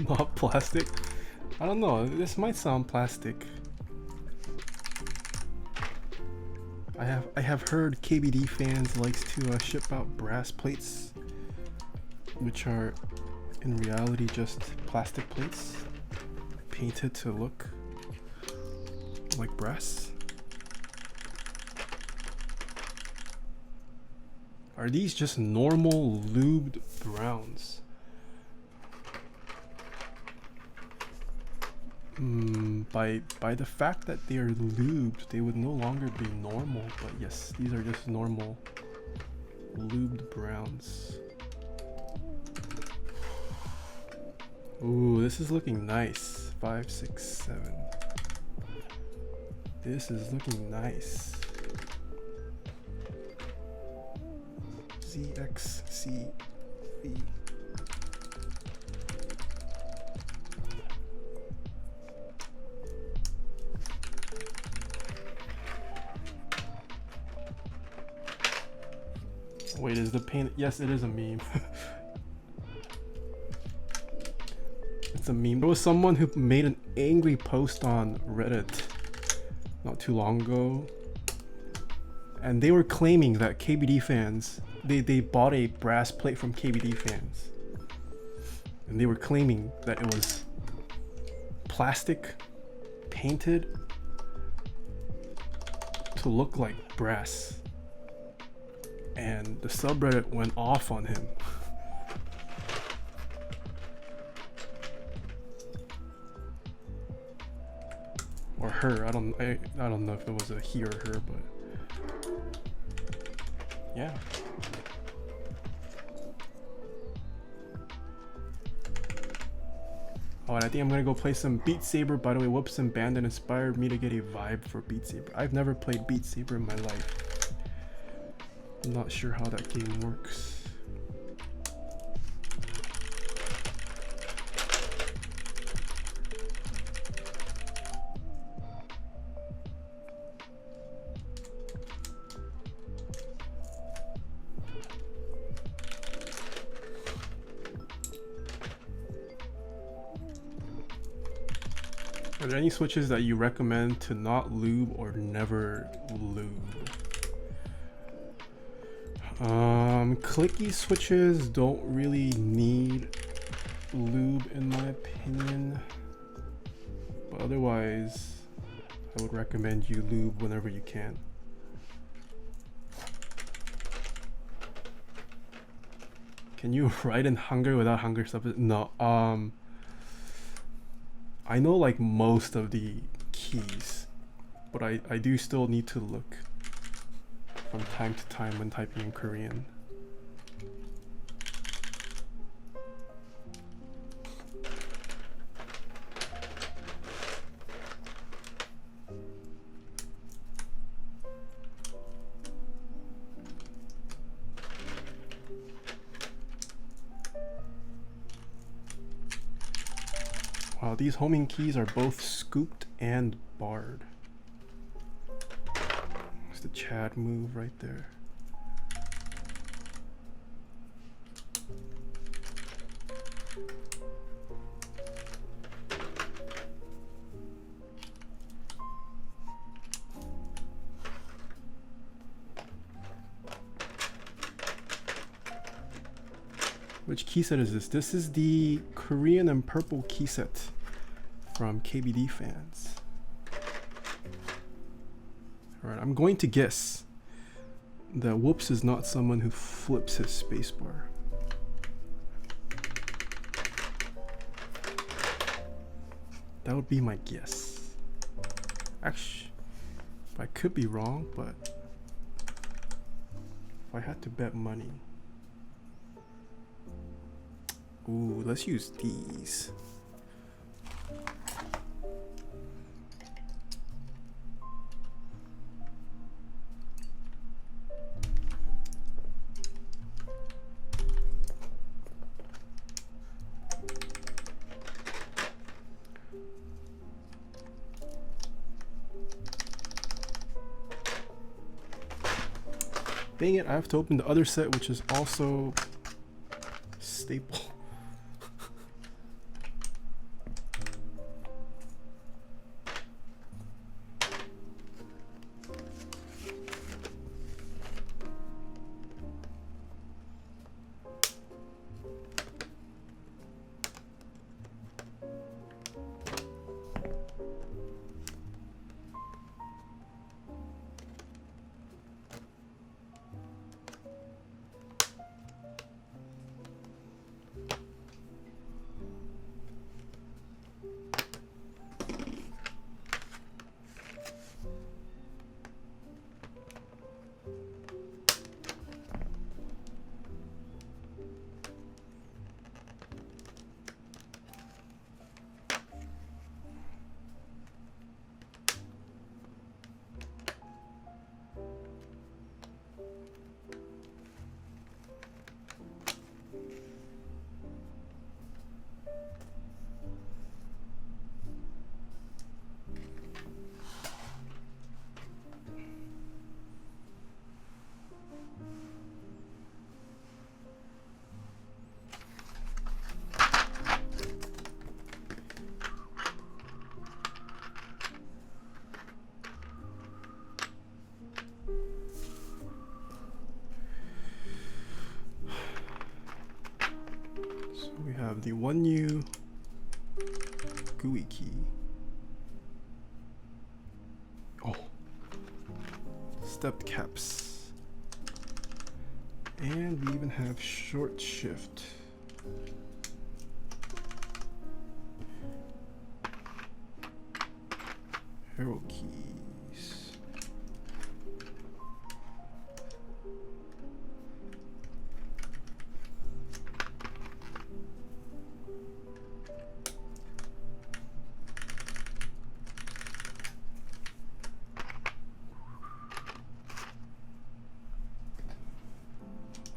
Not plastic? I don't know, this might sound plastic. I have heard KBD fans likes to ship out brass plates, which are in reality just plastic plates painted to look like brass. Are these just normal lubed browns? By the fact that they are lubed, they would no longer be normal, but yes, these are just normal lubed browns. Ooh, this is looking nice. 5, 6, 7. This is looking nice. ZXCV. Wait, is the paint? Yes, it is a meme. It's a meme. There was someone who made an angry post on Reddit not too long ago, and they were claiming that KBD fans, they bought a brass plate from KBD fans, and they were claiming that it was plastic painted to look like brass. And the subreddit went off on him. Or her. I don't know if it was a he or her, but yeah. Oh, and I think I'm gonna go play some Beat Saber. By the way, Whoops and Bandit inspired me to get a vibe for Beat Saber. I've never played Beat Saber in my life. I'm not sure how that game works. Are there any switches that you recommend to not lube or never lube? Clicky switches don't really need lube in my opinion, but otherwise I would recommend you lube whenever you can. Can you write in Hangul without Hangul stuff? No. I know like most of the keys, but I do still need to look from time to time when typing in Korean. Wow, these homing keys are both scooped and barred. That's the Chad move right there. Which key set is this? This is the Korean and purple key set from KBD fans. Alright, I'm going to guess that Whoops is not someone who flips his spacebar. That would be my guess. Actually, I could be wrong, but if I had to bet money. Ooh, let's use these. Dang it, I have to open the other set, which is also staple. We have the 1U GUI key. Oh, stepped caps. And we even have short shift. Arrow keys.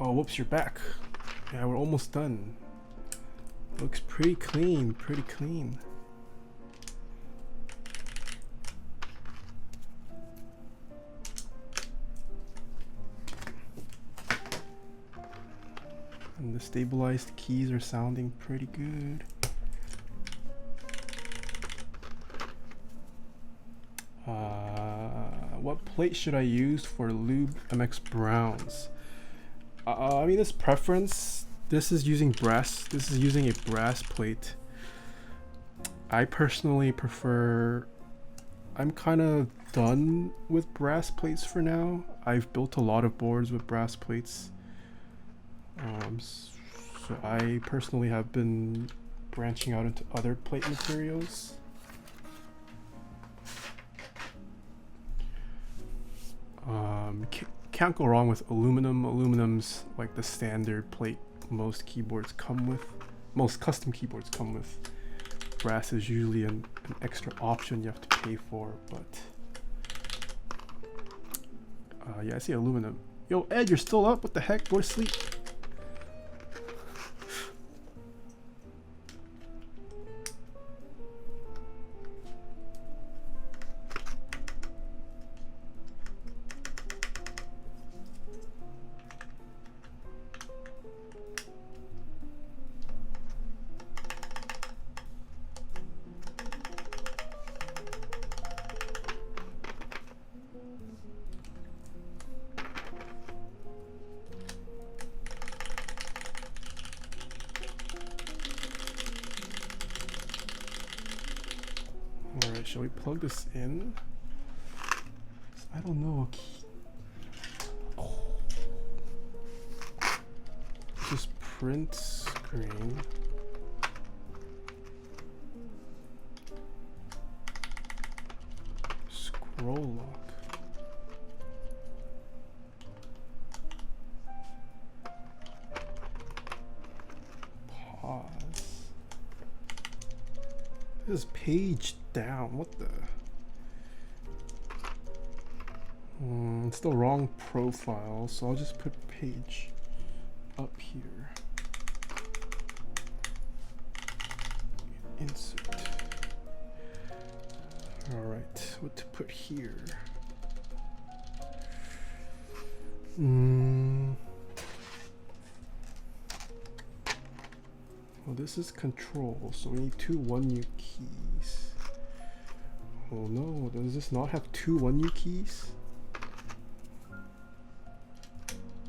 Oh, whoops, you're back. Yeah, we're almost done. Looks pretty clean, pretty clean. And the stabilized keys are sounding pretty good. What plate should I use for lube MX Browns? I mean, this preference, this is using brass. This is using a brass plate. I personally prefer. I'm kind of done with brass plates for now. I've built a lot of boards with brass plates. So I personally have been branching out into other plate materials. Can't go wrong with aluminum. Aluminum's like the standard plate most keyboards come with. Most custom keyboards come with. Brass is usually an extra option you have to pay for, but yeah, I see aluminum. Yo, Ed, you're still up? What the heck? Go to sleep. Shall we plug this in? I don't know. Just print screen. Scroll lock. Pause. This is page down. What the? It's the wrong profile, so I'll just put page up here. Insert. Alright, what to put here? Well, this is control, so we need two 1U keys. Oh no, does this not have two 1U keys?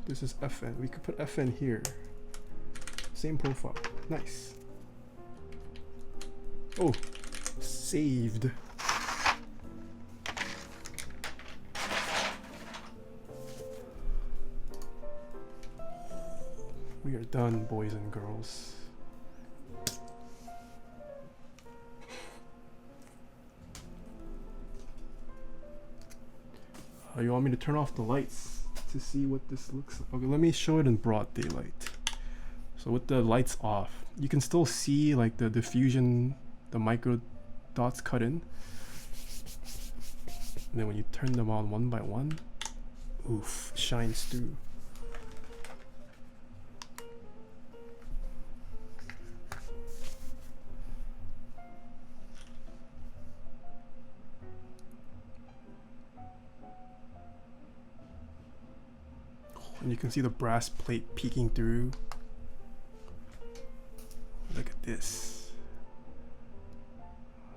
This is FN. We could put FN here. Same profile. Nice. Oh, saved. We are done, boys and girls. You want me to turn off the lights to see what this looks like? Okay, let me show it in broad daylight. So with the lights off, you can still see like the diffusion, the micro dots cut in. And then when you turn them on one by one, oof, shines through. And you can see the brass plate peeking through. Look at this.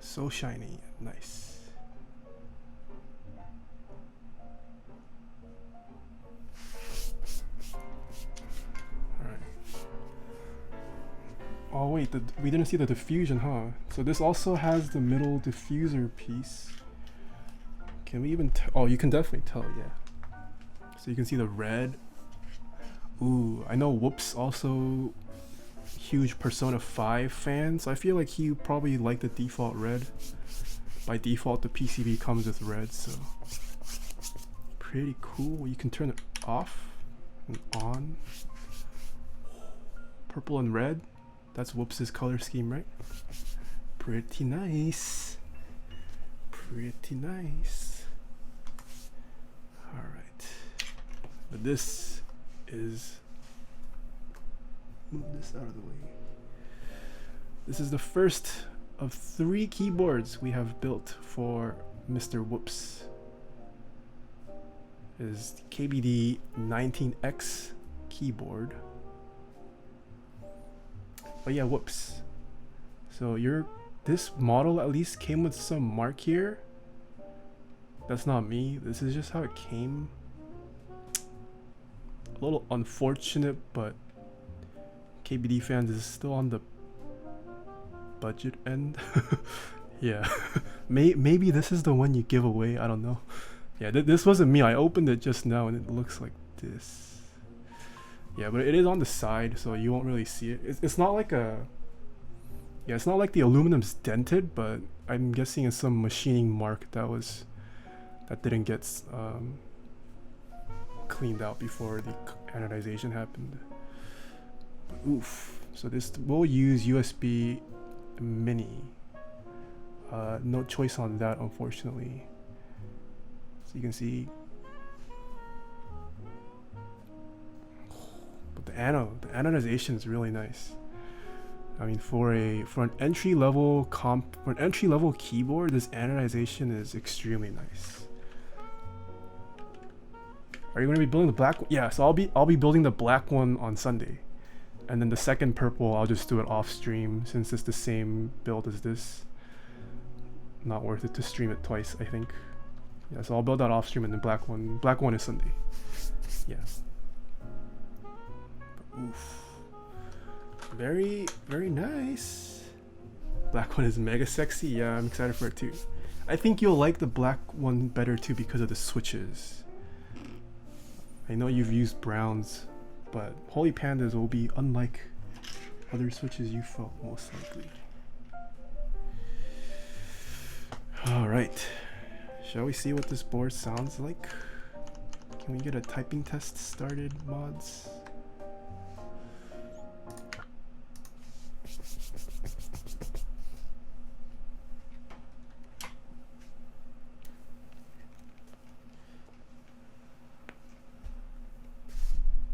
So shiny, nice. Alright. Oh wait, we didn't see the diffusion, huh? So this also has the middle diffuser piece. Can we even tell? Oh, you can definitely tell, yeah. So you can see the red. Ooh, I know Whoops also huge Persona 5 fan, so I feel like he probably liked the default red. By default, the PCB comes with red, so pretty cool. You can turn it off and on. Purple and red. That's Whoops' color scheme, right? Pretty nice. Pretty nice. Alright. But this is, move this out of the way. This is the first of 3 keyboards we have built for Mr. Whoops. It is KBD 19X keyboard. Oh yeah, Whoops. So this model at least came with some mark here. That's not me. This is just how it came. A little unfortunate, but KBD fans is still on the budget end. Yeah. Maybe this is the one you give away. I don't know. Yeah, this wasn't me. I opened it just now and it looks like this. Yeah, but it is on the side, so you won't really see it. It's not like a... Yeah, it's not like the aluminum's dented, but I'm guessing it's some machining mark that didn't get cleaned out before the anodization happened. But oof. So this will use USB mini. No choice on that, unfortunately. So you can see. But the anodization is really nice. I mean, for an entry level keyboard, this anodization is extremely nice. Are you going to be building the black one? Yeah, so I'll be building the black one on Sunday. And then the second purple, I'll just do it off stream since it's the same build as this. Not worth it to stream it twice, I think. Yeah, so I'll build that off stream and then black one is Sunday. Yeah. But oof. Very, very nice. Black one is mega sexy. Yeah, I'm excited for it too. I think you'll like the black one better too because of the switches. I know you've used browns, but Holy Pandas will be unlike other switches you felt most likely. Alright, shall we see what this board sounds like? Can we get a typing test started, mods?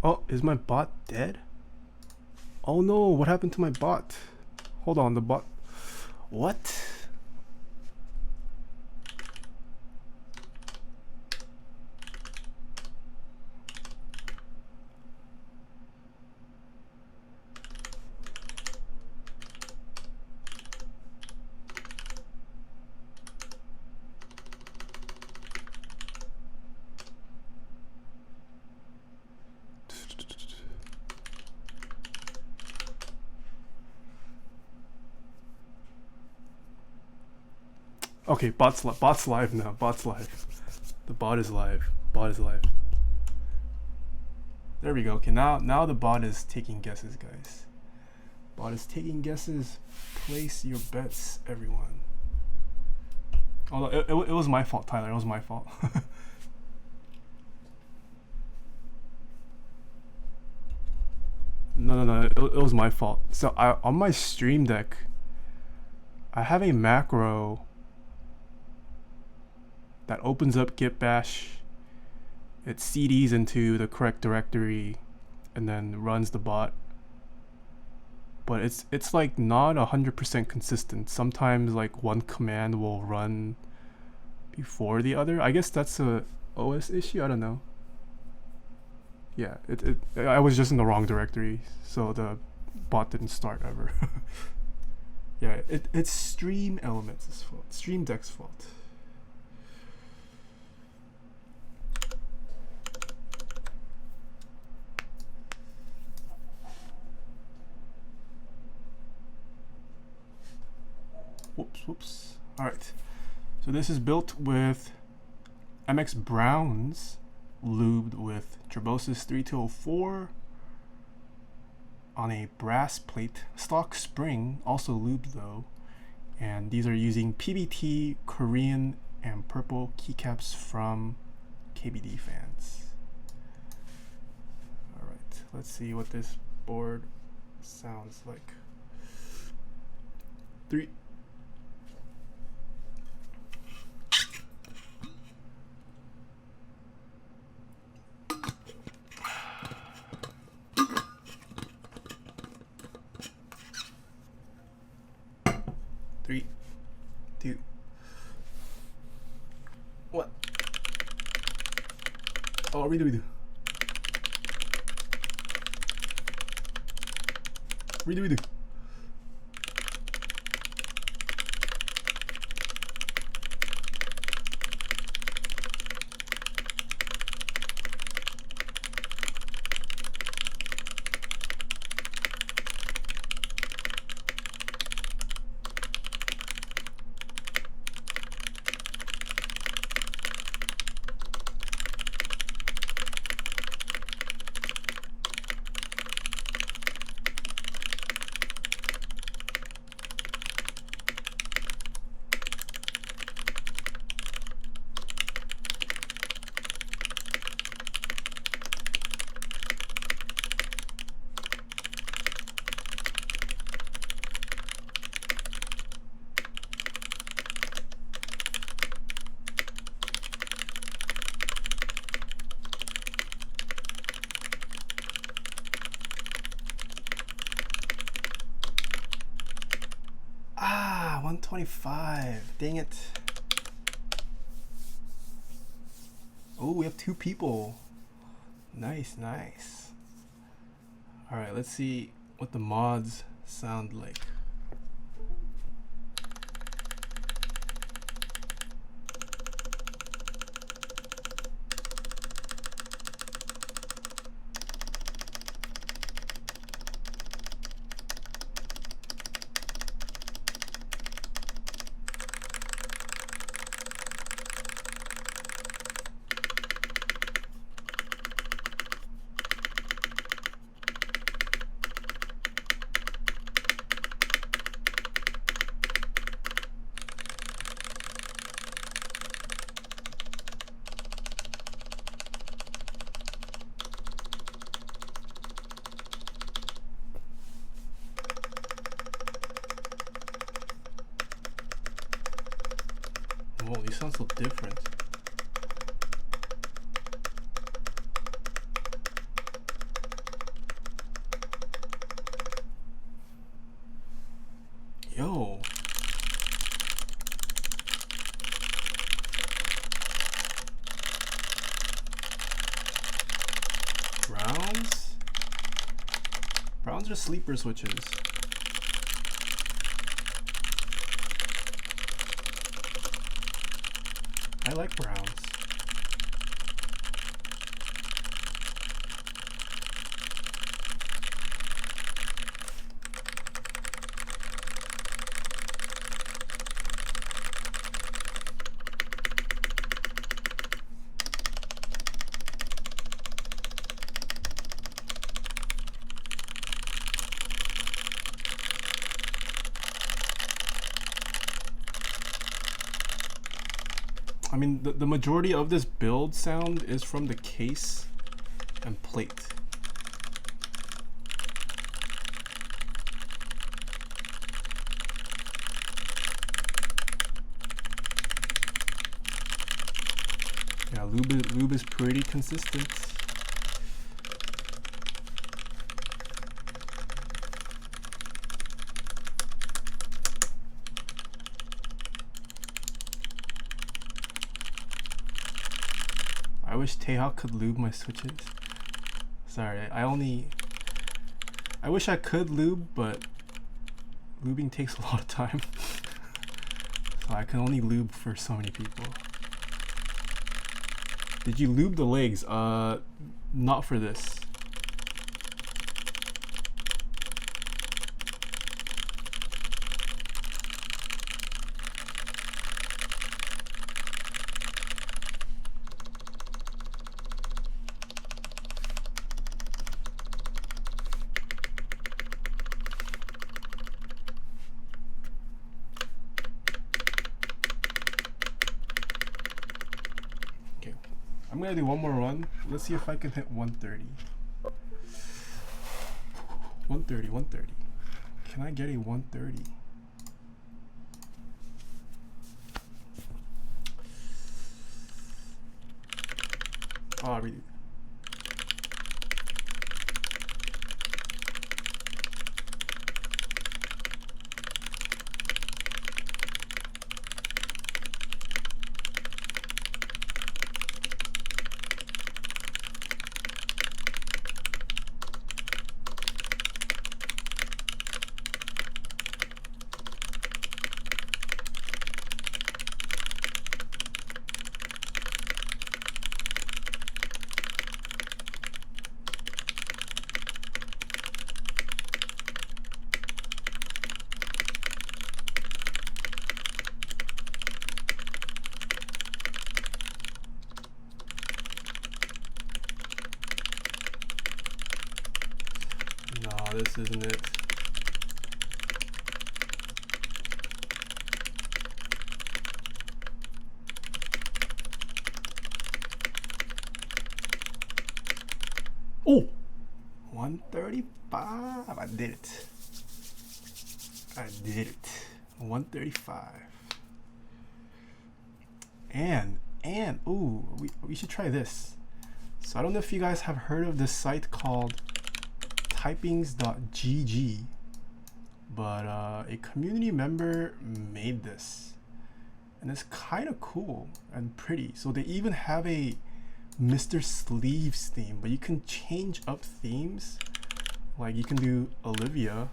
Oh, is my bot dead? Oh no, what happened to my bot? Hold on, the bot... What? Okay, bot's live now. Bot's live. The bot is live. Bot is live. There we go. Okay, now the bot is taking guesses, guys. Bot is taking guesses. Place your bets, everyone. Although it was my fault, Tyler. It was my fault. No. It was my fault. So on my Stream Deck, I have a macro that opens up git bash. It cds into the correct directory, and then runs the bot. But it's like not 100% consistent. Sometimes like one command will run before the other. I guess that's a OS issue. I don't know. Yeah, I was just in the wrong directory, so the bot didn't start ever. Yeah, it's Stream Elements' fault. Stream Deck's fault. Whoops. Alright. So this is built with MX Browns, lubed with Turbosis 3204 on a brass plate, stock spring, also lubed though. And these are using PBT, Korean, and purple keycaps from KBD fans. Alright, let's see what this board sounds like. 3, 3, 2, 1. Oh, redo. Ah, 125. Dang it. Oh, we have 2 people. Nice. Alright, let's see what the mods sound like. Whoa, these sound so different. Yo. Browns are sleeper switches. I like browns. mean, the majority of this build sound is from the case and plate. Yeah, lube is pretty consistent. I wish Taeha could lube my switches. Sorry, I wish I could lube, but lubing takes a lot of time. So I can only lube for so many people. Did you lube the legs? Not for this. I'm gonna do one more run. Let's see if I can hit 130. 130. Can I get a 130? Oh, really? This isn't it. Oh, 135. I did it. 135. And ooh, we should try this. So I don't know if you guys have heard of this site called typings.gg, but a community member made this, and it's kind of cool and pretty. So they even have a Mr. Sleeves theme, but you can change up themes. Like you can do Olivia.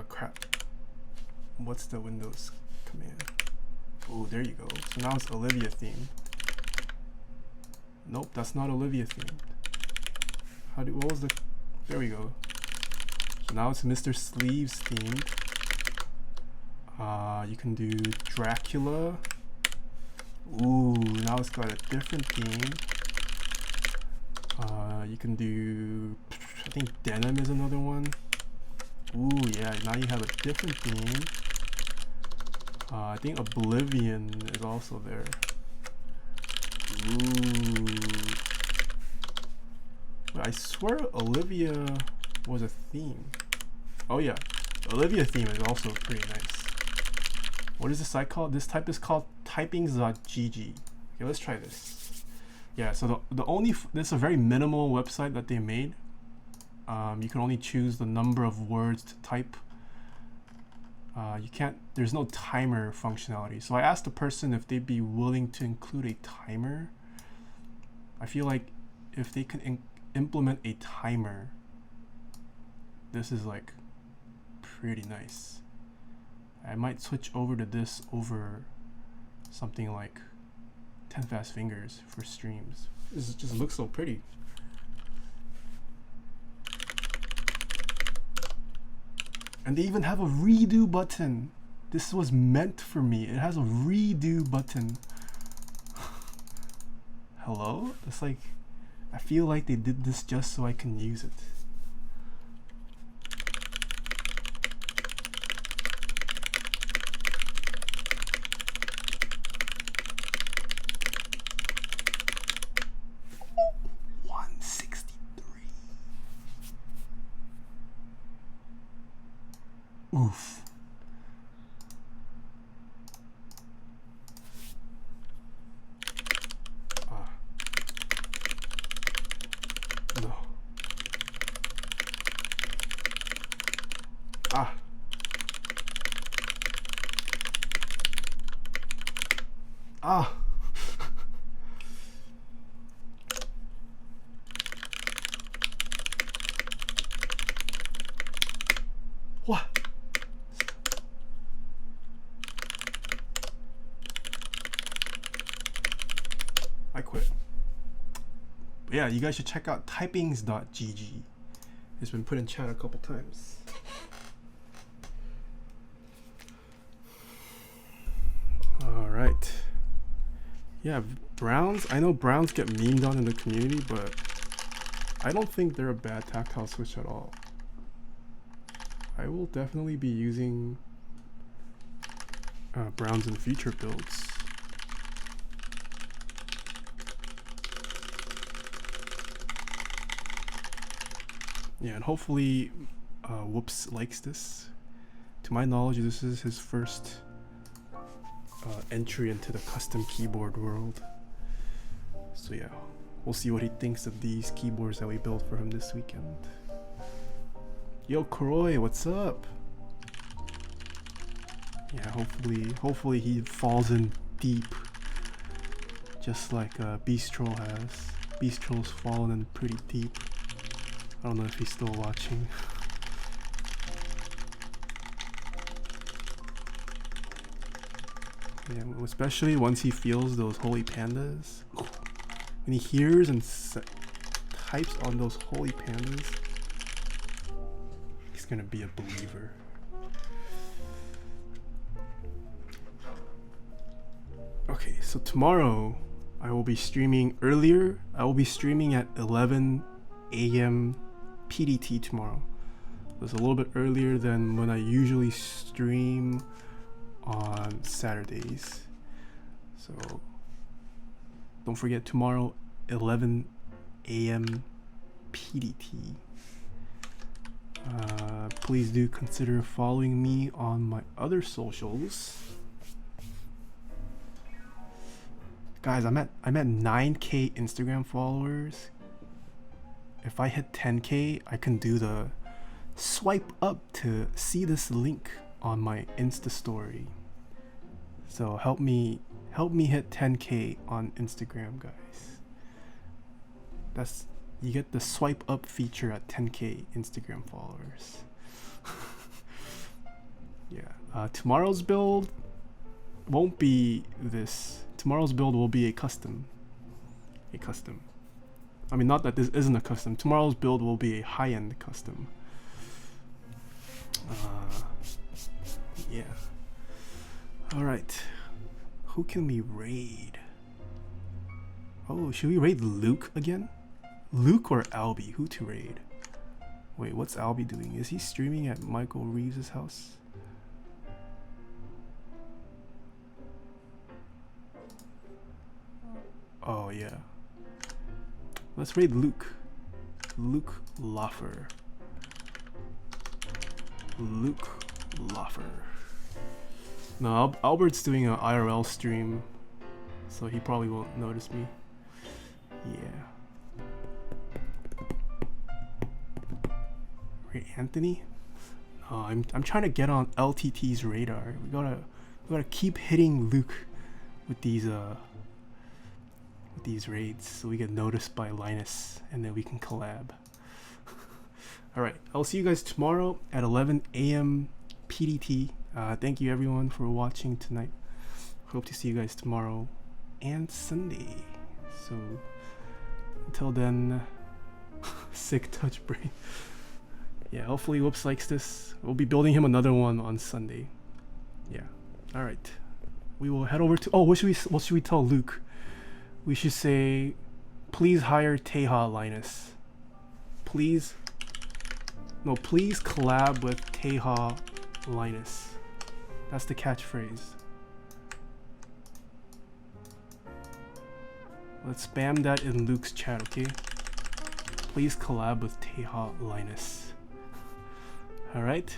Crap. What's the Windows command? Oh, there you go. So now it's Olivia theme. Nope, that's not Olivia themed. What was the? There we go. So now it's Mr. Sleeves themed. You can do Dracula. Ooh, now it's got a different theme. You can do, I think denim is another one. Ooh, yeah, now you have a different theme. I think Oblivion is also there. Ooh. But I swear Olivia was a theme. Oh yeah, Olivia theme is also pretty nice. What is this site called? This type is called typings.gg. Okay, let's try this. Yeah, so this is a very minimal website that they made. You can only choose the number of words to type. There's no timer functionality. So I asked the person if they'd be willing to include a timer. I feel like if they can implement a timer, this is like pretty nice. I might switch over to this over something like 10 Fast Fingers for streams. This just looks so pretty. And they even have a redo button. This was meant for me. It has a redo button. Hello? It's like, I feel like they did this just so I can use it. Oof. Ah. No. Ah. Ah. What? I quit. But yeah, you guys should check out typings.gg. It's been put in chat a couple times. All right. Yeah, Browns. I know Browns get memed on in the community, but I don't think they're a bad tactile switch at all. I will definitely be using Browns in future builds. Yeah, and hopefully Whoops likes this. To my knowledge, this is his first entry into the custom keyboard world. So yeah, we'll see what he thinks of these keyboards that we built for him this weekend. Yo, Kroy, what's up? Yeah, hopefully he falls in deep, just like Beast Troll has. Beast Troll's fallen in pretty deep. I don't know if he's still watching. Yeah, especially once he feels those holy pandas. When he hears and types on those holy pandas, he's gonna be a believer. Okay, so tomorrow I will be streaming earlier. I will be streaming at 11 a.m. PDT tomorrow. It's a little bit earlier than when I usually stream on Saturdays. So don't forget, tomorrow 11 a.m. PDT. Please do consider following me on my other socials. Guys, I'm at 9k Instagram followers. If I hit 10k, I can do the swipe up to see this link on my Insta story. So help me hit 10k on Instagram, guys. You get the swipe up feature at 10k Instagram followers. Yeah. Tomorrow's build won't be this. Tomorrow's build will be a custom. I mean, not that this isn't a custom. Tomorrow's build will be a high-end custom. Yeah. All right. Who can we raid? Oh, should we raid Luke again? Luke or Albie? Who to raid? Wait, what's Albie doing? Is he streaming at Michael Reeves' house? Oh yeah. Let's raid Luke. Luke Loffer. Luke Loffer. No, Albert's doing an IRL stream, so he probably won't notice me. Yeah. Raid Anthony? No, I'm trying to get on LTT's radar. We gotta keep hitting Luke with these raids so we get noticed by Linus and then we can collab. Alright, I'll see you guys tomorrow at 11 a.m. PDT. Thank you everyone for watching tonight. Hope to see you guys tomorrow and Sunday. So until then, sick touch brain. Yeah, hopefully Whoops likes this. We'll be building him another one on Sunday. Yeah. Alright. We will head over to what should we tell Luke? We should say, please hire Taeha, Linus. Please collab with Taeha, Linus. That's the catchphrase. Let's spam that in Luke's chat, okay? Please collab with Taeha, Linus. Alright?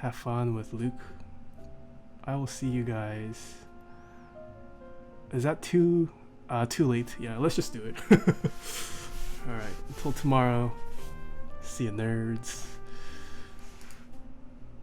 have fun with Luke. I will see you guys. Is that too late? Yeah, let's just do it. Alright, until tomorrow. See you, nerds.